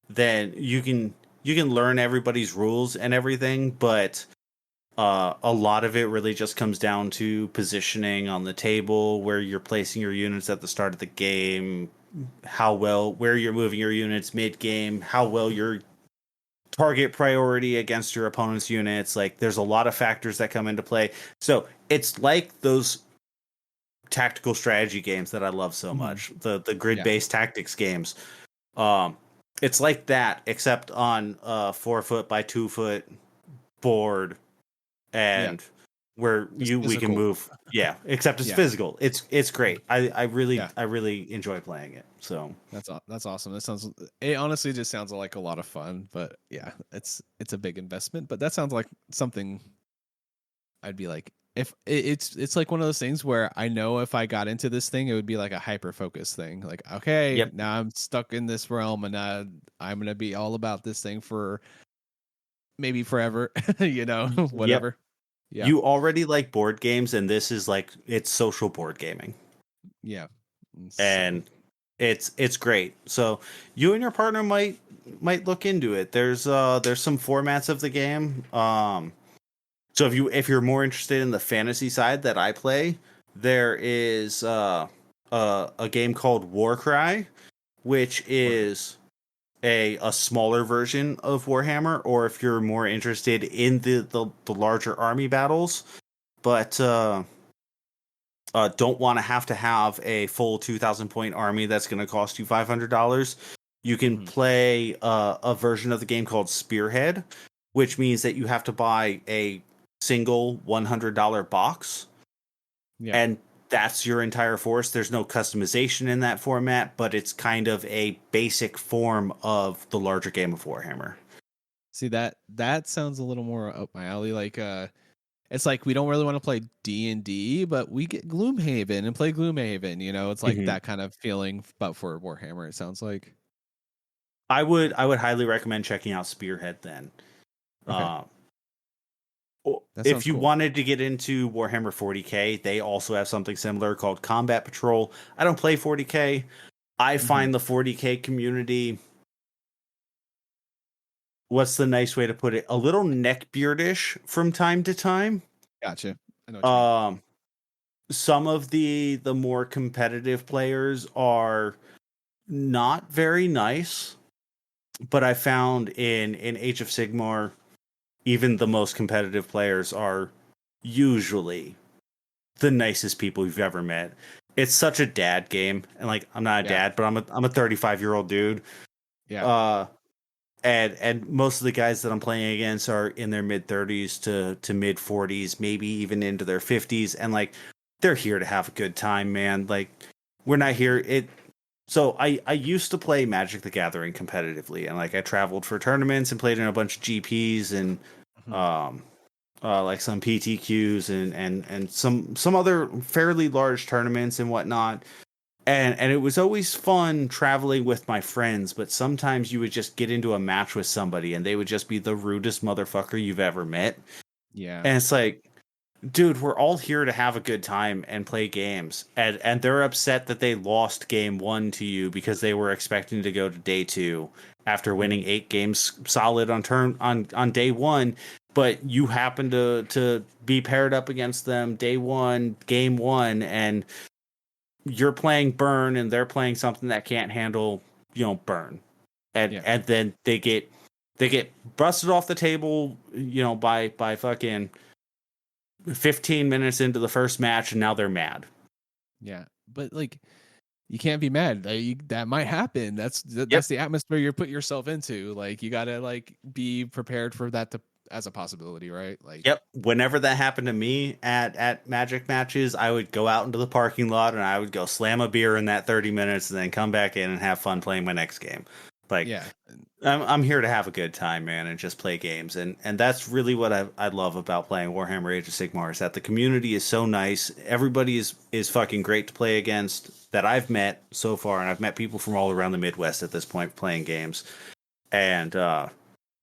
then you can learn everybody's rules and everything, but a lot of it really just comes down to positioning on the table, where you're placing your units at the start of the game, where you're moving your units mid-game, how well your target priority against your opponent's units. Like, there's a lot of factors that come into play. So it's like those tactical strategy games that I love so much, the grid-based tactics games. It's like that, except on 4 foot by 2 foot board, and where we can move. Yeah, except it's physical. It's great. I really enjoy playing it. So that's awesome. It honestly just sounds like a lot of fun, but yeah, it's a big investment. But that sounds like something I'd be like, if it's like one of those things where I know if I got into this thing, it would be like a hyper focus thing. Like, okay, now I'm stuck in this realm, and I'm gonna be all about this thing for maybe forever, you know, whatever. Yeah. You already like board games, and this is like, it's social board gaming. Yeah. And it's great. So you and your partner might look into it. There's some formats of the game. So if you're more interested in the fantasy side that I play, there is a game called FarCry, which is a smaller version of Warhammer, or if you're more interested in the larger army battles, but don't want to have a full 2,000 point army that's going to cost you $500, you can play a version of the game called Spearhead, which means that you have to buy a single $100 box, and that's your entire force. There's no customization in that format, but it's kind of a basic form of the larger game of Warhammer. See, that sounds a little more up my alley. Like, it's like we don't really want to play D&D, but we get Gloomhaven and play Gloomhaven. You know, it's like that kind of feeling, but for Warhammer, it sounds like. I would highly recommend checking out Spearhead then. Okay. That If sounds you cool. wanted to get into Warhammer 40K, they also have something similar called Combat Patrol. I don't play 40K. I find the 40K community, what's the nice way to put it? A little neckbeardish from time to time. Gotcha. I know what you mean. Some of the more competitive players are not very nice, but I found in Age of Sigmar, even the most competitive players are usually the nicest people you've ever met. It's such a dad game, and like I'm not a dad, but I'm a 35-year-old dude. Yeah. And most of the guys that I'm playing against are in their mid 30s to mid 40s, maybe even into their 50s, and like they're here to have a good time, man. Like we're not here. So I used to play Magic the Gathering competitively, and like I traveled for tournaments and played in a bunch of GPs and like some PTQs and some other fairly large tournaments and whatnot. And it was always fun traveling with my friends, but sometimes you would just get into a match with somebody and they would just be the rudest motherfucker you've ever met. Yeah. And it's like, dude, we're all here to have a good time and play games. And they're upset that they lost game 1 to you because they were expecting to go to day 2 after winning 8 games solid on day 1, but you happen to be paired up against them day 1, game 1, and you're playing burn and they're playing something that can't handle, burn. And then they get busted off the table, by fucking 15 minutes into the first match, and now they're mad. Yeah. But like you can't be mad. That might happen. That's the atmosphere you're putting yourself into. Like you got to like be prepared for that as a possibility, right? Like Whenever that happened to me at Magic matches, I would go out into the parking lot and I would go slam a beer in that 30 minutes and then come back in and have fun playing my next game. Like, I'm here to have a good time, man, and just play games. And that's really what I love about playing Warhammer Age of Sigmar, is that the community is so nice. Everybody is fucking great to play against that I've met so far, and I've met people from all around the Midwest at this point playing games. And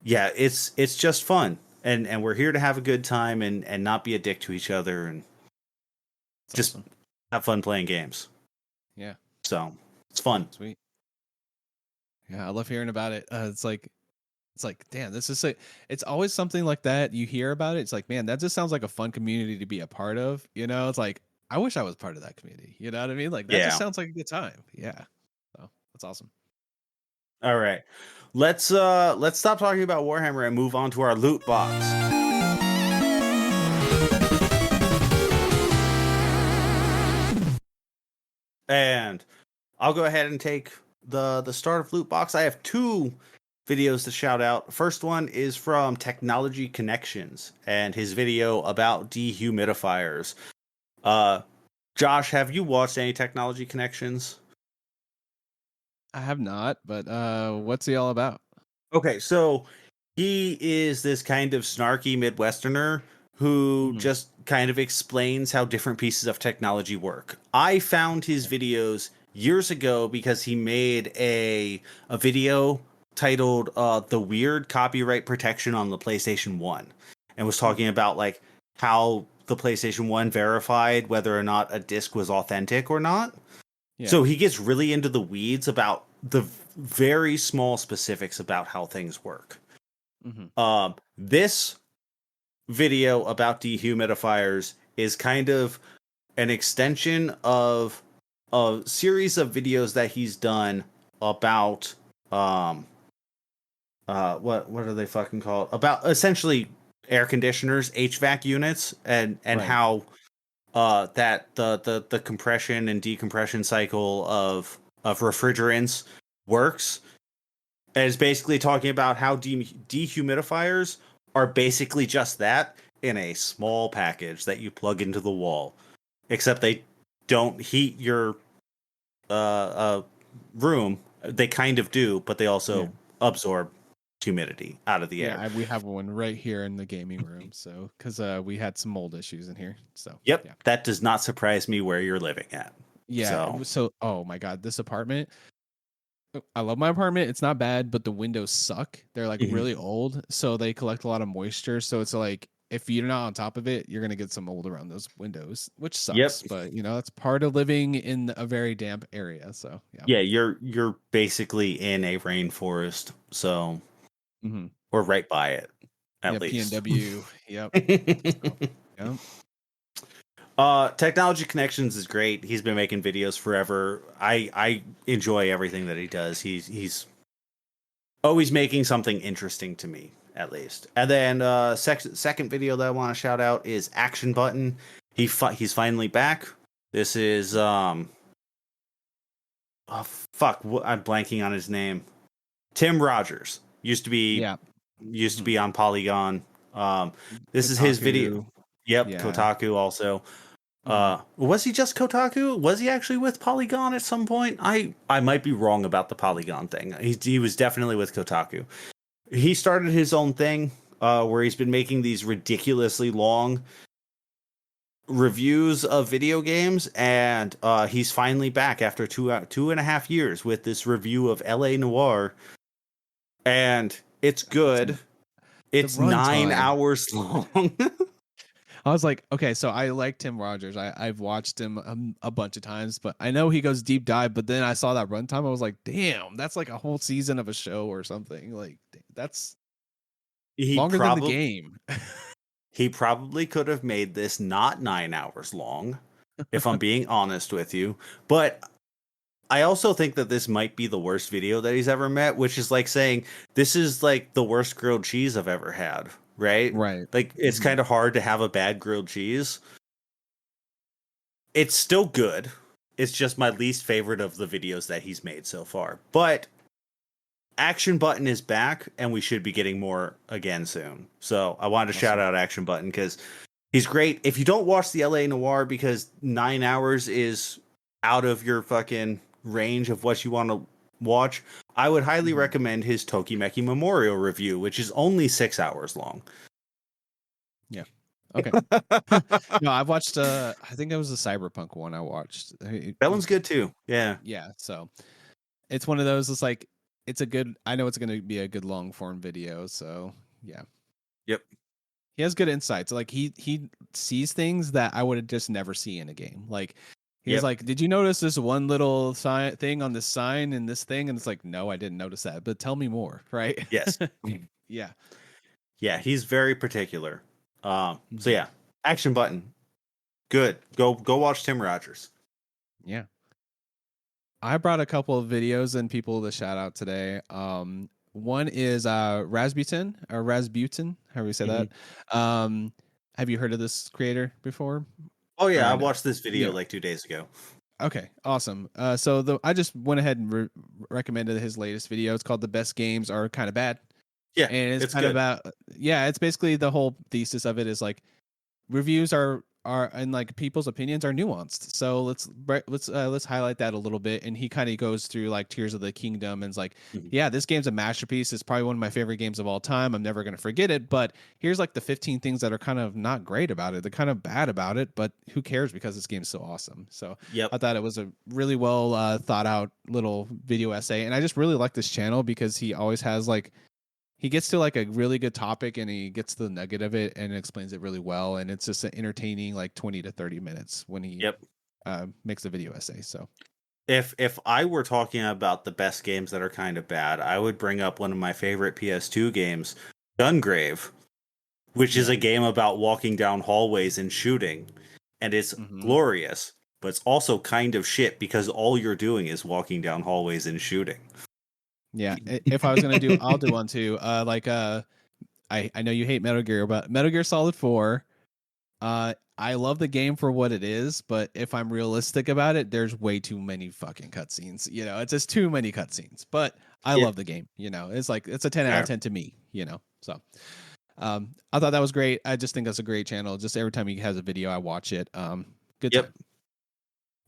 it's just fun. And we're here to have a good time and not be a dick to each other and just have fun playing games. Yeah. So it's fun. Sweet. Yeah, I love hearing about it. It's like, damn, this is it's always something like that. You hear about it. It's like, man, that just sounds like a fun community to be a part of. It's like, I wish I was part of that community. You know what I mean? Like that just sounds like a good time. Yeah. So that's awesome. All right. Let's stop talking about Warhammer and move on to our loot box. And I'll go ahead and take the start of loot box. I have 2 videos to shout out. First one is from Technology Connections and his video about dehumidifiers. Josh, have you watched any Technology Connections? I have not, but what's he all about? Okay, so he is this kind of snarky Midwesterner who just kind of explains how different pieces of technology work. I found his videos years ago because he made a video titled "The Weird Copyright Protection on the PlayStation 1" and was talking about like how the PlayStation 1 verified whether or not a disc was authentic or not. Yeah. So he gets really into the weeds about the very small specifics about how things work. This video about dehumidifiers is kind of an extension of a series of videos that he's done about what are they fucking called? About essentially air conditioners, HVAC units, and how that the compression and decompression cycle of refrigerants works. And it's basically talking about how dehumidifiers are basically just that in a small package that you plug into the wall. Except they don't heat your room. They kind of do, but they also absorb humidity out of the air. Yeah, we have one right here in the gaming room. So, because we had some mold issues in here. So, that does not surprise me where you're living at. Yeah. So, oh my God, this apartment. I love my apartment. It's not bad, but the windows suck. They're like really old, so they collect a lot of moisture. So it's like if you're not on top of it, you're gonna get some mold around those windows, which sucks. Yep. But you know, that's part of living in a very damp area. So Yeah, you're basically in a rainforest, so Mm-hmm. or right by it, at Yeah, least. PNW. Yep. So, yeah. Technology Connections is great. He's been making videos forever. I enjoy everything that he does. He's always making something interesting to me, at least. And then second video that I want to shout out is Action Button. He's finally back. This is I'm blanking on his name. Tim Rogers used to be on Polygon. This is his video. Yep, yeah. Kotaku also. Was he just Kotaku? Was he actually with Polygon at some point? I might be wrong about the Polygon thing. He was definitely with Kotaku. He started his own thing where he's been making these ridiculously long reviews of video games, and he's finally back after 2.5 years with this review of LA Noir, and it's good. It's 9 hours long. I was like, okay, so I like Tim Rogers. I've watched him a bunch of times, but I know he goes deep dive. But then I saw that runtime. I was like, damn, that's like a whole season of a show or something. Like, that's longer than the game. He probably could have made this not 9 hours long, if I'm being honest with you. But I also think that this might be the worst video that he's ever met, which is like saying this is like the worst grilled cheese I've ever had. Right? Like, it's kind of hard to have a bad grilled cheese. It's still good. It's just my least favorite of the videos that he's made so far. But Action Button is back, and we should be getting more again soon. So I wanted to shout out Action Button because he's great. If you don't watch the LA Noir because 9 hours is out of your fucking range of what you want to watch, I would highly recommend his Tokimeki Memorial review, which is only 6 hours long. Yeah. Okay. No, I've watched I think it was the Cyberpunk one I watched. That one's good too. Yeah. Yeah. So it's one of those, it's like, I know it's going to be a good long form video. So yeah. Yep. He has good insights. Like he sees things that I would just never see in a game. Like, he's like, did you notice this one little thing on this sign and this thing? And it's like, no, I didn't notice that, but tell me more. Right. Yes. Yeah. Yeah. He's very particular. So yeah, Action Button. Good. Go watch Tim Rogers. Yeah. I brought a couple of videos and people to shout out today. One is Rasputin, however you say that. Have you heard of this creator before? Oh yeah, I watched this video like 2 days ago. Okay, awesome. So I just went ahead and recommended his latest video. It's called "The Best Games Are Kind of Bad." Yeah, and it's kind of about it's basically the whole thesis of it is like reviews are and like people's opinions are nuanced. So let's highlight that a little bit. And he kind of goes through like Tears of the Kingdom and is like, yeah, this game's a masterpiece. It's probably one of my favorite games of all time. I'm never going to forget it. But here's like the 15 things that are kind of not great about it. They're kind of bad about it, but who cares because this game's so awesome. So I thought it was a really well thought out little video essay. And I just really like this channel because he always has like, he gets to like a really good topic and he gets the nugget of it and explains it really well. And it's just an entertaining like 20 to 30 minutes when he makes a video essay. So if I were talking about the best games that are kind of bad, I would bring up one of my favorite PS2 games, Gungrave, which is a game about walking down hallways and shooting. And it's glorious, but it's also kind of shit because all you're doing is walking down hallways and shooting. Yeah, if I was gonna do, I'll do one too. I know you hate Metal Gear, but Metal Gear Solid 4. I love the game for what it is, but if I'm realistic about it, there's way too many fucking cutscenes. You know, it's just too many cutscenes. But I love the game. You know, it's like it's a 10 out of 10 to me. You know, so I thought that was great. I just think that's a great channel. Just every time he has a video, I watch it. Good time.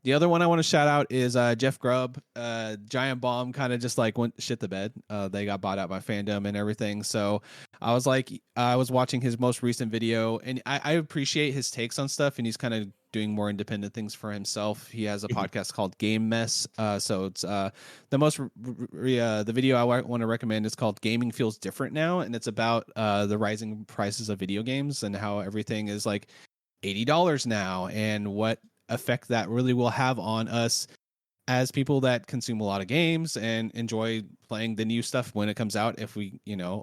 The other one I want to shout out is Jeff Grubb. Giant Bomb kind of just like went shit the bed. They got bought out by Fandom and everything. So I was watching his most recent video, and I appreciate his takes on stuff, and he's kind of doing more independent things for himself. He has a podcast called Game Mess. So it's the video I want to recommend is called Gaming Feels Different Now, and it's about the rising prices of video games and how everything is like $80 now, and what effect that really will have on us as people that consume a lot of games and enjoy playing the new stuff when it comes out, if we,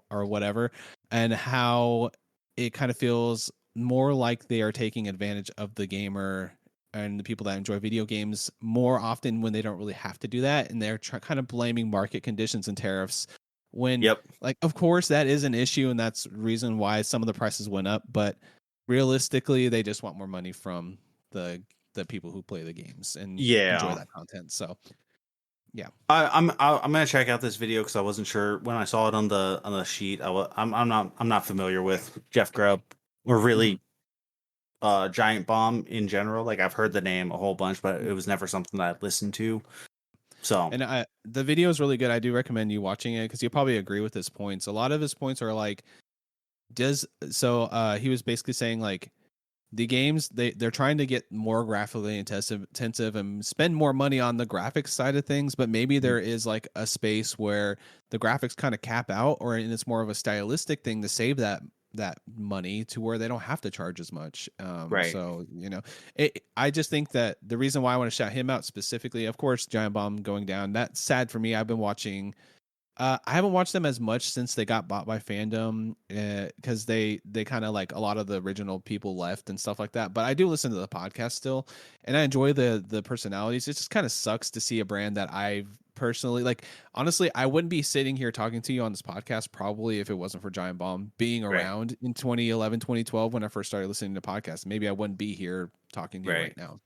or whatever, and how it kind of feels more like they are taking advantage of the gamer and the people that enjoy video games more often when they don't really have to do that. And they're kind of blaming market conditions and tariffs when, like, of course that is an issue. And that's the reason why some of the prices went up, but realistically, they just want more money from the people who play the games and enjoy that content. So yeah, I'm gonna check out this video because I wasn't sure when I saw it on the sheet. I'm not familiar with Jeff Grubb or really Giant Bomb in general. Like, I've heard the name a whole bunch, but it was never something that I'd listened to. So, and the video is really good. I do recommend you watching it because you'll probably agree with his points. A lot of his points are like, he was basically saying like, the games they're trying to get more graphically intensive and spend more money on the graphics side of things, but maybe there is like a space where the graphics kind of cap out, and it's more of a stylistic thing to save that money to where they don't have to charge as much. right. So I just think that the reason why I want to shout him out specifically, of course, Giant Bomb going down, that's sad for me. I've been watching. I haven't watched them as much since they got bought by Fandom, because they kind of, like, a lot of the original people left and stuff like that. But I do listen to the podcast still, and I enjoy the personalities. It just kind of sucks to see a brand that I've personally, like, honestly, I wouldn't be sitting here talking to you on this podcast probably if it wasn't for Giant Bomb being around in 2011, 2012 when I first started listening to podcasts. Maybe I wouldn't be here talking to you right now.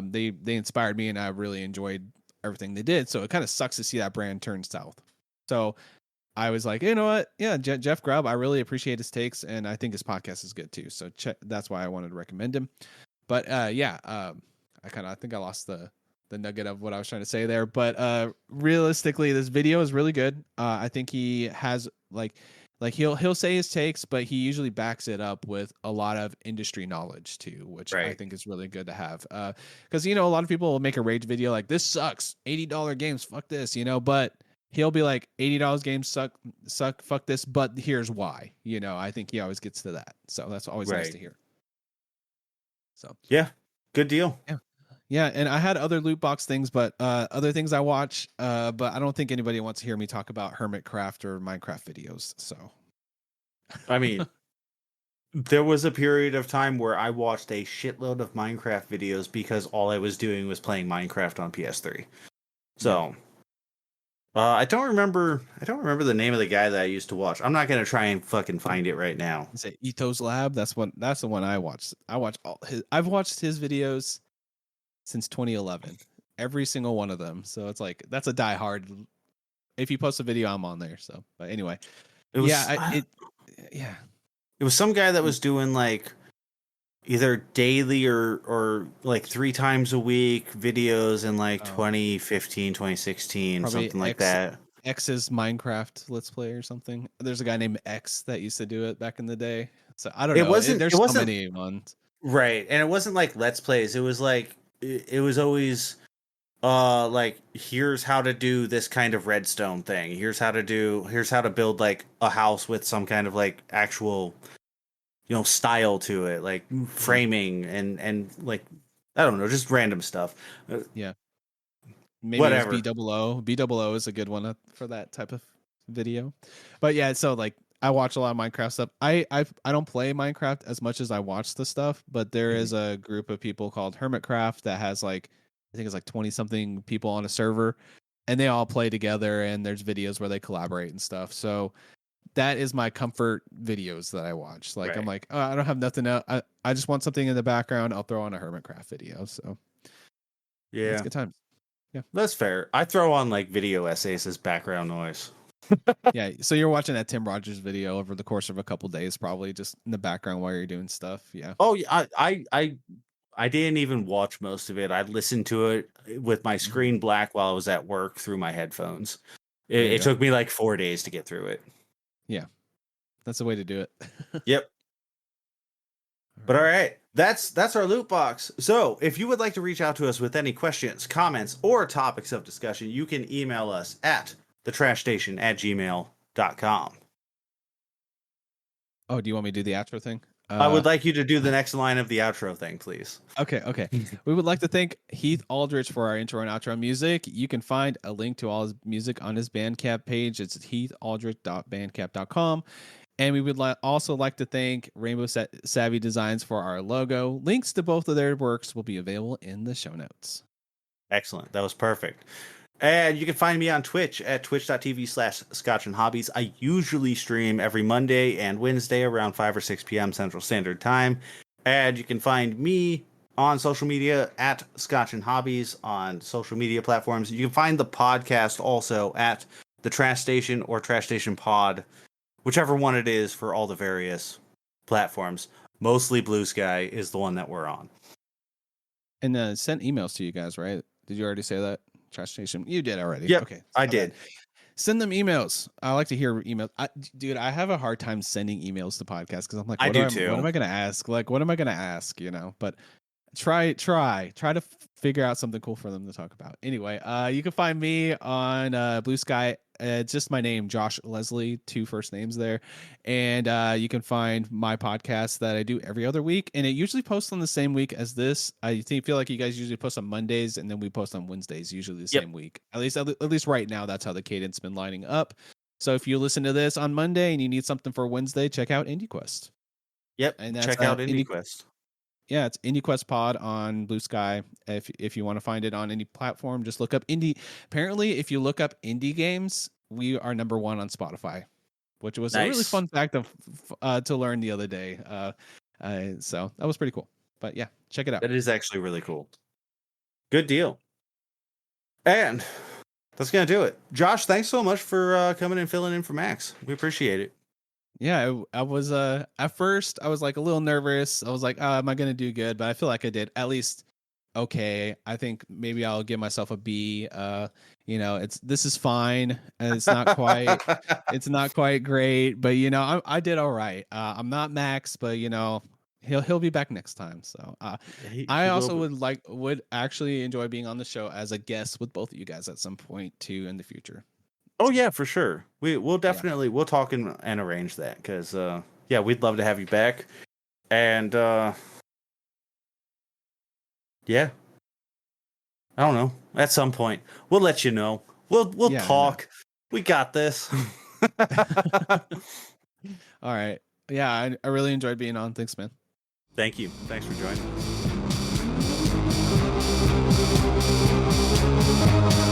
They inspired me, and I really enjoyed everything they did. So it kind of sucks to see that brand turn south. So I was like, you know what? Yeah, Jeff Grubb, I really appreciate his takes, and I think his podcast is good too. So that's why I wanted to recommend him. But I think I lost the nugget of what I was trying to say there. But realistically, this video is really good. I think he has like he'll say his takes, but he usually backs it up with a lot of industry knowledge too, which I think is really good to have. Because a lot of people will make a rage video like, this sucks, $80 games, fuck this, but he'll be like, $80 games suck, fuck this, but here's why. I think he always gets to that. So that's always nice to hear. So yeah, good deal. Yeah, and I had other loot box things, but other things I watch, but I don't think anybody wants to hear me talk about Hermitcraft or Minecraft videos. So, I mean, there was a period of time where I watched a shitload of Minecraft videos because all I was doing was playing Minecraft on PS3. So, I don't remember the name of the guy that I used to watch. I'm not gonna try and fucking find it right now. Is it Ethos Lab? That's the one I watched. I've watched his videos since 2011, every single one of them. So it's like, that's a diehard. If you post a video, I'm on there. So, but anyway, it was some guy that was doing like either daily or like 3 times a week videos in like 2015, 2016, probably something like that. X's Minecraft Let's Play or something. There's a guy named X that used to do it back in the day. So I don't know. There's so many ones. Right. And it wasn't like Let's Plays. It was like, it was always like, here's how to do this kind of redstone thing. Here's how to build like a house with some kind of like actual, style to it, like framing and like, I don't know, just random stuff. Yeah. Maybe whatever. BOO is a good one for that type of video. But yeah, so like, I watch a lot of Minecraft stuff. I don't play Minecraft as much as I watch the stuff, but there is a group of people called Hermitcraft that has like, I think it's like 20 something people on a server, and they all play together, and there's videos where they collaborate and stuff. So that is my comfort videos that I watch. Like, I'm like, oh, I don't have nothing else. I just want something in the background. I'll throw on a Hermitcraft video. So yeah, it's good times. Yeah, that's fair. I throw on like video essays as background noise. Yeah, so you're watching that Tim Rogers video over the course of a couple days, probably just in the background while you're doing stuff. Yeah. Oh yeah, I didn't even watch most of it. I listened to it with my screen black while I was at work through my headphones. It took me like 4 days to get through it. Yeah, that's the way to do it. Yep. But all right, That's our loot box. So if you would like to reach out to us with any questions, comments, or topics of discussion, you can email us at thetrashstation@gmail.com. Oh, do you want me to do the outro thing? I would like you to do the next line of the outro thing, please. Okay. We would like to thank Heath Aldrich for our intro and outro music. You can find a link to all his music on his Bandcamp page. It's heathaldrich.bandcamp.com. And we would also like to thank Rainbow Savvy Designs for our logo. Links to both of their works will be available in the show notes. Excellent. That was perfect. And you can find me on Twitch at twitch.tv/scotchandhobbies. I usually stream every Monday and Wednesday around 5 or 6 p.m. Central Standard Time. And you can find me on social media at Scotch and Hobbies on social media platforms. You can find the podcast also at the Trash Station or Trash Station Pod, whichever one it is for all the various platforms. Mostly Blusky is the one that we're on. And sent emails to you guys, right? Did you already say that? Trash Station. You did already. Yep, okay. I did. Send them emails. I like to hear emails. Dude, I have a hard time sending emails to podcasts because I'm like, what am I going to ask? Like, what am I going to ask? You know, but try to figure out something cool for them to talk about. Anyway, you can find me on Blue Sky. It's just my name, Josh Leslie, 2 first names there. And you can find my podcast that I do every other week. And it usually posts on the same week as this. I feel like you guys usually post on Mondays and then we post on Wednesdays, usually the same week. At least right now, that's how the cadence been lining up. So if you listen to this on Monday and you need something for Wednesday, check out IndieQuest. Yep, and check out IndieQuest. Yeah, it's IndieQuest Pod on Blue Sky. If you want to find it on any platform, just look up indie. Apparently, if you look up indie games, we are number 1 on Spotify, which was a really fun fact to learn the other day. So that was pretty cool. But yeah, check it out. That is actually really cool. Good deal. And that's going to do it. Josh, thanks so much for coming and filling in for Max. We appreciate it. Yeah, I was at first I was like a little nervous. I was like, am I gonna do good? But I feel like I did at least okay. I think maybe I'll give myself a B. This is fine. It's not quite great, but I did all right. I'm not Max, but he'll be back next time. So I also would actually enjoy being on the show as a guest with both of you guys at some point too in the future. Oh yeah, for sure. We'll definitely we'll talk and arrange that because we'd love to have you back. And yeah, I don't know. At some point, we'll let you know. We'll talk. We got this. All right. Yeah, I really enjoyed being on. Thanks, man. Thank you. Thanks for joining us.